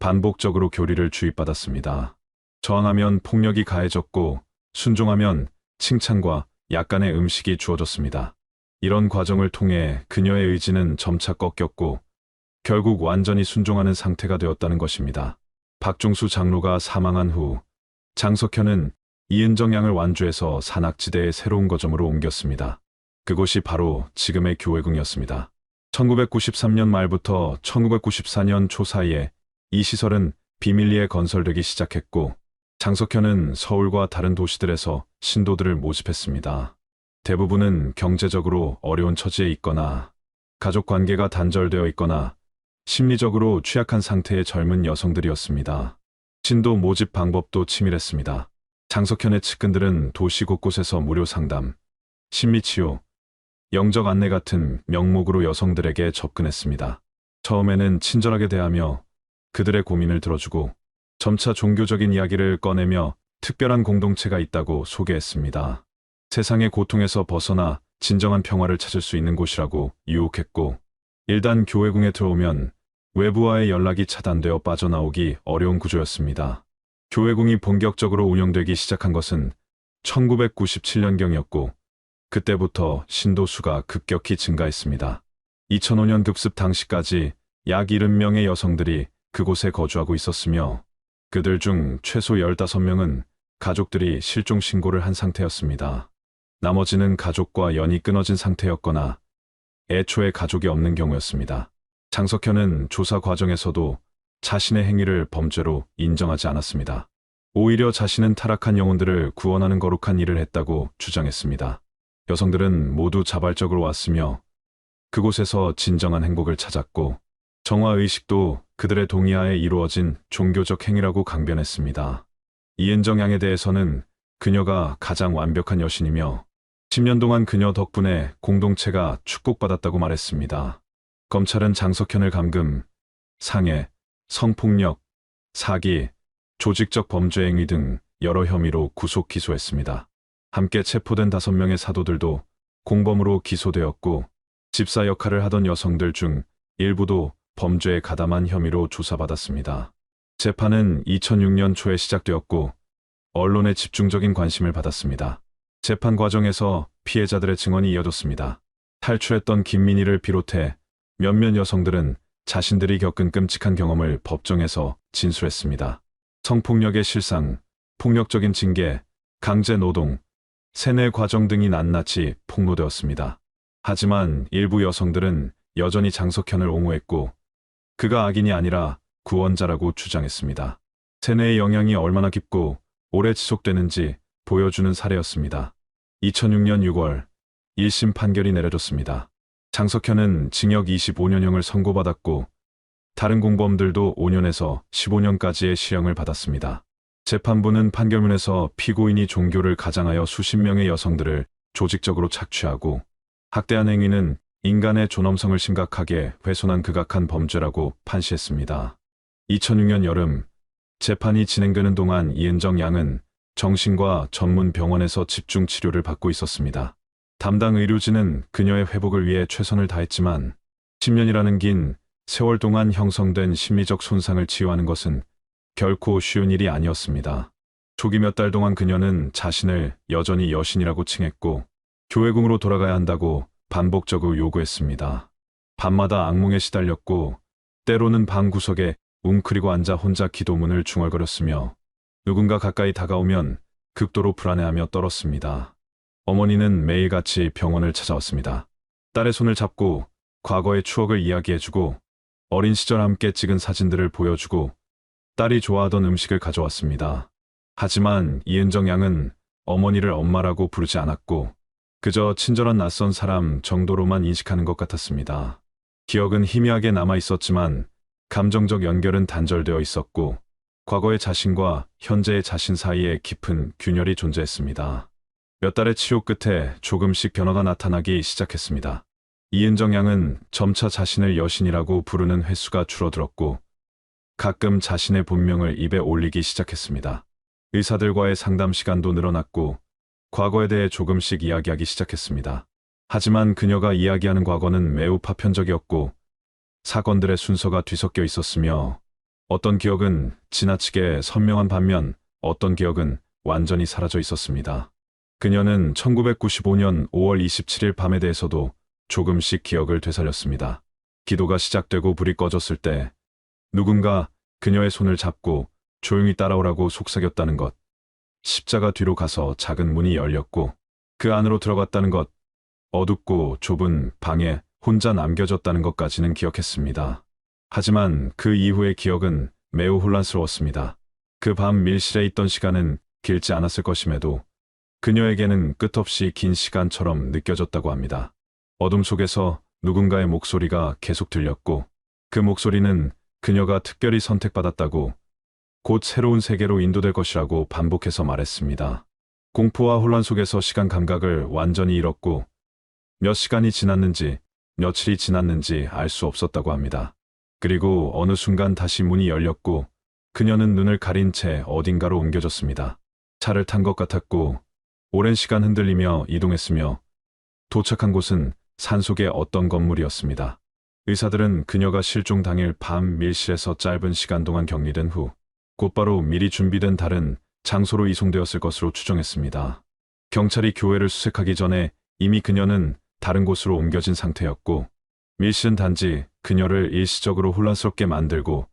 반복적으로 교리를 주입받았습니다. 저항하면 폭력이 가해졌고 순종하면 칭찬과 약간의 음식이 주어졌습니다. 이런 과정을 통해 그녀의 의지는 점차 꺾였고 결국 완전히 순종하는 상태가 되었다는 것입니다. 박종수 장로가 사망한 후 장석현은 이은정 양을 완주해서 산악지대의 새로운 거점으로 옮겼습니다. 그곳이 바로 지금의 교회궁이었습니다. 1993년 말부터 1994년 초 사이에 이 시설은 비밀리에 건설되기 시작했고 장석현은 서울과 다른 도시들에서 신도들을 모집했습니다. 대부분은 경제적으로 어려운 처지에 있거나 가족 관계가 단절되어 있거나 심리적으로 취약한 상태의 젊은 여성들이었습니다. 신도 모집 방법도 치밀했습니다. 장석현의 측근들은 도시 곳곳에서 무료 상담, 심리치유, 영적 안내 같은 명목으로 여성들에게 접근했습니다. 처음에는 친절하게 대하며 그들의 고민을 들어주고 점차 종교적인 이야기를 꺼내며 특별한 공동체가 있다고 소개했습니다. 세상의 고통에서 벗어나 진정한 평화를 찾을 수 있는 곳이라고 유혹했고 일단 교회궁에 들어오면 외부와의 연락이 차단되어 빠져나오기 어려운 구조였습니다. 교회궁이 본격적으로 운영되기 시작한 것은 1997년경이었고 그때부터 신도 수가 급격히 증가했습니다. 2005년 급습 당시까지 약 70명의 여성들이 그곳에 거주하고 있었으며 그들 중 최소 15명은 가족들이 실종 신고를 한 상태였습니다. 나머지는 가족과 연이 끊어진 상태였거나 애초에 가족이 없는 경우였습니다. 장석현은 조사 과정에서도 자신의 행위를 범죄로 인정하지 않았습니다. 오히려 자신은 타락한 영혼들을 구원하는 거룩한 일을 했다고 주장했습니다. 여성들은 모두 자발적으로 왔으며 그곳에서 진정한 행복을 찾았고 정화의식도 그들의 동의하에 이루어진 종교적 행위라고 강변했습니다. 이은정 양에 대해서는 그녀가 가장 완벽한 여신이며 10년 동안 그녀 덕분에 공동체가 축복받았다고 말했습니다. 검찰은 장석현을 감금, 상해, 성폭력, 사기, 조직적 범죄 행위 등 여러 혐의로 구속 기소했습니다. 함께 체포된 5명의 사도들도 공범으로 기소되었고 집사 역할을 하던 여성들 중 일부도 범죄에 가담한 혐의로 조사받았습니다. 재판은 2006년 초에 시작되었고 언론의 집중적인 관심을 받았습니다. 재판 과정에서 피해자들의 증언이 이어졌습니다. 탈출했던 김민희를 비롯해 몇몇 여성들은 자신들이 겪은 끔찍한 경험을 법정에서 진술했습니다. 성폭력의 실상, 폭력적인 징계, 강제 노동, 세뇌 과정 등이 낱낱이 폭로되었습니다. 하지만 일부 여성들은 여전히 장석현을 옹호했고 그가 악인이 아니라 구원자라고 주장했습니다. 세뇌의 영향이 얼마나 깊고 오래 지속되는지 보여주는 사례였습니다. 2006년 6월 1심 판결이 내려졌습니다. 장석현은 징역 25년형을 선고받았고 다른 공범들도 5년에서 15년까지의 실형을 받았습니다. 재판부는 판결문에서 피고인이 종교를 가장하여 수십 명의 여성들을 조직적으로 착취하고 학대한 행위는 인간의 존엄성을 심각하게 훼손한 극악한 범죄라고 판시했습니다. 2006년 여름 재판이 진행되는 동안 이은정 양은 정신과 전문 병원에서 집중 치료를 받고 있었습니다. 담당 의료진은 그녀의 회복을 위해 최선을 다했지만 10년이라는 긴 세월 동안 형성된 심리적 손상을 치유하는 것은 결코 쉬운 일이 아니었습니다. 초기 몇 달 동안 그녀는 자신을 여전히 여신이라고 칭했고 교회궁으로 돌아가야 한다고 반복적으로 요구했습니다. 밤마다 악몽에 시달렸고 때로는 방 구석에 웅크리고 앉아 혼자 기도문을 중얼거렸으며 누군가 가까이 다가오면 극도로 불안해하며 떨었습니다. 어머니는 매일같이 병원을 찾아왔습니다. 딸의 손을 잡고 과거의 추억을 이야기해주고 어린 시절 함께 찍은 사진들을 보여주고 딸이 좋아하던 음식을 가져왔습니다. 하지만 이은정 양은 어머니를 엄마라고 부르지 않았고 그저 친절한 낯선 사람 정도로만 인식하는 것 같았습니다. 기억은 희미하게 남아 있었지만 감정적 연결은 단절되어 있었고 과거의 자신과 현재의 자신 사이에 깊은 균열이 존재했습니다. 몇 달의 치료 끝에 조금씩 변화가 나타나기 시작했습니다. 이은정 양은 점차 자신을 여신이라고 부르는 횟수가 줄어들었고 가끔 자신의 본명을 입에 올리기 시작했습니다. 의사들과의 상담 시간도 늘어났고 과거에 대해 조금씩 이야기하기 시작했습니다. 하지만 그녀가 이야기하는 과거는 매우 파편적이었고 사건들의 순서가 뒤섞여 있었으며 어떤 기억은 지나치게 선명한 반면 어떤 기억은 완전히 사라져 있었습니다. 그녀는 1995년 5월 27일 밤에 대해서도 조금씩 기억을 되살렸습니다. 기도가 시작되고 불이 꺼졌을 때 누군가 그녀의 손을 잡고 조용히 따라오라고 속삭였다는 것, 십자가 뒤로 가서 작은 문이 열렸고 그 안으로 들어갔다는 것, 어둡고 좁은 방에 혼자 남겨졌다는 것까지는 기억했습니다. 하지만 그 이후의 기억은 매우 혼란스러웠습니다. 그 밤 밀실에 있던 시간은 길지 않았을 것임에도 그녀에게는 끝없이 긴 시간처럼 느껴졌다고 합니다. 어둠 속에서 누군가의 목소리가 계속 들렸고 그 목소리는 그녀가 특별히 선택받았다고 곧 새로운 세계로 인도될 것이라고 반복해서 말했습니다. 공포와 혼란 속에서 시간 감각을 완전히 잃었고 몇 시간이 지났는지 며칠이 지났는지 알 수 없었다고 합니다. 그리고 어느 순간 다시 문이 열렸고 그녀는 눈을 가린 채 어딘가로 옮겨졌습니다. 차를 탄 것 같았고 오랜 시간 흔들리며 이동했으며 도착한 곳은 산속의 어떤 건물이었습니다. 의사들은 그녀가 실종 당일 밤 밀실에서 짧은 시간 동안 격리된 후 곧바로 미리 준비된 다른 장소로 이송되었을 것으로 추정했습니다. 경찰이 교회를 수색하기 전에 이미 그녀는 다른 곳으로 옮겨진 상태였고 밀실은 단지 그녀를 일시적으로 혼란스럽게 만들고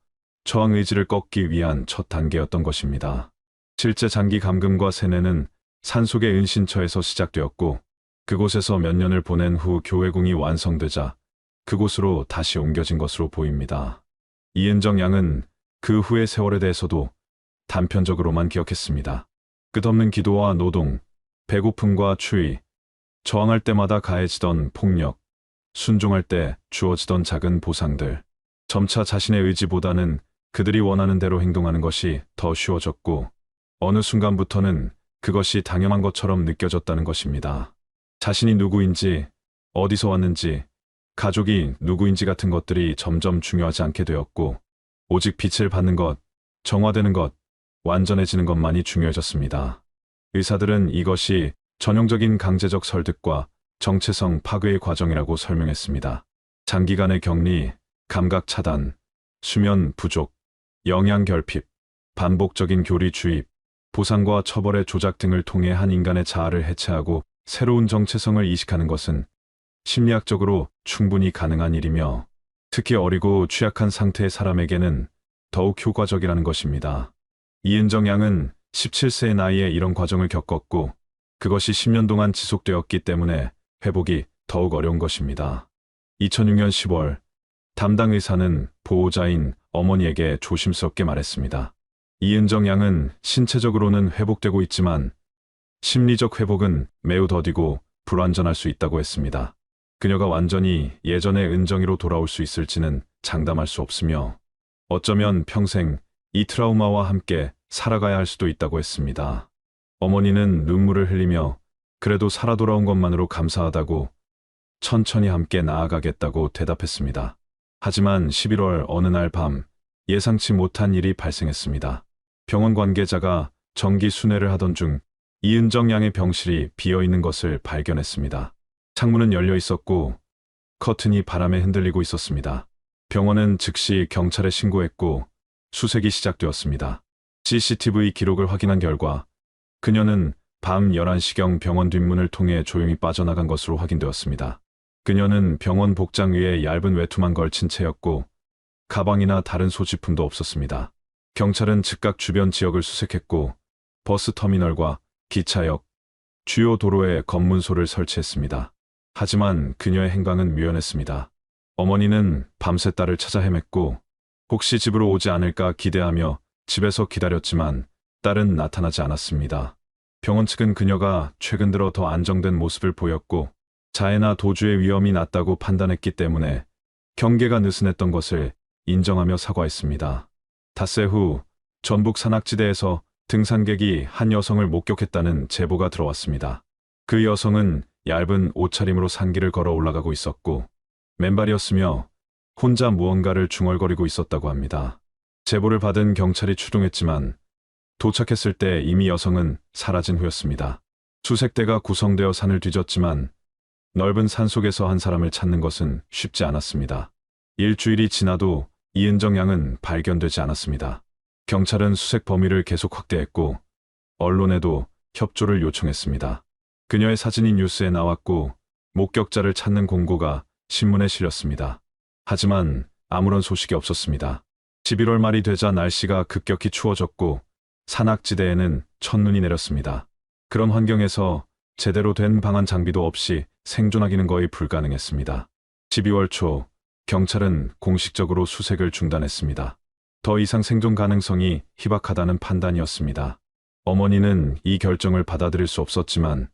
저항 의지를 꺾기 위한 첫 단계였던 것입니다. 실제 장기 감금과 세뇌는 산속의 은신처에서 시작되었고, 그곳에서 몇 년을 보낸 후 교회궁이 완성되자 그곳으로 다시 옮겨진 것으로 보입니다. 이은정 양은 그 후의 세월에 대해서도 단편적으로만 기억했습니다. 끝없는 기도와 노동, 배고픔과 추위, 저항할 때마다 가해지던 폭력, 순종할 때 주어지던 작은 보상들. 점차 자신의 의지보다는 그들이 원하는 대로 행동하는 것이 더 쉬워졌고, 어느 순간부터는 그것이 당연한 것처럼 느껴졌다는 것입니다. 자신이 누구인지, 어디서 왔는지, 가족이 누구인지 같은 것들이 점점 중요하지 않게 되었고, 오직 빛을 받는 것, 정화되는 것, 완전해지는 것만이 중요해졌습니다. 의사들은 이것이 전형적인 강제적 설득과 정체성 파괴의 과정이라고 설명했습니다. 장기간의 격리, 감각 차단, 수면 부족, 영양 결핍, 반복적인 교리 주입, 보상과 처벌의 조작 등을 통해 한 인간의 자아를 해체하고 새로운 정체성을 이식하는 것은 심리학적으로 충분히 가능한 일이며, 특히 어리고 취약한 상태의 사람에게는 더욱 효과적이라는 것입니다. 이은정 양은 17세의 나이에 이런 과정을 겪었고, 그것이 10년 동안 지속되었기 때문에 회복이 더욱 어려운 것입니다. 2006년 10월, 담당 의사는 보호자인 어머니에게 조심스럽게 말했습니다. 이은정 양은 신체적으로는 회복되고 있지만 심리적 회복은 매우 더디고 불완전할 수 있다고 했습니다. 그녀가 완전히 예전의 은정이로 돌아올 수 있을지는 장담할 수 없으며, 어쩌면 평생 이 트라우마와 함께 살아가야 할 수도 있다고 했습니다. 어머니는 눈물을 흘리며 그래도 살아 돌아온 것만으로 감사하다고, 천천히 함께 나아가겠다고 대답했습니다. 하지만 11월 어느 날 밤, 예상치 못한 일이 발생했습니다. 병원 관계자가 정기 순회를 하던 중 이은정 양의 병실이 비어 있는 것을 발견했습니다. 창문은 열려 있었고 커튼이 바람에 흔들리고 있었습니다. 병원은 즉시 경찰에 신고했고 수색이 시작되었습니다. CCTV 기록을 확인한 결과 그녀는 밤 11시경 병원 뒷문을 통해 조용히 빠져나간 것으로 확인되었습니다. 그녀는 병원 복장 위에 얇은 외투만 걸친 채였고 가방이나 다른 소지품도 없었습니다. 경찰은 즉각 주변 지역을 수색했고 버스터미널과 기차역, 주요 도로에 검문소를 설치했습니다. 하지만 그녀의 행방은 묘연했습니다. 어머니는 밤새 딸을 찾아 헤맸고 혹시 집으로 오지 않을까 기대하며 집에서 기다렸지만 딸은 나타나지 않았습니다. 병원 측은 그녀가 최근 들어 더 안정된 모습을 보였고 자해나 도주의 위험이 낮다고 판단했기 때문에 경계가 느슨했던 것을 인정하며 사과했습니다. 닷새 후 전북 산악지대에서 등산객이 한 여성을 목격했다는 제보가 들어왔습니다. 그 여성은 얇은 옷차림으로 산길을 걸어 올라가고 있었고 맨발이었으며 혼자 무언가를 중얼거리고 있었다고 합니다. 제보를 받은 경찰이 출동했지만 도착했을 때 이미 여성은 사라진 후였습니다. 수색대가 구성되어 산을 뒤졌지만 넓은 산속에서 한 사람을 찾는 것은 쉽지 않았습니다. 일주일이 지나도 이은정 양은 발견되지 않았습니다. 경찰은 수색 범위를 계속 확대했고 언론에도 협조를 요청했습니다. 그녀의 사진이 뉴스에 나왔고 목격자를 찾는 공고가 신문에 실렸습니다. 하지만 아무런 소식이 없었습니다. 11월 말이 되자 날씨가 급격히 추워졌고 산악지대에는 첫눈이 내렸습니다. 그런 환경에서 제대로 된 방한 장비도 없이 생존하기는 거의 불가능했습니다. 12월 초 경찰은 공식적으로 수색을 중단했습니다. 더 이상 생존 가능성이 희박하다는 판단이었습니다. 어머니는 이 결정을 받아들일 수 없었지만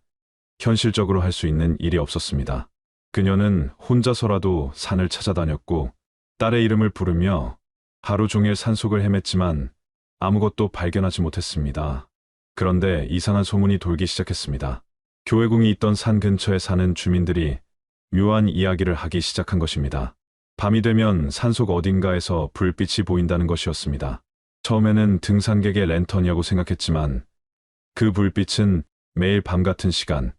현실적으로 할 수 있는 일이 없었습니다. 그녀는 혼자서라도 산을 찾아다녔고 딸의 이름을 부르며 하루 종일 산속을 헤맸지만 아무것도 발견하지 못했습니다. 그런데 이상한 소문이 돌기 시작했습니다. 교회궁이 있던 산 근처에 사는 주민들이 묘한 이야기를 하기 시작한 것입니다. 밤이 되면 산속 어딘가에서 불빛이 보인다는 것이었습니다. 처음에는 등산객의 랜턴이라고 생각했지만 그 불빛은 매일 밤 같은 시간,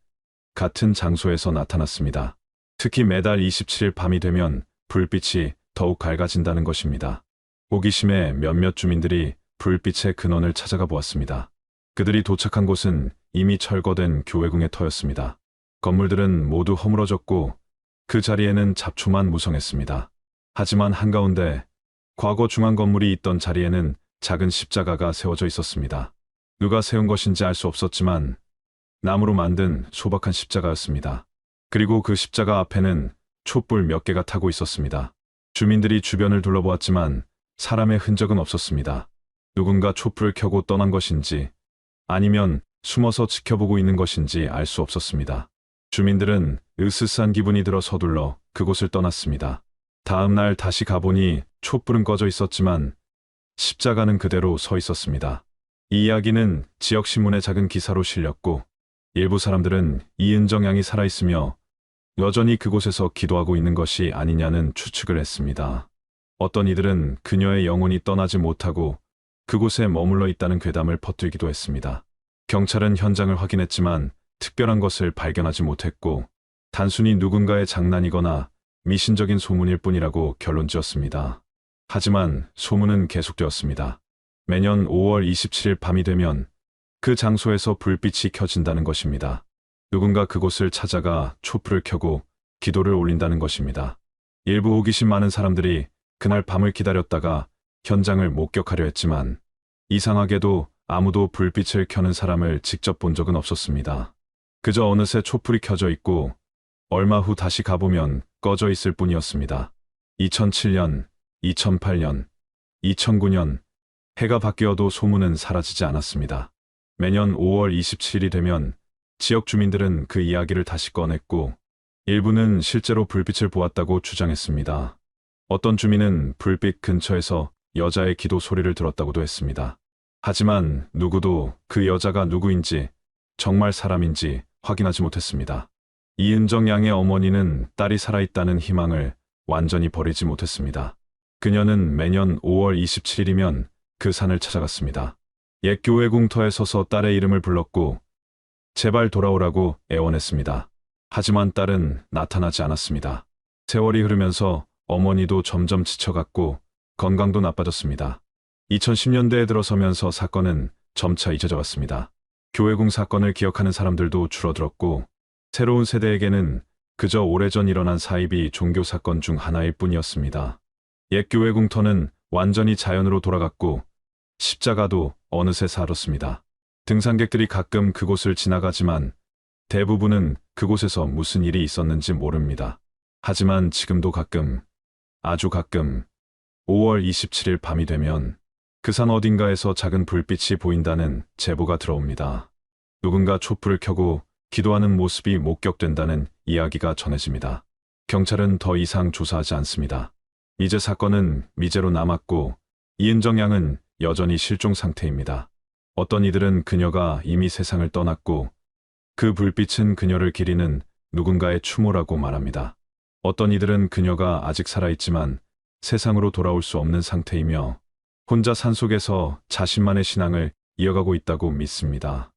같은 장소에서 나타났습니다. 특히 매달 27일 밤이 되면 불빛이 더욱 밝아진다는 것입니다. 호기심에 몇몇 주민들이 불빛의 근원을 찾아가 보았습니다. 그들이 도착한 곳은 이미 철거된 교회궁의 터였습니다. 건물들은 모두 허물어졌고 그 자리에는 잡초만 무성했습니다. 하지만 한가운데 과거 중앙 건물이 있던 자리에는 작은 십자가가 세워져 있었습니다. 누가 세운 것인지 알 수 없었지만 나무로 만든 소박한 십자가였습니다. 그리고 그 십자가 앞에는 촛불 몇 개가 타고 있었습니다. 주민들이 주변을 둘러보았지만 사람의 흔적은 없었습니다. 누군가 촛불을 켜고 떠난 것인지 아니면 숨어서 지켜보고 있는 것인지 알 수 없었습니다. 주민들은 으스스한 기분이 들어 서둘러 그곳을 떠났습니다. 다음 날 다시 가보니 촛불은 꺼져 있었지만 십자가는 그대로 서 있었습니다. 이 이야기는 지역 신문의 작은 기사로 실렸고 일부 사람들은 이은정 양이 살아있으며 여전히 그곳에서 기도하고 있는 것이 아니냐는 추측을 했습니다. 어떤 이들은 그녀의 영혼이 떠나지 못하고 그곳에 머물러 있다는 괴담을 퍼뜨리기도 했습니다. 경찰은 현장을 확인했지만 특별한 것을 발견하지 못했고 단순히 누군가의 장난이거나 미신적인 소문일 뿐이라고 결론지었습니다. 하지만 소문은 계속되었습니다. 매년 5월 27일 밤이 되면 그 장소에서 불빛이 켜진다는 것입니다. 누군가 그곳을 찾아가 촛불을 켜고 기도를 올린다는 것입니다. 일부 호기심 많은 사람들이 그날 밤을 기다렸다가 현장을 목격하려 했지만 이상하게도 아무도 불빛을 켜는 사람을 직접 본 적은 없었습니다. 그저 어느새 촛불이 켜져 있고 얼마 후 다시 가보면 꺼져 있을 뿐이었습니다. 2007년, 2008년, 2009년 해가 바뀌어도 소문은 사라지지 않았습니다. 매년 5월 27일이 되면 지역 주민들은 그 이야기를 다시 꺼냈고 일부는 실제로 불빛을 보았다고 주장했습니다. 어떤 주민은 불빛 근처에서 여자의 기도 소리를 들었다고도 했습니다. 하지만 누구도 그 여자가 누구인지 정말 사람인지 확인하지 못했습니다. 이은정 양의 어머니는 딸이 살아있다는 희망을 완전히 버리지 못했습니다. 그녀는 매년 5월 27일이면 그 산을 찾아갔습니다. 옛 교회 공터에 서서 딸의 이름을 불렀고 제발 돌아오라고 애원했습니다. 하지만 딸은 나타나지 않았습니다. 세월이 흐르면서 어머니도 점점 지쳐갔고 건강도 나빠졌습니다. 2010년대에 들어서면서 사건은 점차 잊혀져 갔습니다. 교회궁 사건을 기억하는 사람들도 줄어들었고 새로운 세대에게는 그저 오래전 일어난 사이비 종교 사건 중 하나일 뿐이었습니다. 옛 교회 궁터는 완전히 자연으로 돌아갔고 십자가도 어느새 사라졌습니다. 등산객들이 가끔 그곳을 지나가지만 대부분은 그곳에서 무슨 일이 있었는지 모릅니다. 하지만 지금도 가끔, 아주 가끔 5월 27일 밤이 되면 그 산 어딘가에서 작은 불빛이 보인다는 제보가 들어옵니다. 누군가 촛불을 켜고 기도하는 모습이 목격된다는 이야기가 전해집니다. 경찰은 더 이상 조사하지 않습니다. 이제 사건은 미제로 남았고 이은정 양은 여전히 실종 상태입니다. 어떤 이들은 그녀가 이미 세상을 떠났고 그 불빛은 그녀를 기리는 누군가의 추모라고 말합니다. 어떤 이들은 그녀가 아직 살아있지만 세상으로 돌아올 수 없는 상태이며 혼자 산속에서 자신만의 신앙을 이어가고 있다고 믿습니다.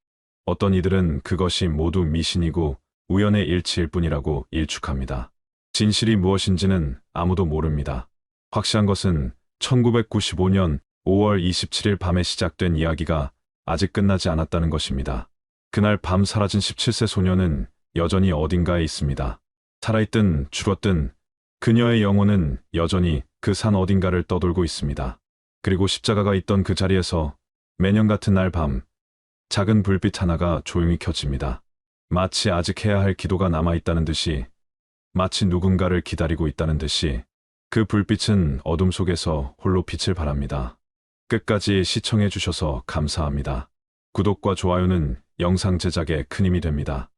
어떤 이들은 그것이 모두 미신이고 우연의 일치일 뿐이라고 일축합니다. 진실이 무엇인지는 아무도 모릅니다. 확실한 것은 1995년 5월 27일 밤에 시작된 이야기가 아직 끝나지 않았다는 것입니다. 그날 밤 사라진 17세 소녀는 여전히 어딘가에 있습니다. 살아있든 죽었든 그녀의 영혼은 여전히 그 산 어딘가를 떠돌고 있습니다. 그리고 십자가가 있던 그 자리에서 매년 같은 날 밤 작은 불빛 하나가 조용히 켜집니다. 마치 아직 해야 할 기도가 남아있다는 듯이, 마치 누군가를 기다리고 있다는 듯이 그 불빛은 어둠 속에서 홀로 빛을 발합니다. 끝까지 시청해 주셔서 감사합니다. 구독과 좋아요는 영상 제작에 큰 힘이 됩니다.